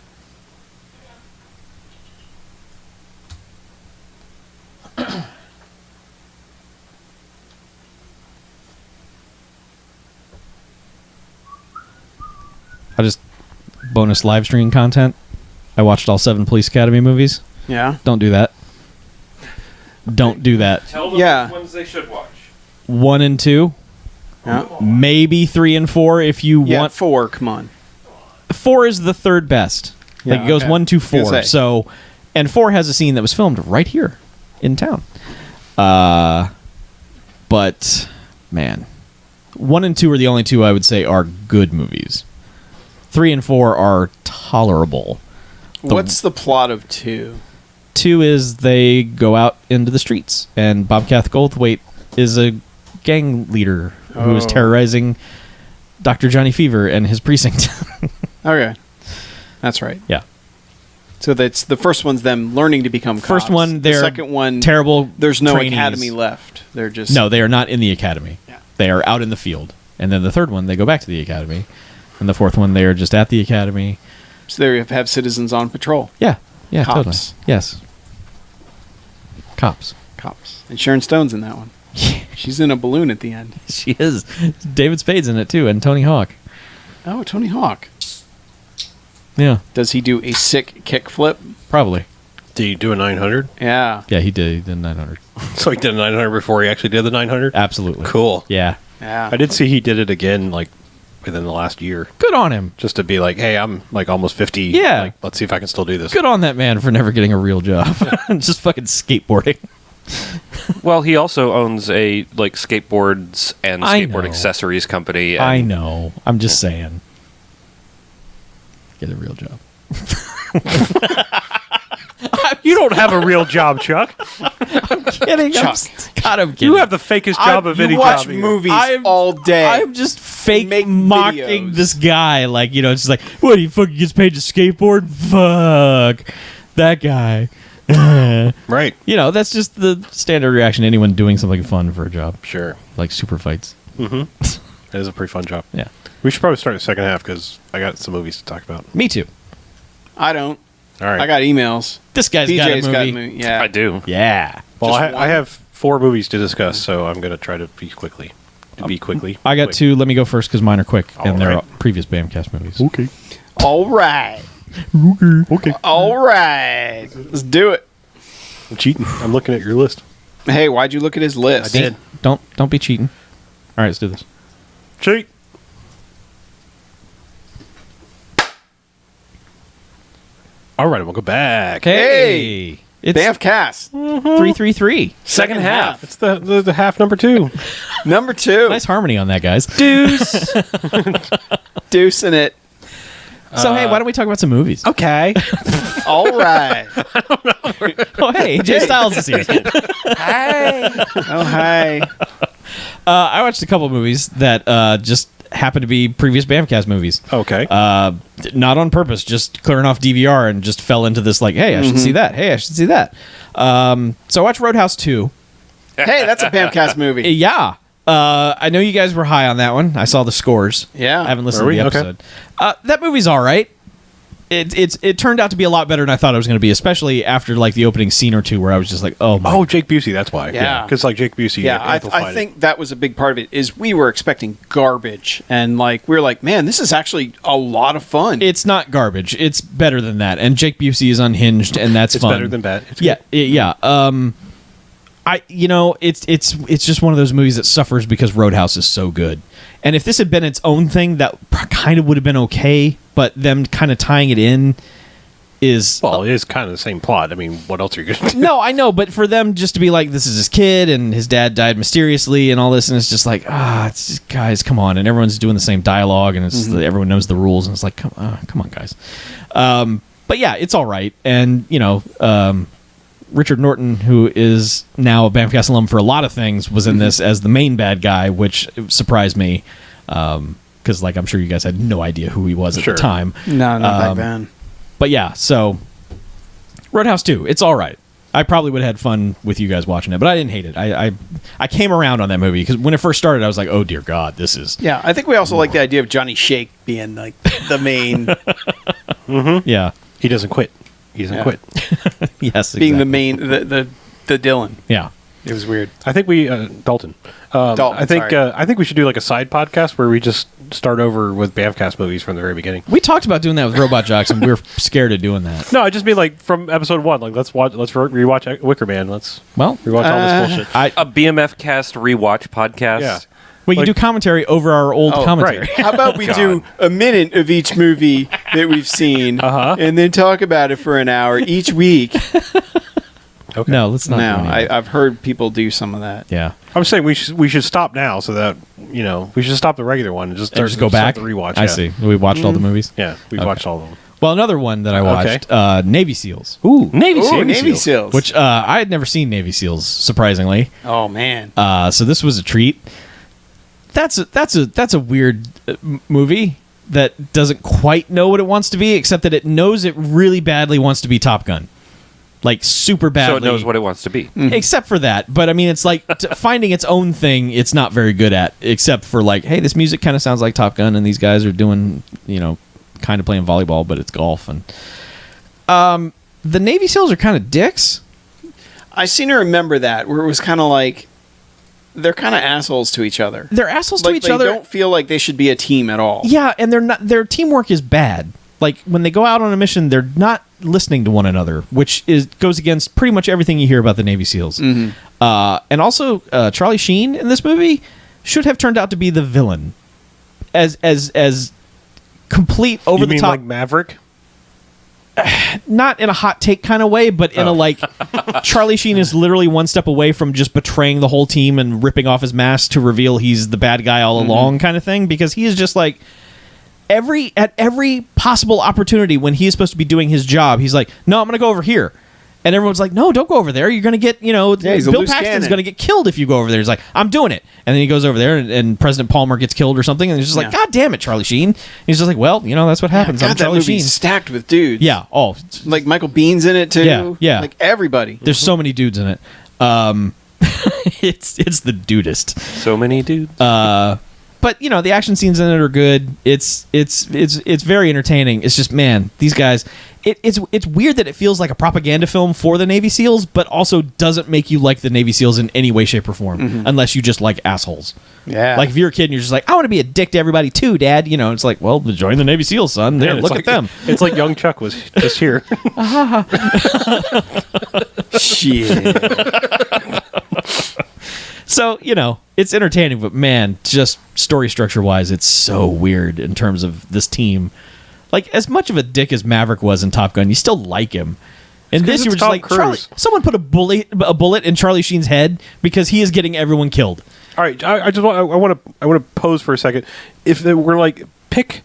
I just bonus live stream content. I watched all 7 Police Academy movies. Yeah. Don't do that. Don't do that. Tell them Yeah. which ones they should watch. 1 and 2, Yeah. maybe 3 and 4 if you Yeah. want. 4. Come on. 4 is the third best. Like Yeah, it goes okay. 1, 2, I was gonna 4. say. So, and 4 has a scene that was filmed right here in town. But man, 1 and 2 are the only 2 I would say are good movies. 3 and 4 are tolerable. What's the plot of 2? 2 is they go out into the streets, and Bobcat Goldthwait is a gang leader who is Oh. terrorizing Dr. Johnny Fever and his precinct. Okay. That's right. Yeah. So that's the first one's them learning to become cops. First one, the they're second one, terrible. there's no trainees. academy left. They're just No, they are not in the academy. Yeah. They are out in the field. And then the third one, they go back to the academy. And the fourth one, they are just at the academy. So they have citizens on patrol. Yeah. Yeah, Cops. totally. Yes. Cops. Cops. And Sharon Stone's in that one. She's in a balloon at the end. She is. David Spade's in it too, and Tony Hawk. Oh, Tony Hawk. Yeah, Does he do a sick kickflip? probably. Did you do a 900? Yeah. Yeah, he did. He did 900. So he did a 900 before he actually did the 900? Absolutely. Cool. Yeah. Yeah. I did see he did it again, like, within the last year. Good on him. Just to be like, hey, I'm, like, almost 50. Yeah. Like, let's see if I can still do this. Good on that man for never getting a real job. Just fucking skateboarding. Well, he also owns a like skateboards and I skateboard know. accessories company. And I know. I'm just saying. Get a real job. You don't have a real job, Chuck. Kidding. Chuck. God, I'm kidding. You have the fakest job of you any watch job. here. movies I'm- all day. I'm just fake Make mocking videos. this guy. Like, you know, it's just like, what, he fucking gets paid to skateboard? Fuck. That guy. Right. You know, that's just the standard reaction to anyone doing something fun for a job. Sure. Like Superfights. That is a pretty fun job. Yeah. We should probably start the second half because I got some movies to talk about. Me too. I don't. All right. I got emails. This guy's BJ's got a movie. Yeah. I do. Yeah. well, just I one? have 4 movies to discuss, so I'm going to try to be quickly. I got Quick. 2. Let me go first because mine are quick. All and they're right. previous BMFcast movies. Okay. All right. Okay. All right. Let's do it. I'm cheating. I'm looking at your list. Hey, why'd you look at his list? I did. Don't be cheating. All right, let's do this. Cheat. All right, we'll go back. Hey! It's BMFcast. 333. Second half. It's the half number 2. Number 2. Nice harmony on that, guys. Deucing it. So, hey, why don't we talk about some movies? Okay. All right. Oh, hey, Jay Styles is here. Oh, hi. I watched a couple movies that just happened to be previous BMFcast movies. Okay. Not on purpose, just clearing off DVR and just fell into this like, hey, I should see that. Hey, I should see that. So I watched Roadhouse 2. Hey, that's a BMFcast movie. Yeah. I know you guys were high on that one. I saw the scores. Yeah. I haven't listened Are to the we? Okay. episode. That movie's all right. It turned out to be a lot better than I thought it was going to be, especially after like the opening scene or two where I was just like, oh my. oh, Jake Busey. That's why. Yeah. Because like Jake Busey. Yeah, I amplified think that was a big part of it. Is we were expecting garbage, and like we were like, man, this is actually a lot of fun. It's not garbage. It's better than that. And Jake Busey is unhinged, and that's It's fun. better than bad. It's Yeah, yeah. It's just one of those movies that suffers because Roadhouse is so good. And if this had been its own thing, that kind of would have been okay. But them kind of tying it in, Well, it is kind of the same plot. I mean, what else are you going to do? No, I know, but for them just to be like, this is his kid, and his dad died mysteriously, and all this, and it's just like, it's just, guys, come on, and everyone's doing the same dialogue, and it's everyone knows the rules, and it's like, come on, guys. But yeah, it's all right, and Richard Norton, who is now a BMFcast alum for a lot of things, was in this as the main bad guy, which surprised me, because I'm sure you guys had no idea who he was at the time. No, not back then. But yeah, so Roadhouse 2, it's all right. I probably would have had fun with you guys watching it, but I didn't hate it. I came around on that movie because when it first started, I was like, oh dear God, this is... Yeah, I think we also like the idea of Johnny Shake being like the main... Yeah. He doesn't quit. He doesn't quit. Yes, being exactly. the main, the Dylan. Yeah. It was weird. I think we Dalton. Dalton, I think we should do like a side podcast where we just start over with BMFcast movies from the very beginning. We talked about doing that with Robot Jocks, and we were scared of doing that. No, I just mean like from episode 1. Like let's rewatch Wicker Man. Let's Well, rewatch all this bullshit. A BMFcast rewatch podcast. Yeah. we can like- do commentary over our old commentary. right. How about we do a minute of each movie that we've seen, and then talk about it for an hour each week? Okay. No, let's not. No, do any of that. I've heard people do some of that. Yeah. I'm saying we should stop now so that we should stop the regular one and just And just go back. the rewatch. I see. We watched all the movies. Yeah, we watched all of them. Well, another one that I watched, Navy SEALs. Ooh, Navy SEALs. Which I had never seen Navy SEALs, surprisingly. Oh man. So this was a treat. That's a weird movie that doesn't quite know what it wants to be, except that it knows it really badly wants to be Top Gun, like super badly. So it knows what it wants to be. Except for that, but I mean, it's like finding its own thing. It's not very good at, except for like, hey, this music kind of sounds like Top Gun, and these guys are doing, kind of playing volleyball, but it's golf, and the Navy SEALs are kind of dicks. I seem to remember that where it was kind of like they're kind of assholes to each other. They're assholes to Like each they other. don't feel like they should be a team at all. Yeah, and they're not. Their teamwork is bad. Like when they go out on a mission, they're not listening to one another, which goes against pretty much everything you hear about the Navy SEALs. And also, Charlie Sheen in this movie should have turned out to be the villain, as complete over You the mean top. like Maverick? Not in a hot take kind of way, but in a like, Charlie Sheen is literally one step away from just betraying the whole team and ripping off his mask to reveal he's the bad guy all along, kind of thing. Because he is just like at every possible opportunity when he is supposed to be doing his job, he's like, "No, I'm going to go over here." And everyone's like, "No, don't go over there. You're going to get, he's a Bill loose Paxton's cannon. going to get killed if you go over there." He's like, "I'm doing it." And then he goes over there, and President Palmer gets killed or something. And he's just like, Yeah. "God damn it, Charlie Sheen." He's just like, "Well, that's what happens. God, I'm that Charlie movie's Sheen." stacked with dudes. Yeah. Oh, Like Michael Bean's in it too. Yeah, yeah. Like everybody. there's so many dudes in it. It's the dudest. So many dudes. But the action scenes in it are good. It's very entertaining. It's just, man, these guys. It's weird that it feels like a propaganda film for the Navy SEALs, but also doesn't make you like the Navy SEAls in any way, shape, or form, unless you just like assholes. Yeah. Like if you're a kid and you're just like, I want to be a dick to everybody too, Dad. It's like, well, join the Navy SEAls, son. There, It's look like- at them. It's like young Chuck was just here. Shit. So, it's entertaining, but man, just story structure wise, it's so weird in terms of this team. Like, as much of a dick as Maverick was in Top Gun, you still like him. And this, you it's were just Tom like, Charlie, Cruise. someone put a bullet in Charlie Sheen's head because he is getting everyone killed. All right, I want to pose for a second. If they were like pick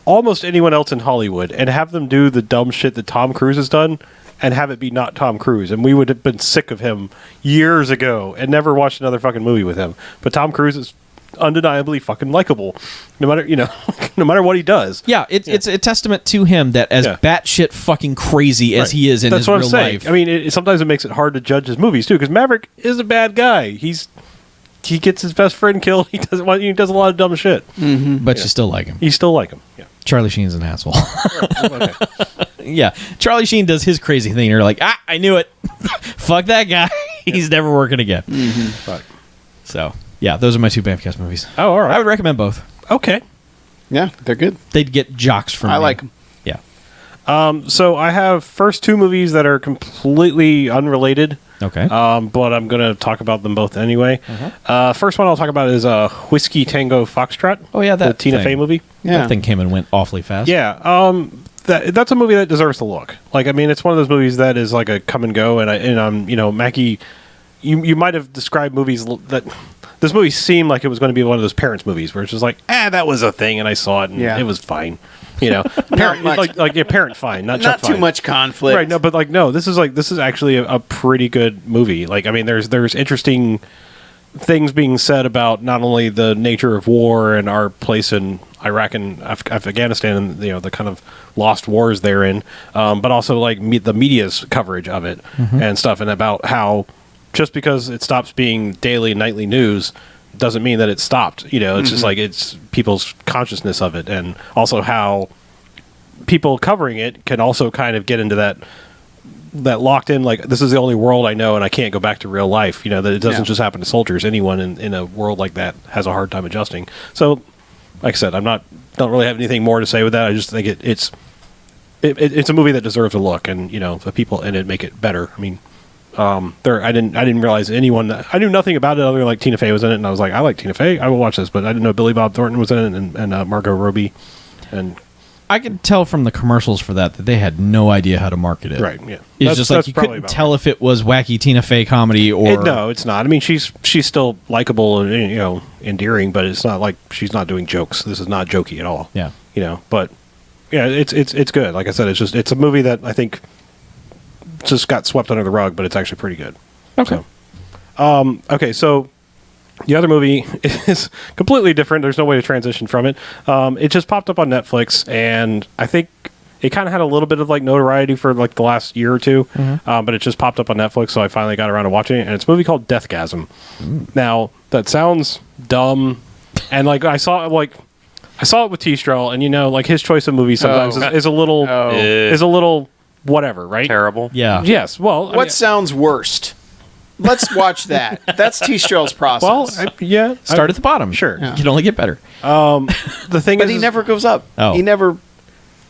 almost anyone else in Hollywood and have them do the dumb shit that Tom Cruise has done, and have it be not Tom Cruise, and we would have been sick of him years ago and never watched another fucking movie with him. But Tom Cruise is undeniably fucking likable, no matter no matter what he does. Yeah, it's a testament to him that as batshit fucking crazy as Right. he is in That's his what real I'm saying. life. I mean, sometimes it makes it hard to judge his movies too, because Maverick is a bad guy. He gets his best friend killed. He does a lot of dumb shit. but you still like him. You still like him. Yeah. Charlie Sheen's an asshole. Okay. Yeah, Charlie Sheen does his crazy thing. You're like, I knew it. Fuck that guy. He's never working again. Fuck. So, yeah, those are my two BMFcast movies. Oh, all right. I would recommend both. Okay. Yeah, they're good. They'd get jocks from I me. like them. Yeah. So I have first two movies that are completely unrelated. Okay. But I'm going to talk about them both anyway. First one I'll talk about is Whiskey Tango Foxtrot. Oh, yeah, that the Tina thing. Fey movie. Yeah. That thing came and went awfully fast. Yeah. that's a movie that deserves to look. Like, I mean, it's one of those movies that is like a come and go. And you know, Mackie, you might have described movies that this movie seemed like it was going to be one of those parents movies where it's just like, that was a thing, and I saw it, and it was fine. You know, parent, parent fine, not Not fine. too much conflict. Right? No, but like, no, this is actually a pretty good movie. Like, I mean, there's interesting things being said about not only the nature of war and our place in Iraq and Afghanistan and, you know, the kind of lost wars therein, but also like the media's coverage of it and stuff, and about how just because it stops being daily nightly news doesn't mean that it stopped. You know, it's just like it's people's consciousness of it, and also how people covering it can also kind of get into that locked in, like, this is the only world I know and I can't go back to real life. You know, that it doesn't just happen to soldiers. Anyone in a world like that has a hard time adjusting. So, like I said, don't really have anything more to say with that. I just think it's a movie that deserves a look, and, you know, the people in it make it better. I mean, I didn't realize I knew nothing about it other than like Tina Fey was in it, and I was like, I like Tina Fey, I will watch this, but I didn't know Billy Bob Thornton was in it, and Margot Robbie, and I could tell from the commercials for that they had no idea how to market it. right, yeah, It's just like you couldn't tell if it was wacky Tina Fey comedy or no, it's not. I mean, she's still likable and, you know, endearing, but it's not like she's not doing jokes. This is not jokey at all. Yeah, you know, but yeah, it's good. Like I said, it's a movie that I think just got swept under the rug, but it's actually pretty good. Okay. So, so the other movie is completely different. There's no way to transition from it. It just popped up on Netflix, and I think it kind of had a little bit of like notoriety for like the last year or two, but it just popped up on Netflix, so I finally got around to watching it, and it's a movie called Deathgasm. Now, that sounds dumb, and like I saw it with T-Strel, and, you know, like his choice of movies sometimes is a little whatever, right? Terrible. yeah. Yes. Well, What sounds worst? Let's watch that. That's T-Strel's process. Well, Start at the bottom. Sure. You can only get better. the thing but is, he never goes up. Oh. He never.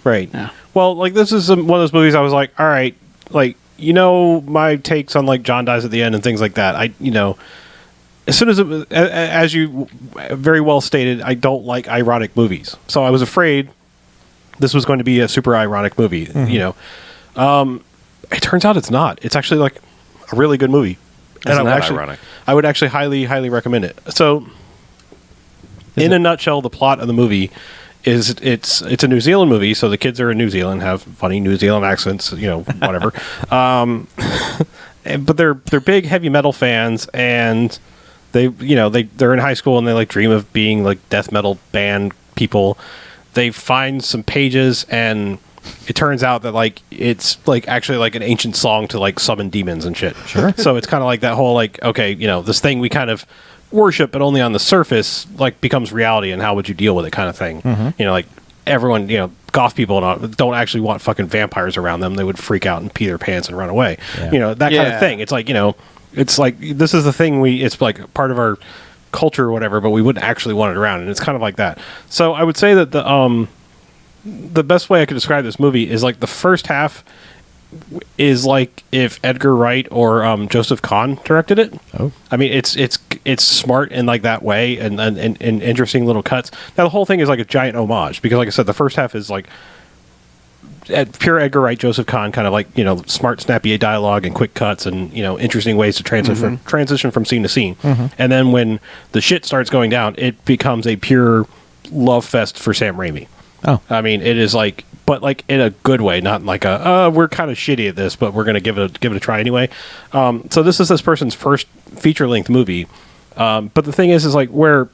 right. Yeah. Well, like, this is one of those movies I was like, all right, like, you know, my takes on like John dies at the end and things like that. You know, as soon as you very well stated, I don't like ironic movies, so I was afraid this was going to be a super ironic movie. You know. It turns out it's not. It's actually like a really good movie. Isn't that ironic? I would actually highly, highly recommend it. So, in a nutshell, the plot of the movie is it's a New Zealand movie. So the kids are in New Zealand, have funny New Zealand accents, you know, whatever. But they're big heavy metal fans, and they're in high school, and they like dream of being like death metal band people. They find some pages, and it turns out that like it's like actually like an ancient song to like summon demons and shit. Sure. So it's kind of like that whole like, okay, you know, this thing we kind of worship but only on the surface like becomes reality, and how would you deal with it kind of thing. You know, like everyone, you know, goth people don't actually want fucking vampires around them. They would freak out and pee their pants and run away. You know, that kind of thing. It's like, you know, it's like this is the thing it's like part of our culture or whatever, but we wouldn't actually want it around, and it's kind of like that. So I would say that the best way I could describe this movie is like the first half is like if Edgar Wright or Joseph Kahn directed it. Oh, I mean, it's smart in like that way, and interesting little cuts. Now the whole thing is like a giant homage, because like I said, the first half is like pure Edgar Wright, Joseph Kahn, kind of like, you know, smart, snappy dialogue and quick cuts, and, you know, interesting ways to transition from scene to scene. And then when the shit starts going down, it becomes a pure love fest for Sam Raimi. Oh, I mean, it is like, but like in a good way, not like we're kind of shitty at this, but we're gonna give it a try anyway. So this is this person's first feature length movie, but the thing is like where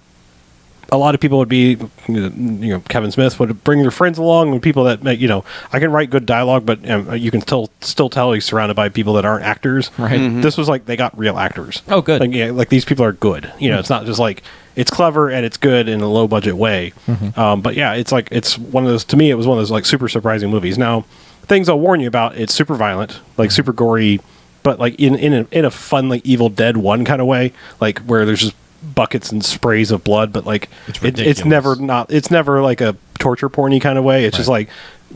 a lot of people would be, you know, Kevin Smith would bring their friends along, and people that, you know, I can write good dialogue, but you can still tell he's surrounded by people that aren't actors. Right. This was like they got real actors. Oh, good. Like, yeah, like these people are good. You know, it's not just like it's clever and it's good in a low budget way. But yeah, it's like it's one of those. To me, it was one of those like super surprising movies. Now, things I'll warn you about: it's super violent, like super gory, but like in a fun like Evil Dead 1 kind of way, like where there's just buckets and sprays of blood, but like it's never like a torture porny kind of way. It's just like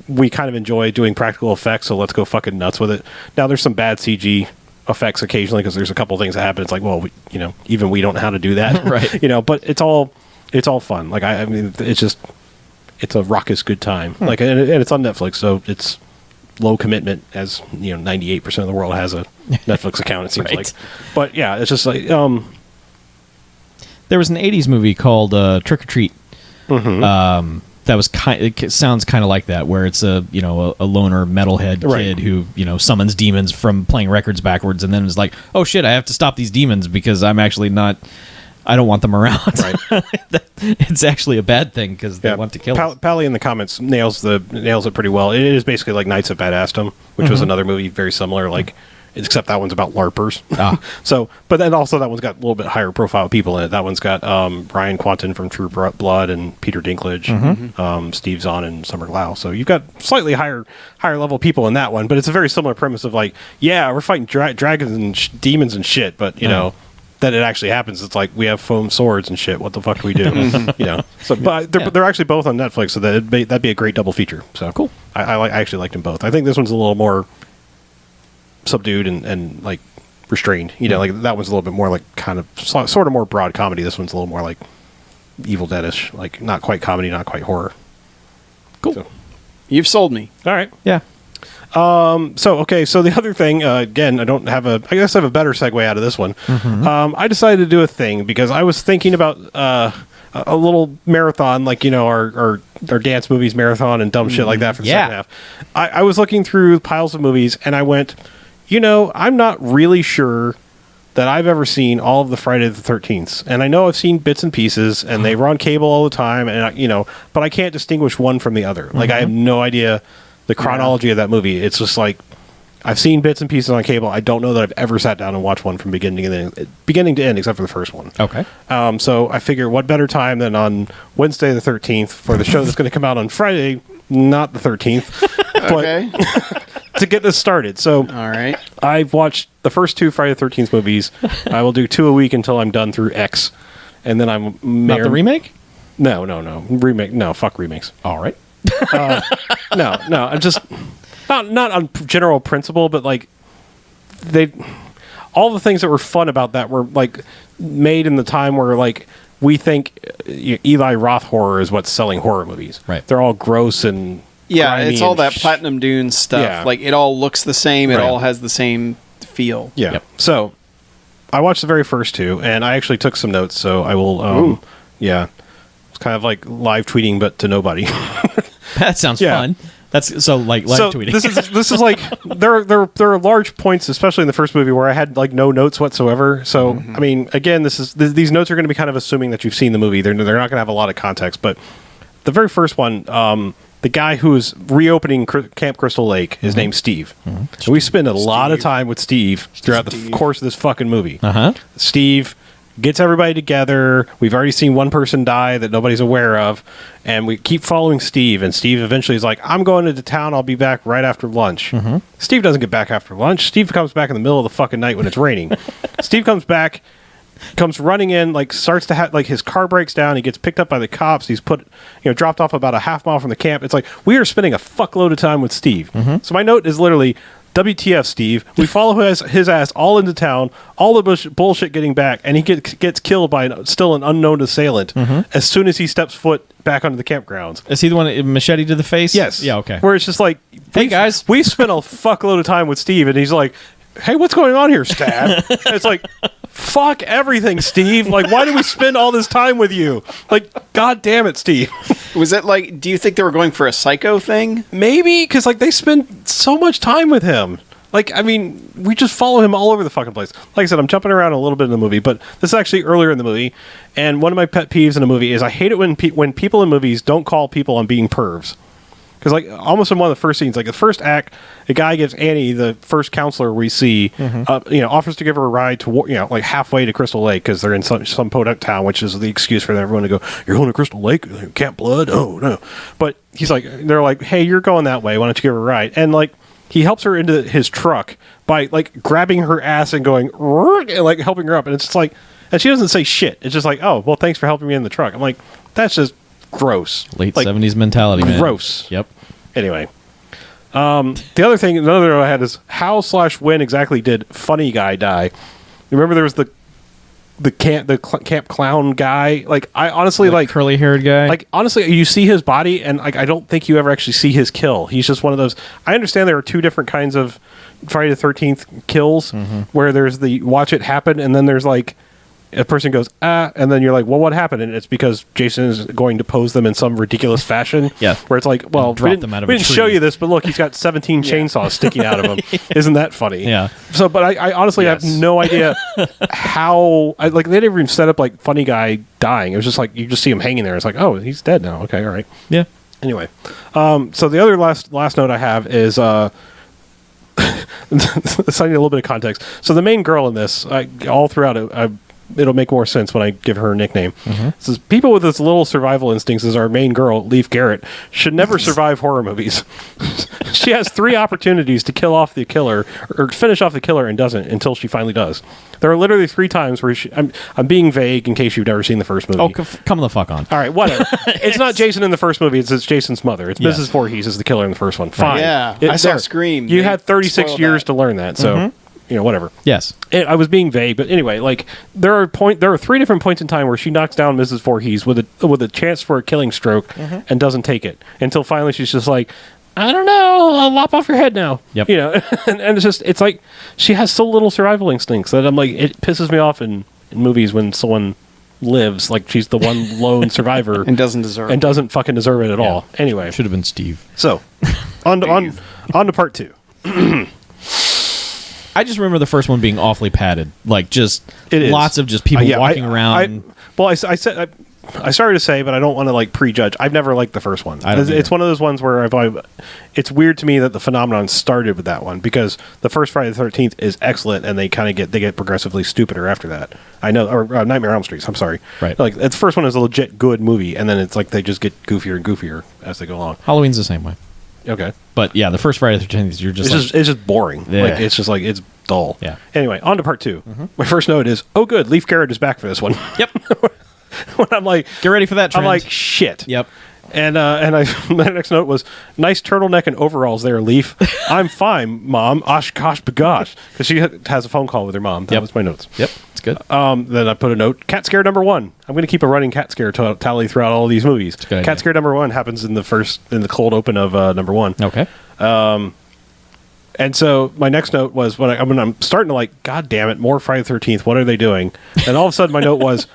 we kind of enjoy doing practical effects, so let's go fucking nuts with it. Now there's some bad CG effects occasionally, because there's a couple things that happen. It's like, well, you know, even we don't know how to do that. Right. You know, but it's all fun. Like I mean, it's just it's a raucous good time. Like, and it's on Netflix, so it's low commitment, as 98% of the world has a Netflix account. It seems Right. like, but yeah, it's just like There was an 80s movie called Trick or Treat. That was it sounds kind of like that, where it's a loner metalhead Right. kid who summons demons from playing records backwards, and then is like, oh shit, I have to stop these demons because I'm actually not. I don't want them around. Right. It's actually a bad thing because they want to kill us. Pally in the comments nails it pretty well. It is basically like Knights of Badassdom, which was another movie very similar, like except that one's about LARPers. So, but then also that one's got a little bit higher profile people in it. That one's got Brian Quanten from True Blood and Peter Dinklage, Steve Zahn and Summer Glau. So you've got slightly higher level people in that one, but it's a very similar premise of like, yeah, we're fighting dragons and demons and shit, but that it actually happens. It's like we have foam swords and shit. What the fuck do we do? So, but they're actually both on Netflix, so that'd be a great double feature. So Cool. I actually liked them both. I think this one's a little more subdued and like restrained. Like that one's a little bit more like kind of sort of more broad comedy. This one's a little more like Evil Dead-ish, like not quite comedy, not quite horror. Cool. So, You've sold me. all right. Yeah. So the other thing, again, I guess I have a better segue out of this one. I decided to do a thing because I was thinking about a little marathon, like our dance movies marathon and dumb shit like that for the second half. I was looking through piles of movies and I went, I'm not really sure that I've ever seen all of the Friday the 13th, and I know I've seen bits and pieces, and they were on cable all the time, and but I can't distinguish one from the other. Like I have no idea the chronology of that movie. It's just like I've seen bits and pieces on cable. I don't know that I've ever sat down and watched one from beginning to end, except for the first one. Okay. So I figure, what better time than on Wednesday the 13th for the show that's going to come out on Friday, not the 13th, Okay. but to get this started. So All right. I've watched the first two Friday the 13th movies. I will do 2 a week until I'm done through X, and then I'm Not the remake? No, remake. No, fuck remakes. All right. No, I'm just not on general principle, but like all the things that were fun about that were like made in the time where like we think Eli Roth horror is what's selling horror movies. Right. They're all gross and Yeah, grimy it's all and that Platinum Dunes stuff. Yeah. Like it all looks the same. It Right. all has the same feel. Yeah. Yep. So I watched the very first two, and I actually took some notes. So I will. Yeah. It's kind of like live tweeting, but to nobody. That sounds Yeah. fun. That's so like live tweeting. This is like there are large points, especially in the first movie, where I had like no notes whatsoever. So I mean, again, these notes are going to be kind of assuming that you've seen the movie. They're not going to have a lot of context. But the very first one, the guy who is reopening Camp Crystal Lake is named Steve. And we spend a lot of time with Steve throughout the course of this fucking movie. Steve gets everybody together. We've already seen one person die that nobody's aware of, and we keep following Steve, and Steve eventually is like, I'm going into town, I'll be back right after lunch. Steve doesn't get back after lunch. Steve comes back in the middle of the fucking night when it's raining. Steve comes running in, like starts to have, like his car breaks down, he gets picked up by the cops, he's dropped off about a half mile from the camp. It's like, we are spending a fuckload of time with Steve. So my note is literally, WTF, Steve. We follow his ass all into town, all the bullshit getting back, and he gets killed by still an unknown assailant as soon as he steps foot back onto the campgrounds. Is he the one that machete to the face? Yes. Yeah, okay. Where it's just like, Hey, guys. we spent a fuckload of time with Steve, and he's like, hey, what's going on here, Stab? And it's like, fuck everything, Steve. Like, why did we spend all this time with you? Like, god damn it, Steve. Was it like, do you think they were going for a Psycho thing? Maybe, because like they spend so much time with him. Like, I mean, we just follow him all over the fucking place. Like I said, I'm jumping around a little bit in the movie, but this is actually earlier in the movie. And one of my pet peeves in a movie is I hate it when people in movies don't call people on being pervs. Because like almost in one of the first scenes, like the first act, a guy gives Annie, the first counselor we see, offers to give her a ride to like halfway to Crystal Lake because they're in some podunk town, which is the excuse for everyone to go. You're going to Crystal Lake, Camp Blood? Oh no! But they're like, hey, you're going that way. Why don't you give her a ride? And like he helps her into his truck by like grabbing her ass and going and like helping her up, and it's just like, and she doesn't say shit. It's just like, oh well, thanks for helping me in the truck. I'm like, that's just gross. Late like, 70s mentality, man. gross. Yep. Anyway, the other thing, another note I had is how/when exactly did Funny Guy die? Remember there was the camp clown guy. Like I honestly The like curly haired guy. like honestly, you see his body, and like I don't think you ever actually see his kill. He's just one of those. I understand there are two different kinds of Friday the 13th kills, where there's the watch it happen, and then there's like a person goes and then you're like, well, what happened? And it's because Jason is going to pose them in some ridiculous fashion. Yeah. Where it's like, well, Drop we them out of we a didn't tree. show you this, but look, he's got 17 chainsaws sticking out of him. Isn't that funny? Yeah. So, but I honestly Yes. have no idea how. Like they didn't even set up like funny guy dying. It was just like you just see him hanging there. It's like, oh, he's dead now. Okay, all right. yeah. Anyway, so the other last note I have is I need a little bit of context. So the main girl in this, all throughout it, it'll make more sense when I give her a nickname. It says people with this little survival instincts, as our main girl, Leaf Garrett, should never survive horror movies. She has 3 opportunities to kill off the killer or finish off the killer and doesn't until she finally does. There are literally 3 times where I'm being vague in case you've never seen the first movie. Oh, come the fuck on. All right, whatever. It's not Jason in the first movie. It's Jason's mother. It's Yes. Mrs. Voorhees is the killer in the first one. Fine. Yeah, It- I saw there. Scream. You They had 36 spoiled years that. to learn that, so whatever. Yes. I was being vague, but anyway, like there are 3 different points in time where she knocks down Mrs. Voorhees with a chance for a killing stroke and doesn't take it until finally she's just like, I don't know, I'll lop off your head now. Yep. You know, and it's like she has so little survival instincts that I'm like, it pisses me off in movies when someone lives like she's the one lone survivor and doesn't deserve and doesn't fucking deserve it at all. Anyway, Should have been Steve. so on to part 2. I just remember the first one being awfully padded. Like, just It is. lots of just people Yeah, walking around. I said I started to say, but I don't want to like prejudge. I've never liked the first one. I don't It's either. one of those ones where it's weird to me that the phenomenon started with that one because the first Friday the 13th is excellent, and they get progressively stupider after that. I know, or Nightmare on Elm Street. I'm sorry, Right. Like the first one is a legit good movie, and then it's like they just get goofier and goofier as they go along. Halloween's the same way. Okay, But yeah, the first Friday the 13th, you're just it's just boring. Yeah. Like it's just like it's dull. Yeah. Anyway, on to part 2. My first note is, oh good, Leaf Garrett is back for this one. yep. When I'm like, Get ready for that trend. I'm like, shit. Yep. And my next note was, nice turtleneck and overalls there, Leaf. I'm fine, Mom. Osh, gosh, bagosh. Because she has a phone call with her mom. That Yep. was my notes. Yep. It's good. Then I put a note, cat scare number 1. I'm going to keep a running cat scare tally throughout all these movies. a good idea. Cat scare number 1 happens in the cold open of number 1. Okay. And so my next note was when I'm starting to like, God damn it, more Friday the 13th. What are they doing? And all of a sudden my note was,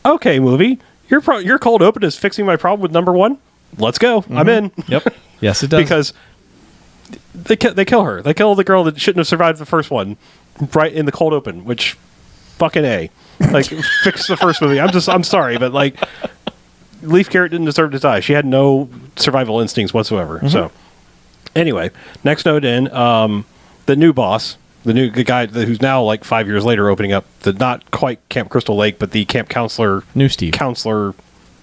okay, movie, your cold open is fixing my problem with number 1. Let's go. I'm in. Yep. Yes, it does. Because they kill her. They kill the girl that shouldn't have survived the first one right in the cold open, which fucking A. Like fix the first movie. I'm sorry, but like Leaf Garrett didn't deserve to die. She had no survival instincts whatsoever. So anyway, next note in the new boss, the guy who's now like 5 years later opening up the not quite Camp Crystal Lake, but the Camp Counselor New Steve. Counselor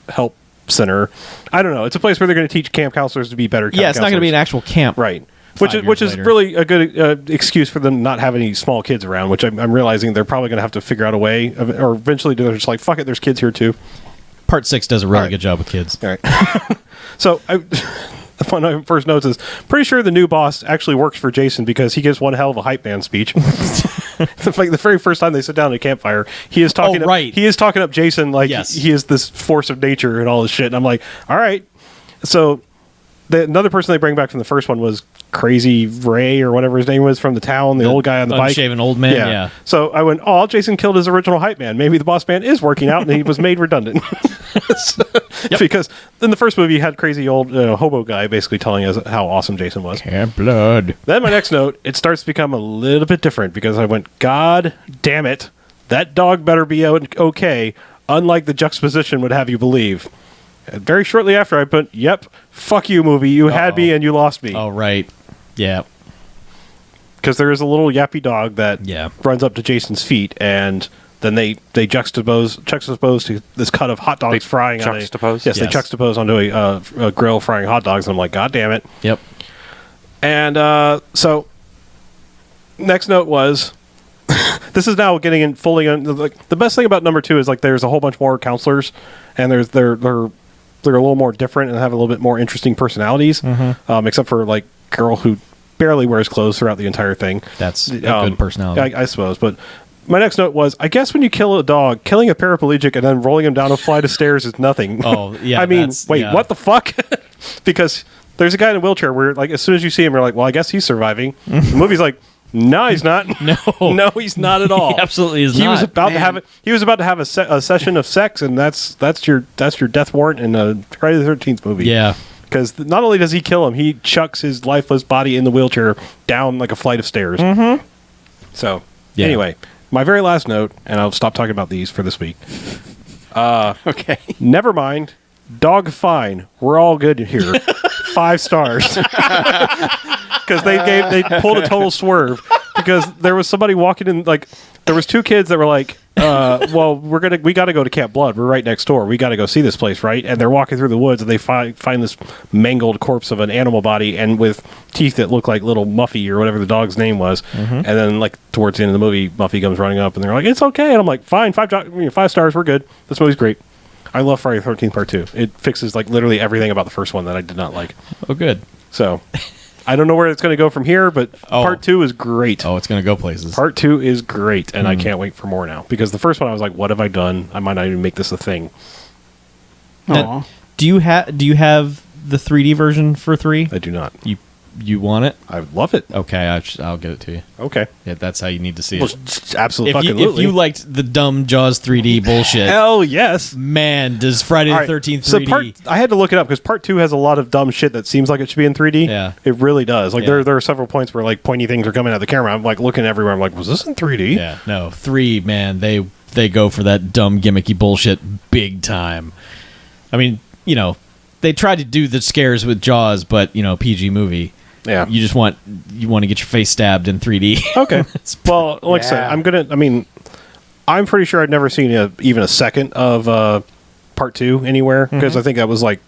Help Center. I don't know. It's a place where they're going to teach camp counselors to be better. Yeah, it's not going to be an actual camp. right. 5 Which years is later. really a good excuse for them not having any small kids around. Which I'm realizing they're probably going to have to figure out a way, or eventually they're just like, fuck it, there's kids here too. Part 6 does a really right. good job with kids. All right. So one of my first notes is pretty sure the new boss actually works for Jason because he gives one hell of a hype man speech. Like the very first time they sit down at a campfire, he is talking. right. He is talking up Jason like Yes. he is this force of nature and all this shit. And I'm like, all right. So another person they bring back from the first one was Crazy Ray or whatever his name was from the town, the old guy on the bike. Unshaven old man, yeah. So I went, oh, Jason killed his original hype man. Maybe the boss man is working out and he was made redundant. Because in the first movie, you had crazy old hobo guy basically telling us how awesome Jason was. Camp Blood. Then my next note, it starts to become a little bit different because I went, God damn it, that dog better be okay, unlike the juxtaposition would have you believe. And very shortly after I put, yep, fuck you, movie. You had me and you lost me. Oh, right. Yeah. Because there is a little yappy dog that Yeah. runs up to Jason's feet, and then they juxtapose to this cut of hot dogs They frying on juxtapose? Yes, they Yes. juxtapose onto a grill frying hot dogs, and I'm like, God damn it. Yep. And so, next note was, this is now getting in fully. Like, the best thing about number 2 is like there's a whole bunch more counselors, and they're a little more different and have a little bit more interesting personalities, except for like girl who barely wears clothes throughout the entire thing. That's a good personality. I suppose, but my next note was, I guess when you kill a dog, killing a paraplegic and then rolling him down a flight of stairs is nothing. Oh, yeah. I mean, wait, what the fuck? Because there's a guy in a wheelchair where, like, as soon as you see him, you're like, well, I guess he's surviving. The movie's like, no, he's not. No, he's not at all. He absolutely is he not. Was about to have it. He was about to have a session of sex, and that's your death warrant in a Friday the 13th movie. Yeah. Because not only does he kill him, he chucks his lifeless body in the wheelchair down like a flight of stairs. Mm-hmm. So, anyway, my very last note, and I'll stop talking about these for this week. Okay. Never mind. Dog fine. We're all good here. 5 stars. Because they pulled a total swerve. Because there was somebody walking in, like, there was 2 kids that were like, well, we got to go to Camp Blood. We're right next door. We got to go see this place, right? And they're walking through the woods, and they find this mangled corpse of an animal body, and with teeth that look like little Muffy or whatever the dog's name was. Mm-hmm. And then, like, towards the end of the movie, Muffy comes running up, and they're like, "It's okay." And I'm like, "Fine, 5 stars. We're good. This movie's great." I love Friday the 13th Part 2. It fixes, like, literally everything about the first one that I did not like. Oh, good. So, I don't know where it's going to go from here, but Part 2 is great. Oh, it's going to go places. Part 2 is great, and I can't wait for more now. Because the first one, I was like, what have I done? I might not even make this a thing. Now, do you have the 3D version for 3? I do not. You want it? I love it. Okay, I'll get it to you. Okay. Yeah, that's how you need to see Well, it. absolutely. If you liked the dumb Jaws 3D bullshit, Hell yes. man, does Friday the 13th 3D... So I had to look it up because Part 2 has a lot of dumb shit that seems like it should be in 3D. Yeah. It really does. Like, Yeah. there are several points where, like, pointy things are coming out of the camera. I'm, like, looking everywhere. I'm like, was this in 3D? Yeah, no, 3, man, they go for that dumb gimmicky bullshit big time. I mean, they tried to do the scares with Jaws, but, PG movie. Yeah. You just want to get your face stabbed in 3D. Okay. Well, like I said, I'm pretty sure I'd never seen even a second of Part 2 anywhere, because I think that was, like,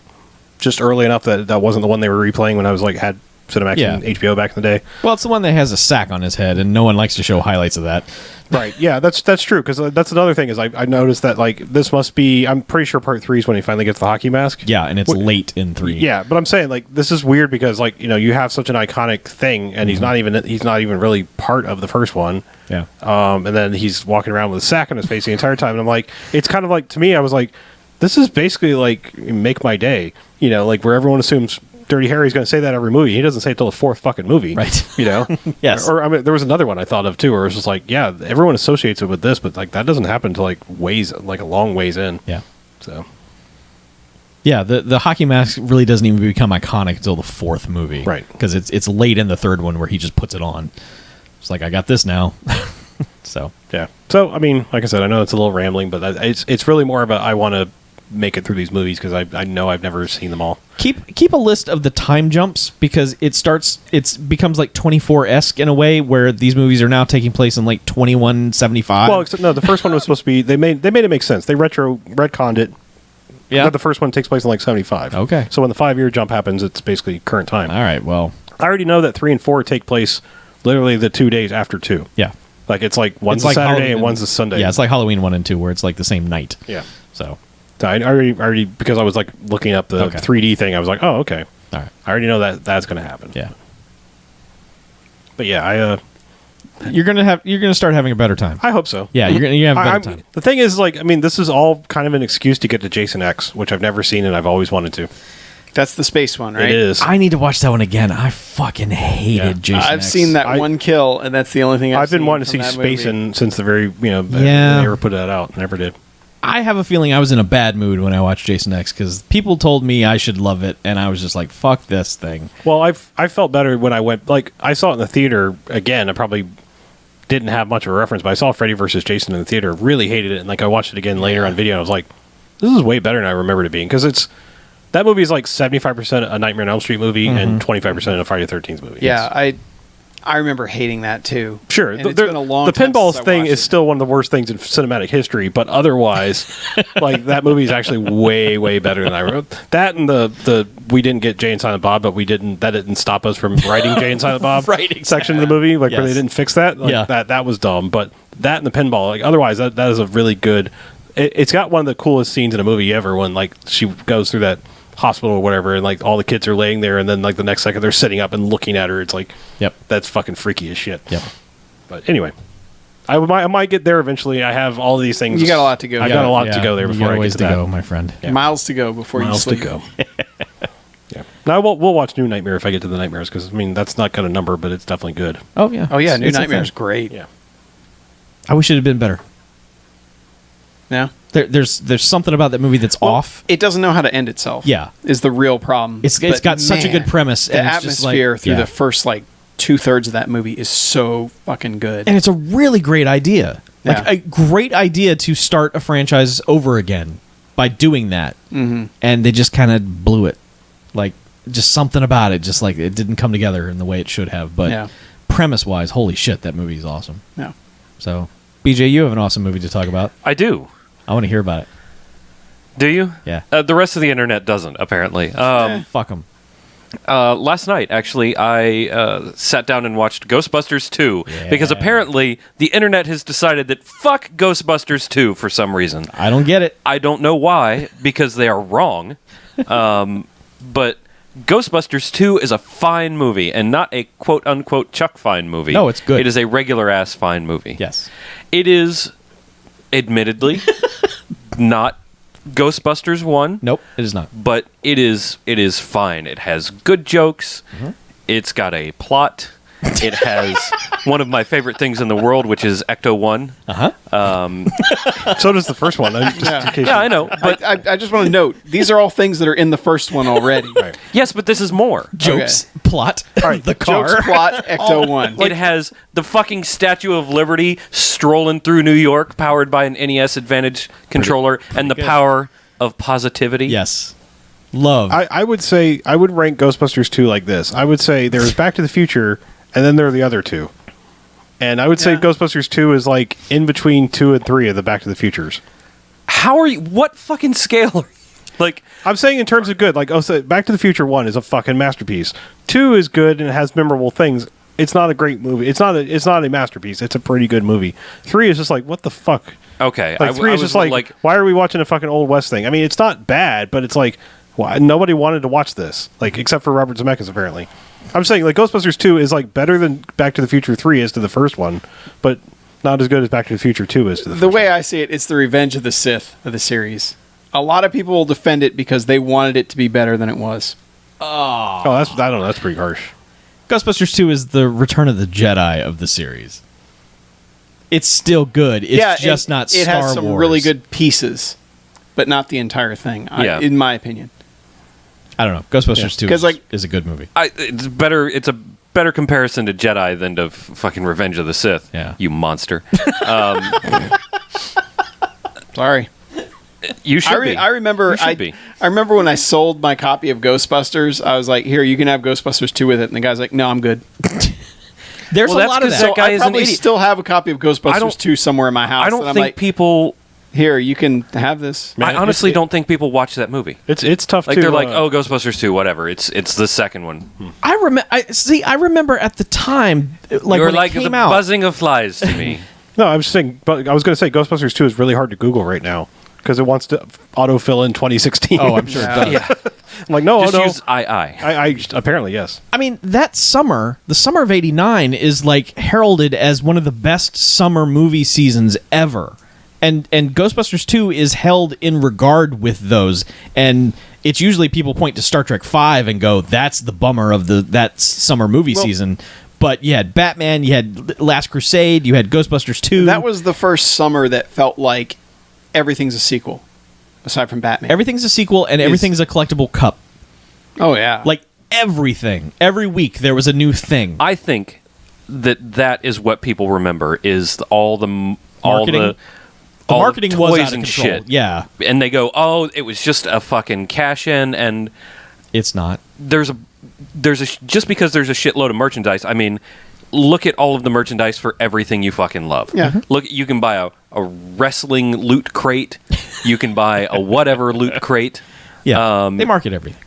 just early enough that wasn't the one they were replaying when I was, like, had Cinemax and HBO back in the day. Well, it's the one that has a sack on his head, and no one likes to show highlights of that. Right. Yeah, that's true, because that's another thing is I noticed that, like, this must be, I'm pretty sure Part 3 is when he finally gets the hockey mask. Yeah, and it's late in 3. Yeah, but I'm saying, like, this is weird because, like, you have such an iconic thing, and he's not even really part of the first one. Yeah. And then he's walking around with a sack on his face the entire time, and I'm like, it's kind of like, to me, I was like, this is basically like Make My Day, like where everyone assumes Dirty Harry's going to say that every movie. He doesn't say it till the 4th fucking movie. Right. Yes. Or, I mean, there was another one I thought of too, where it was just like, yeah, everyone associates it with this, but, like, that doesn't happen until, like, a long ways in. Yeah. So. Yeah, the hockey mask really doesn't even become iconic until the 4th movie. Right. Because it's late in the 3rd one where he just puts it on. It's like, I got this now. So. Yeah. So, I mean, like I said, I know it's a little rambling, but it's really more of a, I want to make it through these movies because I know I've never seen them all. Keep a list of the time jumps, because it becomes like 24-esque in a way, where these movies are now taking place in like 2175. Well, except no, the first one was supposed to be, they made it make sense. They retconned it. Yeah. But the first one takes place in like 75. Okay. So when the 5-year jump happens, it's basically current time. All right, well. I already know that 3 and 4 take place literally the 2 days after 2. Yeah. Like, it's like one's It's like a Saturday Halloween and one's a Sunday. Yeah, it's like Halloween 1 and 2, where it's like the same night. Yeah. So I already because I was like looking up the 3D thing, I was like, oh, okay. All right. I already know that's going to happen. Yeah. But yeah, You're gonna start having a better time. I hope so. Yeah, you're gonna have a better time. The thing is, like, I mean, this is all kind of an excuse to get to Jason X, which I've never seen and I've always wanted to. That's the space one, right? It is. I need to watch that one again. I fucking hated Jason I've X. seen that one kill, and that's the only thing I've been seen wanting to from see that Space movie. since the very, when they ever put that out. Never did. I have a feeling I was in a bad mood when I watched Jason X, because people told me I should love it, and I was just like, fuck this thing. Well, I felt better when I went, like, I saw it in the theater again. I probably didn't have much of a reference, but I saw Freddy vs. Jason in the theater, really hated it, and like I watched it again later on video, and I was like, this is way better than I remembered it being, because that movie is like 75% a Nightmare on Elm Street movie and 25% a Friday the 13th movie. Yeah, I remember hating that too. Sure, And it's been a long the time pinball since I thing watched is it. still one of the worst things in cinematic history, but otherwise, like, that movie is actually way, way better than I wrote. That and the we didn't get Jay and Silent Bob, but that didn't stop us from writing Jay and Silent Bob section of the movie, like, where they didn't fix that. Like, that was dumb. But that and the pinball, like, otherwise, that is a really good. It's got one of the coolest scenes in a movie ever, when, like, she goes through that hospital or whatever, and like all the kids are laying there, and then like the next second they're sitting up and looking at her. It's like, yep, that's fucking freaky as shit. Yep. But anyway, I might get there eventually. I have all these things. You got a lot to go. I got a lot to go there You before got I a get ways to to that. go, my friend. Miles to go before Miles you to sleep. go. Yeah. Now we'll watch New Nightmare if I get to the Nightmares because I mean that's not going to number, but it's definitely good. Oh yeah. Oh yeah, New It's a Nightmare's thing. great. Yeah. I wish it had been better. Yeah. There's something about that movie that's off. It doesn't know how to end itself. Yeah. Is the real problem. It's But, got such a man, good premise. The and it's just like- atmosphere through yeah. the first like 2/3 of that movie is so fucking good. And it's a really great idea. Like Yeah. a great idea to start a franchise over again by doing that. Mm-hmm. And they just kind of blew it. Like just something about it, just like it didn't come together in the way it should have. But Yeah. premise wise, holy shit, that movie is awesome. Yeah. So, BJ, you have an awesome movie to talk about. I do. I want to hear about it. Do you? Yeah. The rest of the internet doesn't, apparently. Fuck them. Last night, actually, I sat down and watched Ghostbusters 2 because Yeah. apparently the internet has decided that fuck Ghostbusters 2 for some reason. I don't get it. I don't know why, because they are wrong. But Ghostbusters 2 is a fine movie and not a quote-unquote Chuck fine movie. No, it's good. It is a regular-ass fine movie. Yes. It is, admittedly, not Ghostbusters 1. Nope, it is not. But it is fine. It has good jokes. It's got a plot. It has one of my favorite things in the world, which is Ecto 1. So does the first one. Just in case Yeah, I know. But I just want to note these are all things that are in the first one already. Right. yes, but this is more. Jokes, plot, the car. Jokes, plot, Ecto 1. It has the fucking Statue of Liberty strolling through New York, powered by an NES Advantage controller, and the good. power of positivity. Yes. Love. I would say I would rank Ghostbusters 2 like this. I would say there's Back to the Future, and then there are the other two. And I would say Yeah. Ghostbusters 2 is like in between 2 and 3 of the Back to the Futures. How are you? What fucking scale are you? Like, I'm saying in terms of good, like so Back to the Future 1 is a fucking masterpiece. 2 is good and it has memorable things. It's not a great movie. It's not a masterpiece. It's a pretty good movie. 3 is just like what the fuck. okay. Like 3 is just like why are we watching a fucking Old West thing? I mean, it's not bad, but it's like why nobody wanted to watch this, like except for Robert Zemeckis apparently. I'm saying like Ghostbusters 2 is like better than Back to the Future 3 is to the first one, but not as good as Back to the Future 2 is to the The first way one. I see it, it's the Revenge of the Sith of the series. A lot of people will defend it because they wanted it to be better than it was. Oh, I don't know. That's pretty harsh. Ghostbusters 2 is the Return of the Jedi of the series. It's still good. It's just not Star It has some Wars. really good pieces, but not the entire thing, Yeah. in my opinion. I don't know. Ghostbusters 2 'Cause, like- is a good movie. It's better. It's a better comparison to Jedi than to fucking Revenge of the Sith. Yeah. You monster. Sorry. You should be. I remember You should be. I remember when I sold my copy of Ghostbusters, I was like, "Here, you can have Ghostbusters 2 with it." And the guy's like, "No, I'm good." There's Well, a that's lot of 'cause that. that guy I is an probably idiot. still have a copy of I Ghostbusters don't- 2 somewhere in my house. I don't and I'm think like, people. "Here, you can have this." Man, I honestly don't think people watch that movie. It's tough Like to they're like, oh, Ghostbusters 2, whatever. It's the second one. I remember at the time, like You're when like it came the out. buzzing of flies to me. No, I was saying, but I was going to say Ghostbusters 2 is really hard to Google right now because it wants to autofill in 2016. Oh, I'm sure it does. Yeah. I'm like, no, Just no. use II. I apparently yes. I mean, that summer, the summer of '89, is like heralded as one of the best summer movie seasons ever, and Ghostbusters 2 is held in regard with those, and it's usually people point to Star Trek V and go, "That's the bummer of that summer movie season." But you had Batman, you had Last Crusade, you had Ghostbusters 2. That was the first summer that felt like everything's a sequel, aside from Batman. Everything's a sequel, and everything's a collectible cup. Oh yeah, Like everything, every week there was a new thing. I think that is what people remember is all the Marketing? all The all marketing toys was out of and control. shit. Yeah, And they go, oh, it was just a fucking cash in, and it's not. there's a just because there's a shitload of merchandise. I mean, look at all of the merchandise for everything you fucking love. Yeah. Mhm. Look, you can buy a wrestling loot crate. You can buy a whatever loot crate. Yeah, they market everything.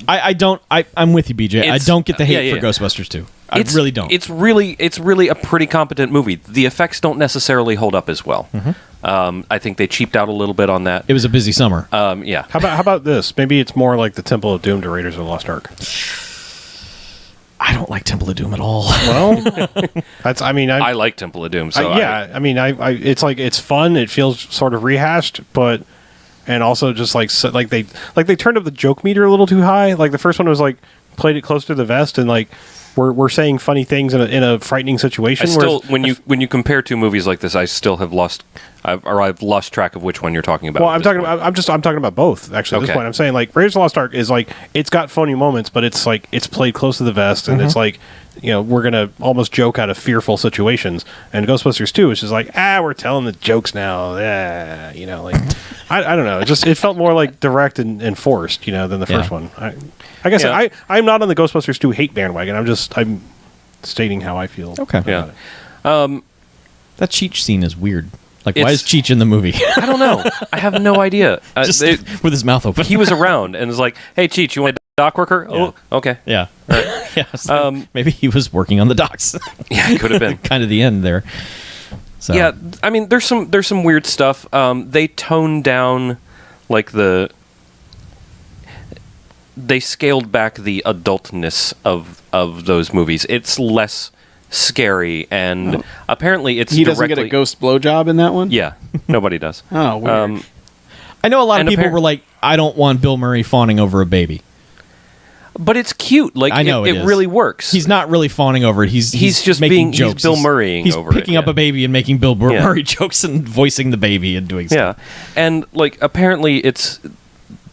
I'm with you, BJ. I It's- don't get the hate yeah, for yeah. Ghostbusters 2. I really don't. It's really a pretty competent movie. The effects don't necessarily hold up as well. I think they cheaped out a little bit on that. It was a busy summer. Yeah. How about this? Maybe it's more like the Temple of Doom to Raiders of the Lost Ark. I don't like Temple of Doom at all. Well, that's. I mean, I like Temple of Doom, so yeah. I mean, it's like it's fun. It feels sort of rehashed, but and also just like they turned up the joke meter a little too high. Like the first one was like played it close to the vest, and like we're saying funny things in a frightening situation. I still, when you compare two movies like this, I still have I've lost track of which one you're talking about. Well, I'm talking about both actually. At this point, I'm saying like Raiders of the Lost Ark is like it's got funny moments, but it's like it's played close to the vest, and it's like we're gonna almost joke out of fearful situations. And Ghostbusters 2 is just like we're telling the jokes now. Like I don't know. It felt more like direct and forced, than the first one. I guess I'm not on the Ghostbusters 2 hate bandwagon. I'm stating how I feel. Okay. About it. That Cheech scene is weird. Like, why is Cheech in the movie? I don't know. I have no idea. Just with his mouth open. He was around and was like, "Hey, Cheech, you want a dock worker?" Yeah. Oh, okay. Yeah. Yeah. So maybe he was working on the docks. Yeah, it could have been. Kind of the end there. So. Yeah, I mean, there's some weird stuff. They toned down, like they scaled back the adultness of those movies. It's less scary, and apparently it's he doesn't get a ghost blowjob in that one. Yeah, nobody does. Oh, weird. I know a lot of people were like, "I don't want Bill Murray fawning over a baby." But it's cute. Like I know it really works. He's not really fawning over it. He's just making jokes. He's Bill Murraying over it. He's picking up a baby and making Bill Murray jokes and voicing the baby and doing stuff. Yeah, and like apparently it's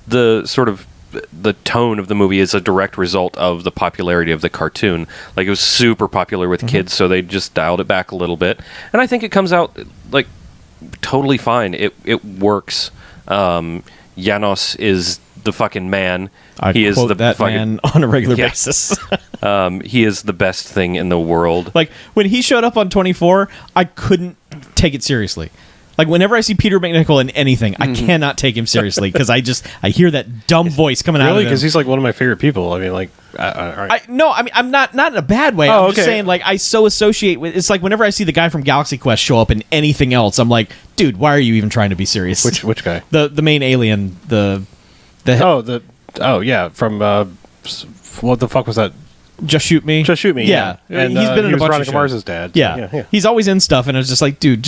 the sort of the tone of the movie is a direct result of the popularity of the cartoon. Like it was super popular with kids, so they just dialed it back a little bit. And I think it comes out like totally fine. It works. Janos is the fucking man. He is the that fucking man on a regular basis. He is the best thing in the world. Like when he showed up on 24, I couldn't take it seriously. Like whenever I see Peter McNichol in anything, I cannot take him seriously because I hear that dumb voice coming out of him. Really? Because he's like one of my favorite people. I mean, like, no, I mean, I'm not in a bad way. I'm just saying, like, I so associate with. It's like whenever I see the guy from Galaxy Quest show up in anything else, I'm like, dude, why are you even trying to be serious? Which guy? The main alien. From what the fuck was that? Just Shoot Me. Just Shoot Me. Yeah, and he's been in a bunch Veronica of shows. Mars's dad. Yeah. He's always in stuff, and I was just like, dude,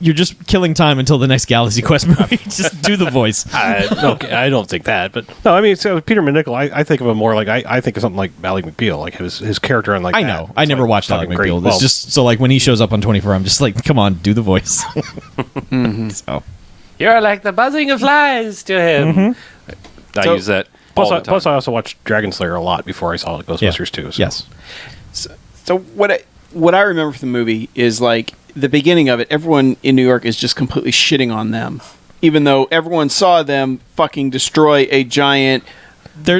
you're just killing time until the next Galaxy Quest movie. Just do the voice. I don't think that, but no, I mean, so Peter McNichol, I think of him more like I think of something like Ally McBeal, like his character on like. I know. I never watched Ally McBeal. Well, it's just so like when he shows up on 24, I'm just like, come on, do the voice. So you're like the buzzing of flies to him. I use that. Plus, I also watched Dragon Slayer a lot before I saw Ghostbusters 2. So. Yes. So what I remember from the movie is like the beginning of it. Everyone in New York is just completely shitting on them, even though everyone saw them fucking destroy a giant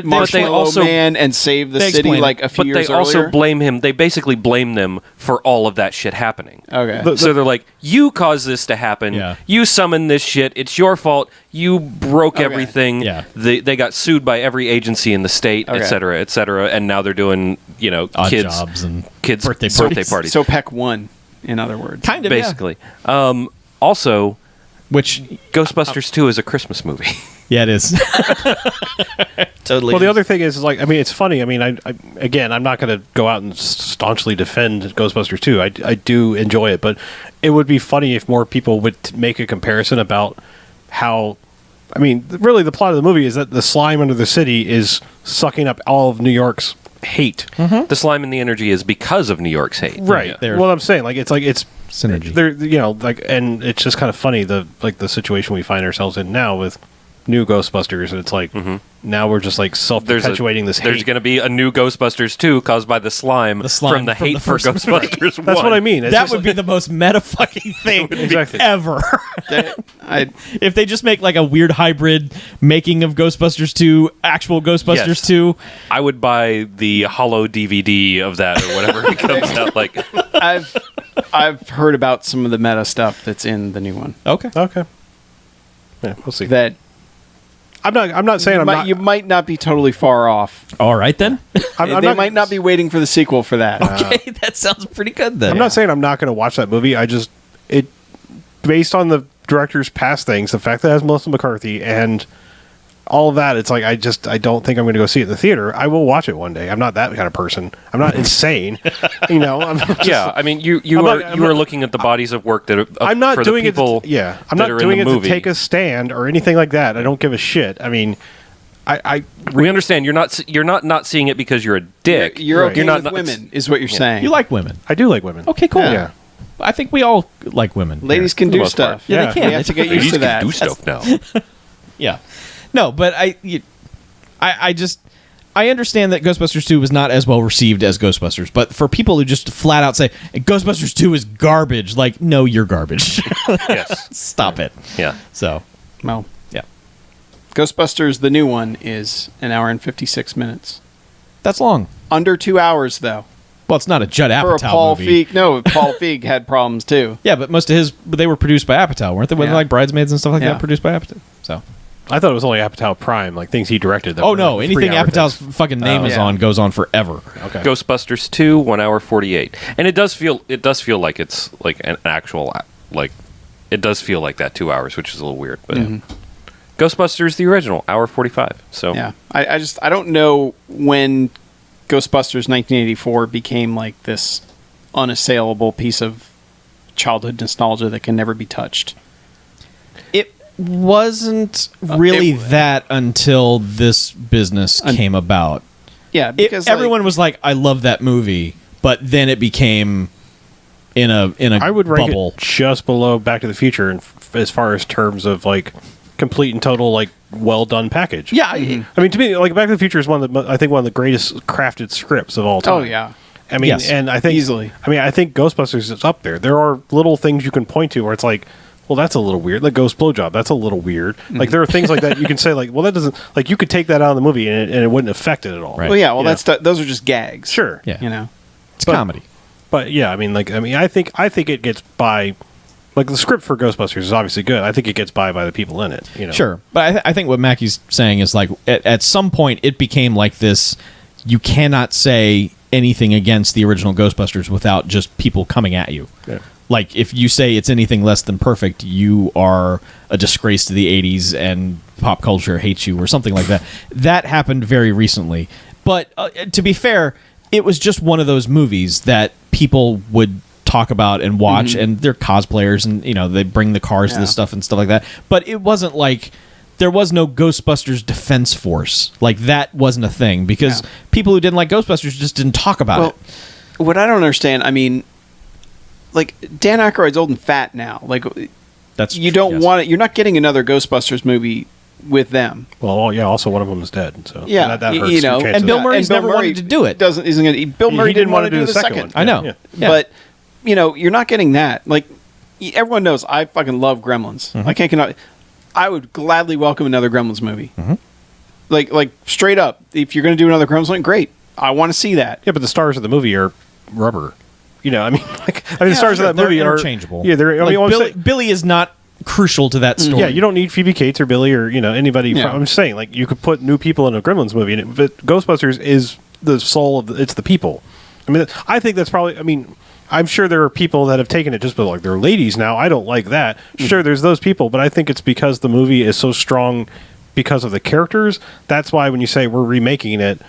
marshmallow man and save the city like a few years earlier. But they also blame him. They basically blame them for all of that shit happening. Okay. So they're like, you caused this to happen. Yeah. You summoned this shit. It's your fault. You broke everything. Yeah. They got sued by every agency in the state, et cetera, and now they're doing, odd kids jobs and kids' birthday parties. So Peck won, in other words. Kind of, basically. Also, which Ghostbusters 2 is a Christmas movie. Yeah, it is. Totally. Well, the other thing is like, I mean, it's funny. I mean, I'm not going to go out and staunchly defend Ghostbusters 2. I do enjoy it, but it would be funny if more people would make a comparison about how. I mean, really, the plot of the movie is that the slime under the city is sucking up all of New York's hate. The slime and the energy is because of New York's hate. Right. Yeah. Well, I'm saying it's synergy. They're, and it's just kind of funny the situation we find ourselves in now with new Ghostbusters, and it's like now we're just like self-perpetuating this hate. There's going to be a new Ghostbusters 2 caused by the slime from the hate for Ghostbusters 1. That's what I mean. That would be the most meta fucking thing ever. If they just make like a weird hybrid making of Ghostbusters 2, actual Ghostbusters 2. I would buy the hollow DVD of that or whatever it comes out like. I've heard about some of the meta stuff that's in the new one. Okay. Yeah, we'll see. That I'm not saying you might not be totally far off. All right then. They might not be waiting for the sequel for that. Okay, that sounds pretty good then. I'm not saying I'm not going to watch that movie. Based on the director's past things, the fact that it has Melissa McCarthy and all of that, it's like I don't think I'm going to go see it in the theater. I will watch it one day. I'm not that kind of person. I'm not insane. You know. I mean, you are looking at the bodies of work that I'm not for doing the it. people I'm that not are doing in it the to movie. take a stand or anything like that. I don't give a shit. I mean, We understand you're not seeing it because you're a dick. You're okay not with women, is what you're saying. You like women. I do like women. Okay, cool. Yeah. I think we all like women. Ladies here. can do most part. stuff. Yeah, Yeah. they can. We have to get used Ladies to can that. do stuff now. Yeah. No, but I understand that Ghostbusters 2 was not as well received as Ghostbusters, but for people who just flat out say Ghostbusters 2 is garbage, like, no, you're garbage. Yes. Stop it. Yeah. So, Well, yeah. Ghostbusters, the new one, is an hour and 56 minutes. That's long. Under 2 hours, though. Well, it's not a Judd For a Apatow Paul movie. Feig. No, Paul Feig had problems, too. Yeah, but most of his, they were produced by Apatow, weren't they? Wasn't Yeah. like Bridesmaids and stuff like Yeah. that produced by Apatow? So. I thought it was only Apatow Prime, like things he directed. That Oh, were no. like Anything 3-hour Apatow's things. fucking name is yeah. on goes on forever. Okay. Ghostbusters 2, 1 hour 48, and it does feel like it's like an actual like it does feel like that 2 hours, which is a little weird. But Ghostbusters the original, hour 45. So Yeah. I don't know when Ghostbusters 1984 became like this unassailable piece of childhood nostalgia that can never be touched. It wasn't really that until this business came about. Yeah, because Everyone was like, "I love that movie," but then it became in a I would rank bubble. it just below Back to the Future as far as terms of like complete and total like well done package. Yeah, I mean, to me, like Back to the Future is one of the greatest crafted scripts of all time. Oh yeah. I mean, Yes. and I think Easily. I mean, I think Ghostbusters is up there. There are little things you can point to where it's like, well, that's a little weird. Like Ghost Blowjob, that's a little weird. Like there are things like that you can say, like, well, that doesn't like you could take that out of the movie and it wouldn't affect it at all. Right. Well, yeah. Well, Yeah. those are just gags. Sure. Yeah. You know. it's comedy. But yeah, I mean, I think it gets by. Like the script for Ghostbusters is obviously good. I think it gets by the people in it. You know. Sure, but I think what Mackey's saying is like at some point it became like this. You cannot say anything against the original Ghostbusters without just people coming at you. Yeah. Like if you say it's anything less than perfect, you are a disgrace to the 80s and pop culture hates you or something like that. That happened very recently. But to be fair, it was just one of those movies that people would talk about and watch, and they're cosplayers and they bring the cars to this stuff and stuff like that. But it wasn't like there was no Ghostbusters Defense Force. Like that wasn't a thing because people who didn't like Ghostbusters just didn't talk about it. What I don't understand, I mean, like Dan Aykroyd's old and fat now. Like That's you don't yes. want it. You're not getting another Ghostbusters movie with them. Well, yeah. Also, one of them is dead. So Yeah, that hurts you know, your chances. And Bill Yeah, Murray's never wanted to do it. Isn't going to. Bill Murray didn't want wanna to do the second one. I know. Yeah. Yeah. But you're not getting that. Like everyone knows, I fucking love Gremlins. I cannot. I would gladly welcome another Gremlins movie. Like straight up, if you're going to do another Gremlins one, great. I want to see that. Yeah, but the stars of the movie are rubber. I mean, the stars of that They're movie are interchangeable. Yeah, they're. I mean, what I'm saying- Billy is not crucial to that story. yeah, you don't need Phoebe Cates or Billy or anybody. Yeah. I'm just saying, like you could put new people in a Gremlins movie, but Ghostbusters is the soul of it's the people. I mean, I think that's probably. I mean, I'm sure there are people that have taken it just but like they're ladies now. I don't like that. Sure, there's those people, but I think it's because the movie is so strong because of the characters. That's why when you say we're remaking it,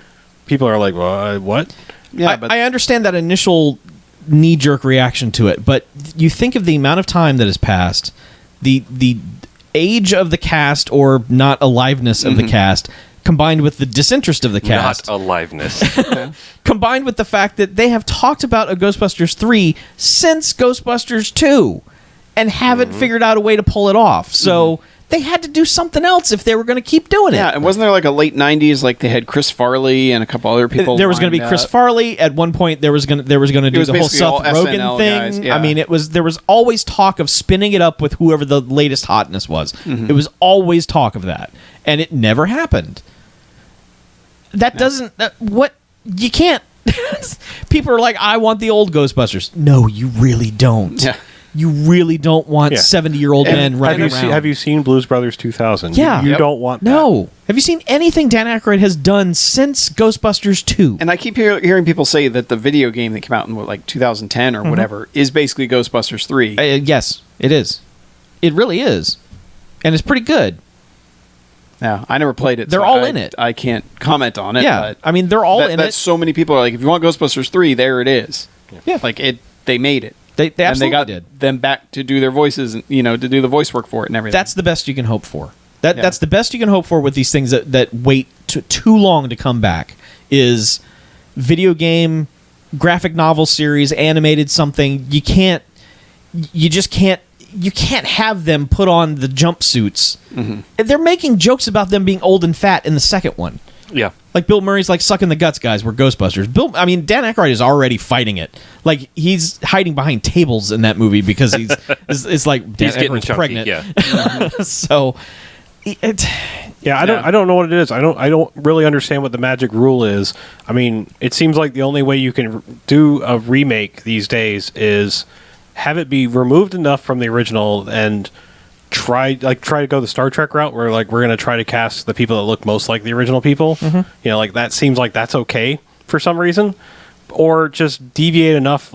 people are like, well, what? Yeah, but I understand that initial knee-jerk reaction to it, but you think of the amount of time that has passed, the age of the cast or not aliveness of the cast, combined with the disinterest of the cast, not aliveness. combined with the fact that they have talked about a Ghostbusters 3 since Ghostbusters 2 and haven't figured out a way to pull it off. So they had to do something else if they were going to keep doing it. yeah, and wasn't there like a late '90s? Like they had Chris Farley and a couple other people. There was going to be lined Chris up. Farley at one point. There was going to do was the whole basically Seth all Rogen SNL thing. guys, yeah. I mean, there was always talk of spinning it up with whoever the latest hotness was. It was always talk of that, and it never happened. That doesn't what you can't. People are like, I want the old Ghostbusters. No, you really don't. Yeah. You really don't want Yeah. 70-year-old men running around. Have you seen Blues Brothers 2000? Yeah. you Yep. don't want that. No. Have you seen anything Dan Aykroyd has done since Ghostbusters 2? And I keep hearing people say that the video game that came out in like 2010 or whatever is basically Ghostbusters 3. Yes, it is. It really is. And it's pretty good. Yeah, I never played it. They're so all in it. I can't comment on it. Yeah, but I mean, they're all in that's it. so many people are like, if you want Ghostbusters 3, there it is. Yeah. Like they made it. They And they absolutely got did. them back to do their voices, and to do the voice work for it and everything. That's the best you can hope for. Yeah. That's the best you can hope for with these things that wait too long to come back. Is video game, graphic novel series, animated something. You can't have them put on the jumpsuits. Mm-hmm. They're making jokes about them being old and fat in the second one. Yeah. Like Bill Murray's like sucking the guts, guys. We're Ghostbusters. Dan Aykroyd is already fighting it. Like he's hiding behind tables in that movie because it's like Dan He's getting Aykroyd's chunky. pregnant. Yeah. So I don't know what it is. I don't really understand what the magic rule is. I mean, it seems like the only way you can do a remake these days is have it be removed enough from the original and try to go the Star Trek route where like we're going to try to cast the people that look most like the original people. Mm-hmm. Like that seems like that's okay for some reason, or just deviate enough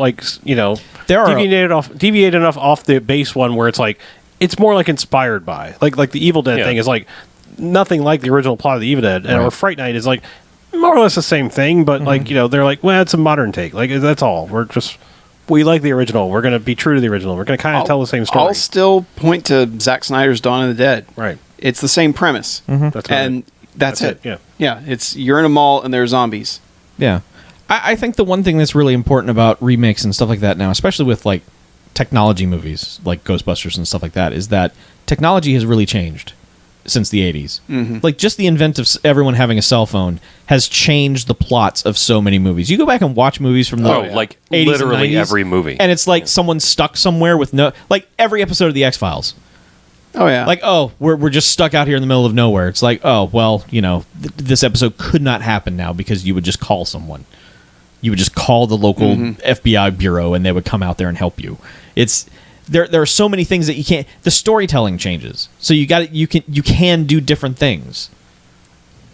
deviate enough off the base one where it's like it's more like inspired by like the Evil Dead thing is like nothing like the original plot of the Evil Dead, and or Fright Night is like more or less the same thing, but like they're like, well, it's a modern take. Like that's all. We like the original. We're going to be true to the original. We're going to kind of tell the same story. I'll still point to Zack Snyder's Dawn of the Dead. Right. It's the same premise. That's That's it. Yeah. Yeah. It's you're in a mall and there's zombies. yeah, I think the one thing that's really important about remakes and stuff like that now, especially with like technology movies like Ghostbusters and stuff like that, is that technology has really changed since the 80s. Mm-hmm. Like just the invent of everyone having a cell phone has changed the plots of so many movies. You go back and watch movies from the like 80s literally and 90s, every movie. and it's like someone's stuck somewhere with like every episode of the X-Files. Oh yeah. Like, oh, we're just stuck out here in the middle of nowhere. It's like, oh, well, this episode could not happen now because you would just call someone. You would just call the local FBI bureau and they would come out there and help you. There are so many things that you can't. The storytelling changes, so you can do different things.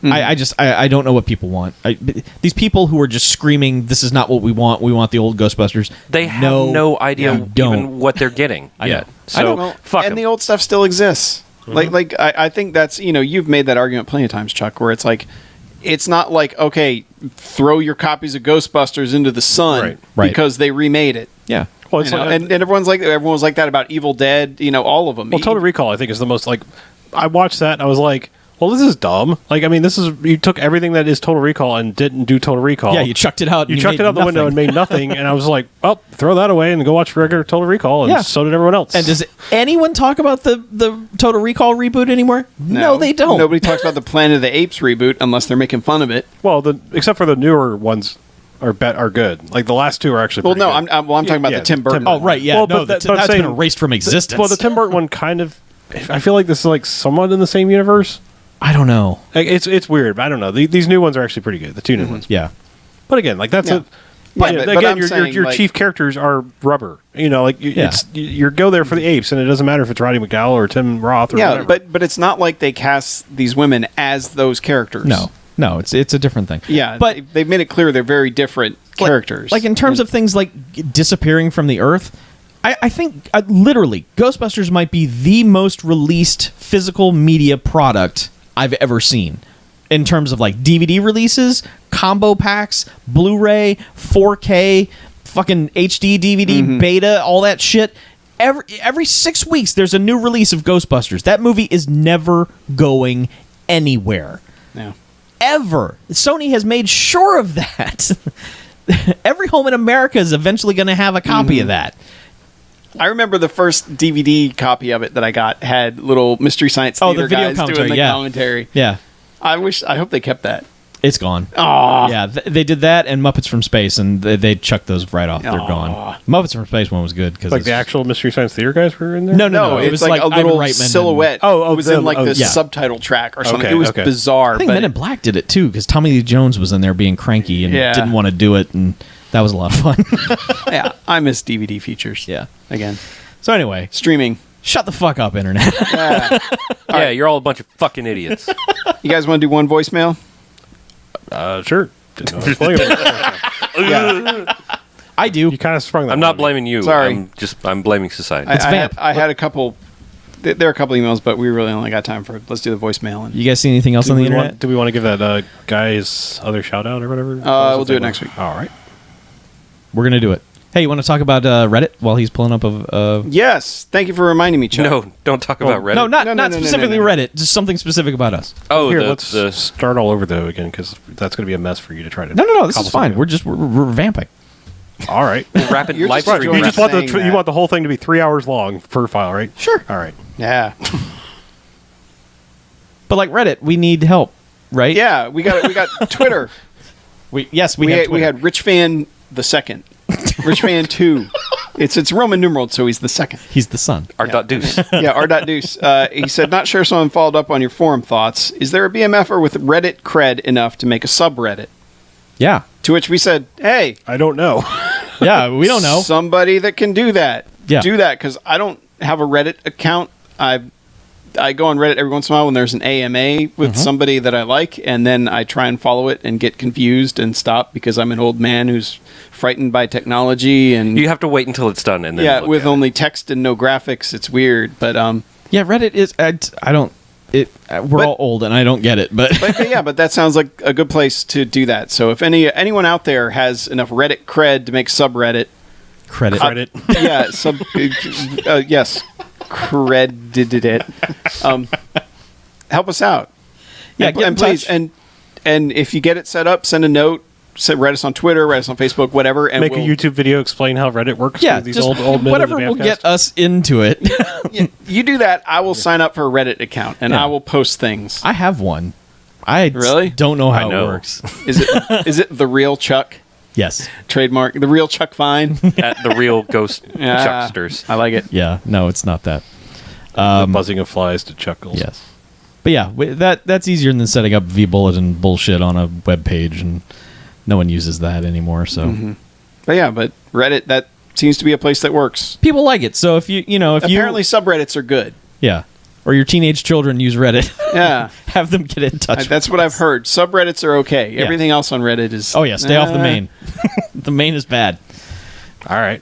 I don't know what people want. These people who are just screaming, "This is not what we want. We want the old Ghostbusters." They have no idea even what they're getting I know. yet. I know. So fuck and 'em. the old stuff still exists. Like I think that's you've made that argument plenty of times, Chuck, where it's like it's not like okay, throw your copies of Ghostbusters into the sun Right. because they remade it. Yeah. Well, it's And everyone was like that about Evil Dead. All of them. Well, Total Recall, I think, is the most like. I watched that and I was like, well, this is dumb. Like, I mean, you took everything that is Total Recall and didn't do Total Recall. Yeah, you chucked it out. You chucked it out the window and made nothing. And I was like, well, throw that away and go watch regular Total Recall. And so did everyone else. And does anyone talk about the Total Recall reboot anymore? No, they don't. Nobody talks about the Planet of the Apes reboot unless they're making fun of it. Well, except for the newer ones are good. Like the last two are actually. Well, pretty no, good. I'm talking about the Tim Burton. Oh, right, yeah. Well, no, but that's saying- been erased from existence. Well, the Tim Burton one kind of. I feel like this is like somewhat in the same universe. I don't know. Like, it's weird, but I don't know. These new ones are actually pretty good. The two new ones. Yeah. But again, like that's Yeah. But Yeah, but again, I'm saying, your like- chief characters are rubber. You go there for the apes, and it doesn't matter if it's Roddy McDowell or Tim Roth or Yeah, whatever. but it's not like they cast these women as those characters. No, it's a different thing. Yeah, but they've made it clear they're very different characters. Like in terms of things like disappearing from the earth, I think literally Ghostbusters might be the most released physical media product I've ever seen. In terms of like DVD releases, combo packs, Blu-ray, 4K, fucking HD DVD, beta, all that shit. Every 6 weeks there's a new release of Ghostbusters. That movie is never going anywhere. Yeah. Ever. Sony has made sure of that. Every home in America is eventually going to have a copy of that. I remember the first DVD copy of it that I got had little Mystery Science Theater the video guys commentary, doing the yeah. commentary. Yeah. I hope they kept that. It's gone. Aw. Yeah, they did that and Muppets from Space, and they chucked those right off. They're gone. Muppets from Space one was good because like the actual Mystery Science Theater guys were in there. No, it it was was like a Ivan little Reitman and- silhouette. Oh, it was in them. like Oh, the yeah. subtitle track or something. Okay, It was okay. bizarre. I think but Men in Black did it too because Tommy Lee Jones was in there being cranky and Yeah. didn't want to do it, and that was a lot of fun. yeah, I miss DVD features. Yeah. Again, So anyway, streaming. shut the fuck up, internet. Yeah. You're all a bunch of fucking idiots. You guys want to do one voicemail? Sure. Didn't know I was playing it. Yeah. I do. You kind of sprung that. I'm one not on me. blaming you. Sorry. I'm blaming society. It's Vamp. I had a couple there are a couple emails, but we really only got time for. Let's do the voicemail. And You guys see anything else on the internet? Do we want to give that guy's other shout out or whatever? we'll do it next week. All right. We're gonna do it. Hey, you want to talk about Reddit while he's pulling up of? Yes, thank you for reminding me, Chuck. No, don't talk about Reddit. No, not No, specifically no. Reddit. Just something specific about us. Oh, Here, the, let's the start all over though again because that's going to be a mess for you to try to. No. This is cobble fine. something We're revamping. all right. rapid You're live just stream. You just want saying that. you want the whole thing to be 3 hours long per file, right? Sure. All right. Yeah, But like Reddit, we need help, right? yeah. We got Twitter. We We had Twitter. had Rich Fan the second, Rich Fan 2. It's Roman numeral, so he's the second. He's the son. R.Deuce. Yeah, R.Deuce. He said, not sure someone followed up on your forum thoughts. Is there a BMFer with Reddit cred enough to make a subreddit? Yeah. To which we said, hey, I don't know. Yeah. We don't know. somebody that can do that. Yeah. Do that, because I don't have a Reddit account. I go on Reddit every once in a while when there's an AMA with somebody that I like, and then I try and follow it and get confused and stop because I'm an old man who's frightened by technology and You have to wait until it's done and then look with at it. only text and no graphics. It's weird, but Yeah. Reddit is. I don't. We're all old, and I don't get it. But but that sounds like a good place to do that. So if anyone out there has enough Reddit cred to make subreddit, credit. yeah, yes, credited it. Help us out. Yeah, and, get in and please, touch. and if you get it set up, send a note. Write us on Twitter, write us on Facebook, whatever, and Make we'll, a YouTube video explain how Reddit works. Yeah. with these Just old men whatever in the will BMFcast. get us into it. You do that. I will sign up for a Reddit account and Yeah. I will post things. I have one. I Really? don't know how I know. it works. Is it the real Chuck Yes. trademark? The real Chuck Fine. At the real ghost Yeah. chucksters. I like it. Yeah. No, it's not that. The buzzing of flies to chuckles. Yes. But yeah, that's easier than setting up vBulletin bullshit on a web page, and no one uses that anymore. So But Reddit, that seems to be a place that works. people like it. So if you Apparently, subreddits are good. yeah, or your teenage children use Reddit, Yeah. have them get in touch. That's what I've heard. Subreddits are okay. Everything else on Reddit is. Oh yeah, stay off the main. The main is bad. All right.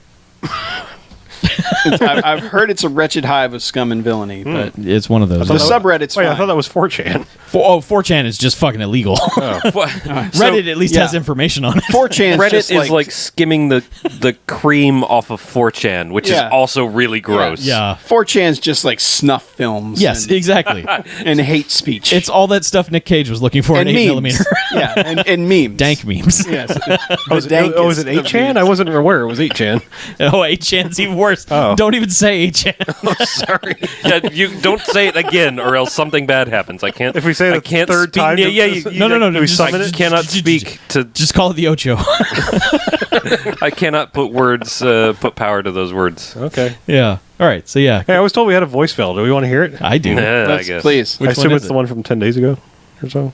I've heard it's a wretched hive of scum and villainy, but It's one of those. the thought that subreddit's Wait, I fine. thought that was 4chan. 4chan is just fucking illegal. Reddit at least yeah. has information on it. 4chan Reddit is like skimming the cream off of 4chan, which Yeah. is also really gross. Yeah. 4chan's just like snuff films. Yes, and, exactly. and hate speech. It's all that stuff Nick Cage was looking for and in memes. 8mm. Yeah, and memes. Dank memes. Yes. Was it 8chan? I wasn't aware it was 8chan. Oh, 8chan's even worse. Oh. Don't even say 8chan. Sorry. Yeah, you don't say it again, or else something bad happens. I can't. If we say it I the can't third speak- time, Yeah, do- yeah. No, we just summon I it? cannot speak to. Just call it the Ocho. I cannot put words. Put power to those words. Okay. Yeah. All right. So yeah, Hey, I was told we had a voicemail. Do we want to hear it? I do. Yeah, I Let's- guess. Please. Which I assume one it's is the it? one from 10 days ago or so.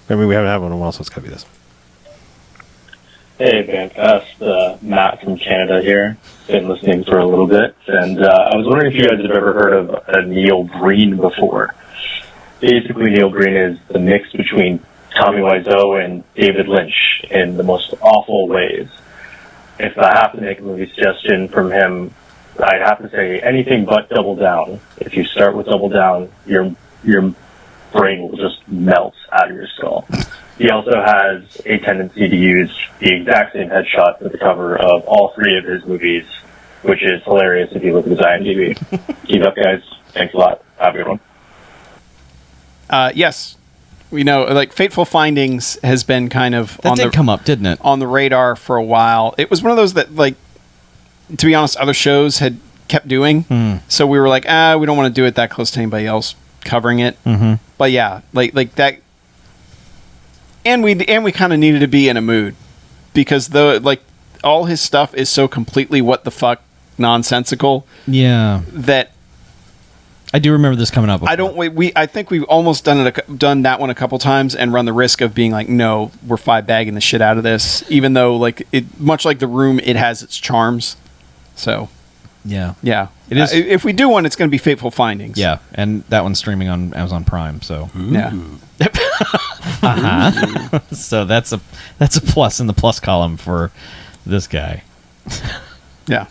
I mean, we haven't had one in a while, so it's got to be this. Hey, BMFcast, Matt from Canada here. Been listening for a little bit, and I was wondering if you guys have ever heard of a Neil Breen before. Basically, Neil Breen is the mix between Tommy Wiseau and David Lynch in the most awful ways. If I have to make a movie suggestion from him, I'd have to say anything but Double Down. If you start with Double Down, your brain will just melt out of your skull. He also has a tendency to use the exact same headshot for the cover of all three of his movies, which is hilarious if you look at his IMDb. Keep up, guys. Thanks a lot. Have a good one. Yes. We know, like, Fateful Findings has been kind of That did come up, didn't it? on the radar for a while. It was one of those that, like, to be honest, other shows had kept doing. So we were like, we don't want to do it that close to anybody else covering it. But yeah, like that. And we kind of needed to be in a mood because all his stuff is so completely what the fuck nonsensical Yeah. that I do remember this coming up. I think we've almost done that one a couple times and run the risk of being like, no, we're bagging the shit out of this, even though like it, much like The Room, it has its charms. So Yeah. yeah, It is- if we do one, it's going to be Fateful Findings. Yeah, and that one's streaming on Amazon Prime. So Yeah. so that's a plus in the plus column for this guy. Yeah.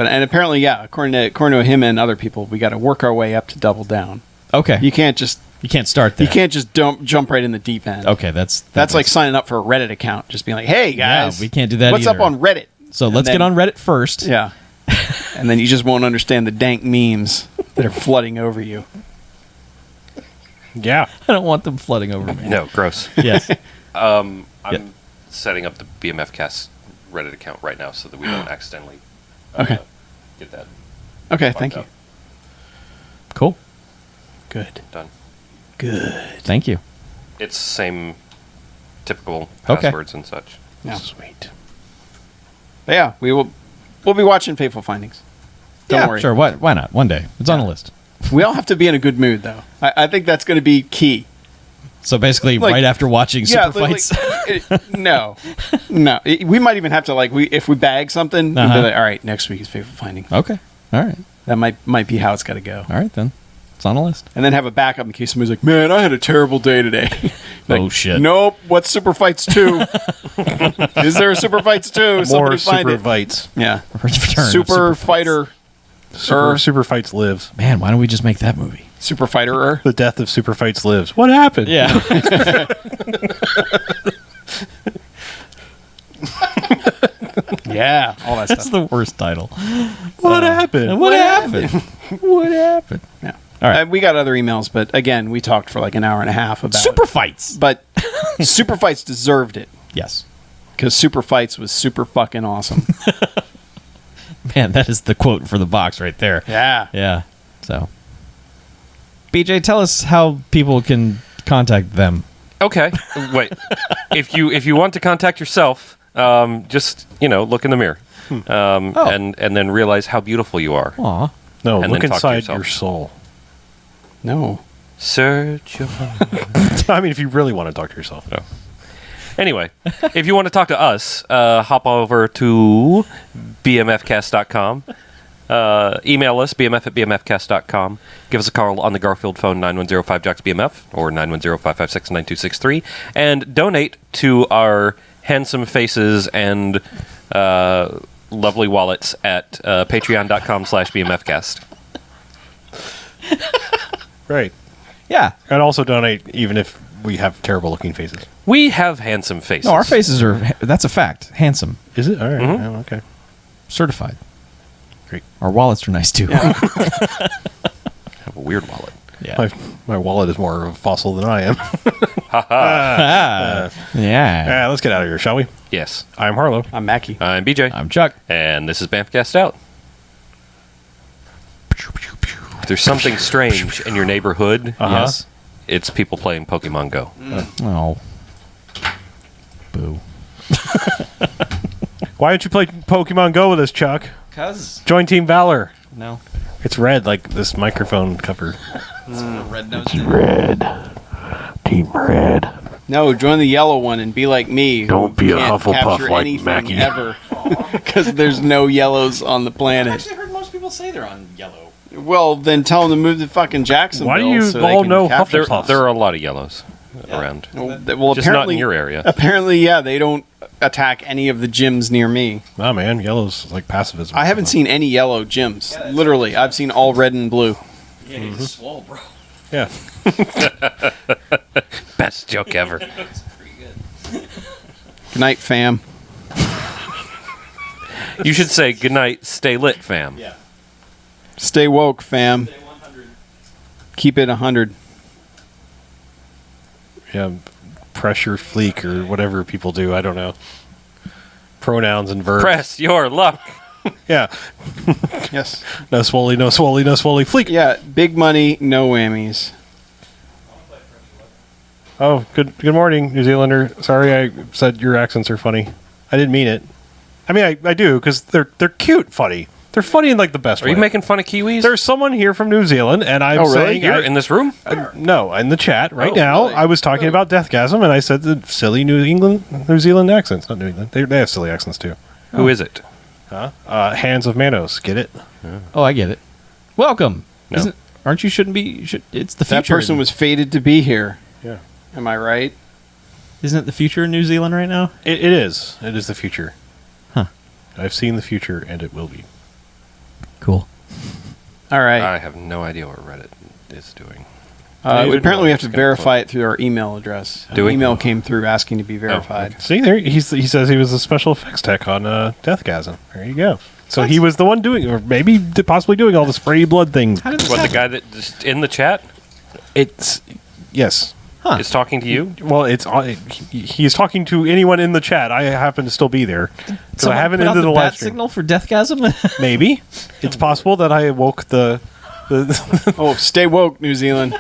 and apparently, yeah, according to him and other people, we got to work our way up to double down. Okay. You can't just start there. You can't just jump right in the deep end. Okay, that's like signing up for a Reddit account. Just being like, hey guys, Yeah, we can't do that What's either. up on Reddit? So And let's then- get on Reddit first. Yeah, and then you just won't understand the dank memes that are flooding over you. Yeah. I don't want them flooding over me. No, gross. Yes. I'm Yeah. setting up the BMFcast Reddit account right now so that we don't accidentally Okay. get that Okay, fucked thank you. up. Cool. Good. Done. Good. Thank you. It's same typical Okay. passwords and such. Yeah. Sweet. But yeah, we'll be watching Fateful Findings. Don't worry. Sure. Why not? One day. It's on the list. We all have to be in a good mood, though. I think that's going to be key. So basically, Like- right after watching Super like- Fights. no. We might even have to if we bag something, we'll be Uh-huh. like, all right, next week is Fateful Finding. Okay. All right. That might be how it's got to go. All right then. It's on the list. And then have a backup in case somebody's like, man, I had a terrible day today. Like, Oh, shit. Nope. What's Super Fights 2? Is there a Super Fights 2? More Somebody find Super it. Fights. Yeah. Return of Super Fights. Fighter. Super Fights lives. Man, why don't we just make that movie? Super Fighter. The death of Super Fights lives. What happened? Yeah. Yeah. All that That's stuff. the worst title. What happened? What happened? What happened? Yeah. All right. We got other emails, but again, we talked for like an hour and a half about Super it. Fights. But Super Fights deserved it Yes. because Super Fights was super fucking awesome. Man, that is the quote for the box right there. Yeah. Yeah. So, BJ, tell us how people can contact them. Okay. Wait. If you want to contact yourself, just look in the mirror, and then realize how beautiful you are. Aw. No, And look then talk to inside yourself. your soul. No. Search your heart. I mean, if you really want to talk to yourself. No. Anyway, if you want to talk to us, hop over to BMFcast.com. Email us, bmf@bmfcast.com. Give us a call on the Garfield phone, 9105-JOCKS-BMF, or 910-556-9263. And donate to our handsome faces and lovely wallets at patreon.com/BMFcast. Right. Yeah. And also donate even if we have terrible looking faces. We have handsome faces. No, our faces are, that's a fact. Handsome. Is it? All right. Mhm. Oh, okay. Certified. Great. Our wallets are nice too. have a weird wallet. Yeah. My wallet is more of a fossil than I am. Yeah. Let's get out of here, shall we? Yes. I'm Harlow. I'm Mackie. I'm BJ. I'm Chuck. And this is BMFcast out. If there's something strange in your neighborhood, Yes. it's people playing Pokemon Go. Oh. Boo. Why don't you play Pokemon Go with us, Chuck? Cuz. Join Team Valor. No. It's red like this microphone cover. Red nose. Red. Team Red. No, join the yellow one and be like me. Don't be a can't Hufflepuff capture like anything Mackie. ever. Because there's no yellows on the planet. heard most people say they're on yellow. Well, then tell them to move to fucking Jacksonville. Why do you so they all can know capture Hufflepuffs? There are a lot of yellows around. Well, Just not apparently, in your area. Apparently, yeah, they don't attack any of the gyms near me. Nah, man. Yellow's like pacifism. I haven't seen any yellow gyms. Literally, I've seen all red and blue. Yeah, he's a swole, bro. Yeah. Best joke ever. Good night, fam. You should say goodnight, stay lit, fam. Yeah. Stay woke, fam. Keep it 100. Yeah. Pressure fleek or whatever people do. I don't know. Pronouns and verbs. Press your luck. Yeah. Yes. No swolly, no swolly, no swolly. Fleek. Yeah, big money, no whammies. Oh, good morning, New Zealander. Sorry I said your accents are funny. I didn't mean it. I mean, I do, because they're cute funny. They're funny in, like, the best Are way. you making fun of Kiwis? There's someone here from New Zealand, and I'm Oh, really? saying... Here in this room? no, in the chat right Oh, now. really? I was talking about Deathgasm, and I said the silly New Zealand accents. Not New England. They have silly accents, too. Who is it? Hands of Manos. Get it? Oh, I get it. Welcome. No. Aren't you shouldn't be? It's the future. That person was fated to be here. Yeah. Am I right? Isn't it the future in New Zealand right now? It is. It is the future. Huh. I've seen the future, and it will be. Cool. All right. I have no idea what Reddit is doing. Apparently, we have to It's gonna verify it through our email address. Do we? An email came through asking to be verified. See there, he says he was a special effects tech on Deathgasm. There you go. So he was the one doing, or maybe possibly doing all the spray blood things. How did this What, the happen? guy that just in the chat It's yes. is talking to you? Well, he's talking to anyone in the chat. I happen to still be there because I Someone haven't put out ended the bat live stream. signal for Deathgasm? Maybe it's possible that I awoke the Oh, stay woke, New Zealand.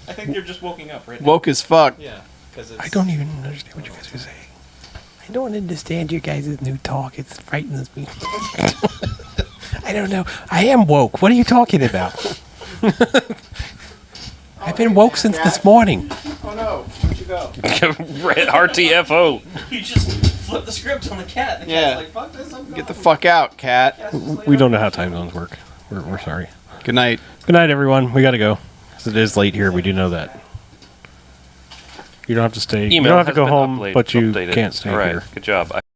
I think they're just woken up right Woke as fuck. Yeah. I don't even understand what you guys are saying. I don't understand your guys' new talk. It frightens me. I don't know. I am woke. What are you talking about? I've been woke since this morning. Oh no, where'd you go? Red RTFO. You just flip the script on the cat. And the Yeah. cat's like, fuck this, I'm Get the fuck out, cat. We don't know how time zones work. We're sorry. Good night. Good night, everyone. We got to go. 'Cause it is late here. We do know that. You don't have to stay. You Email don't have to has go been home, updated- but you updated. can't stay All right, here. good job.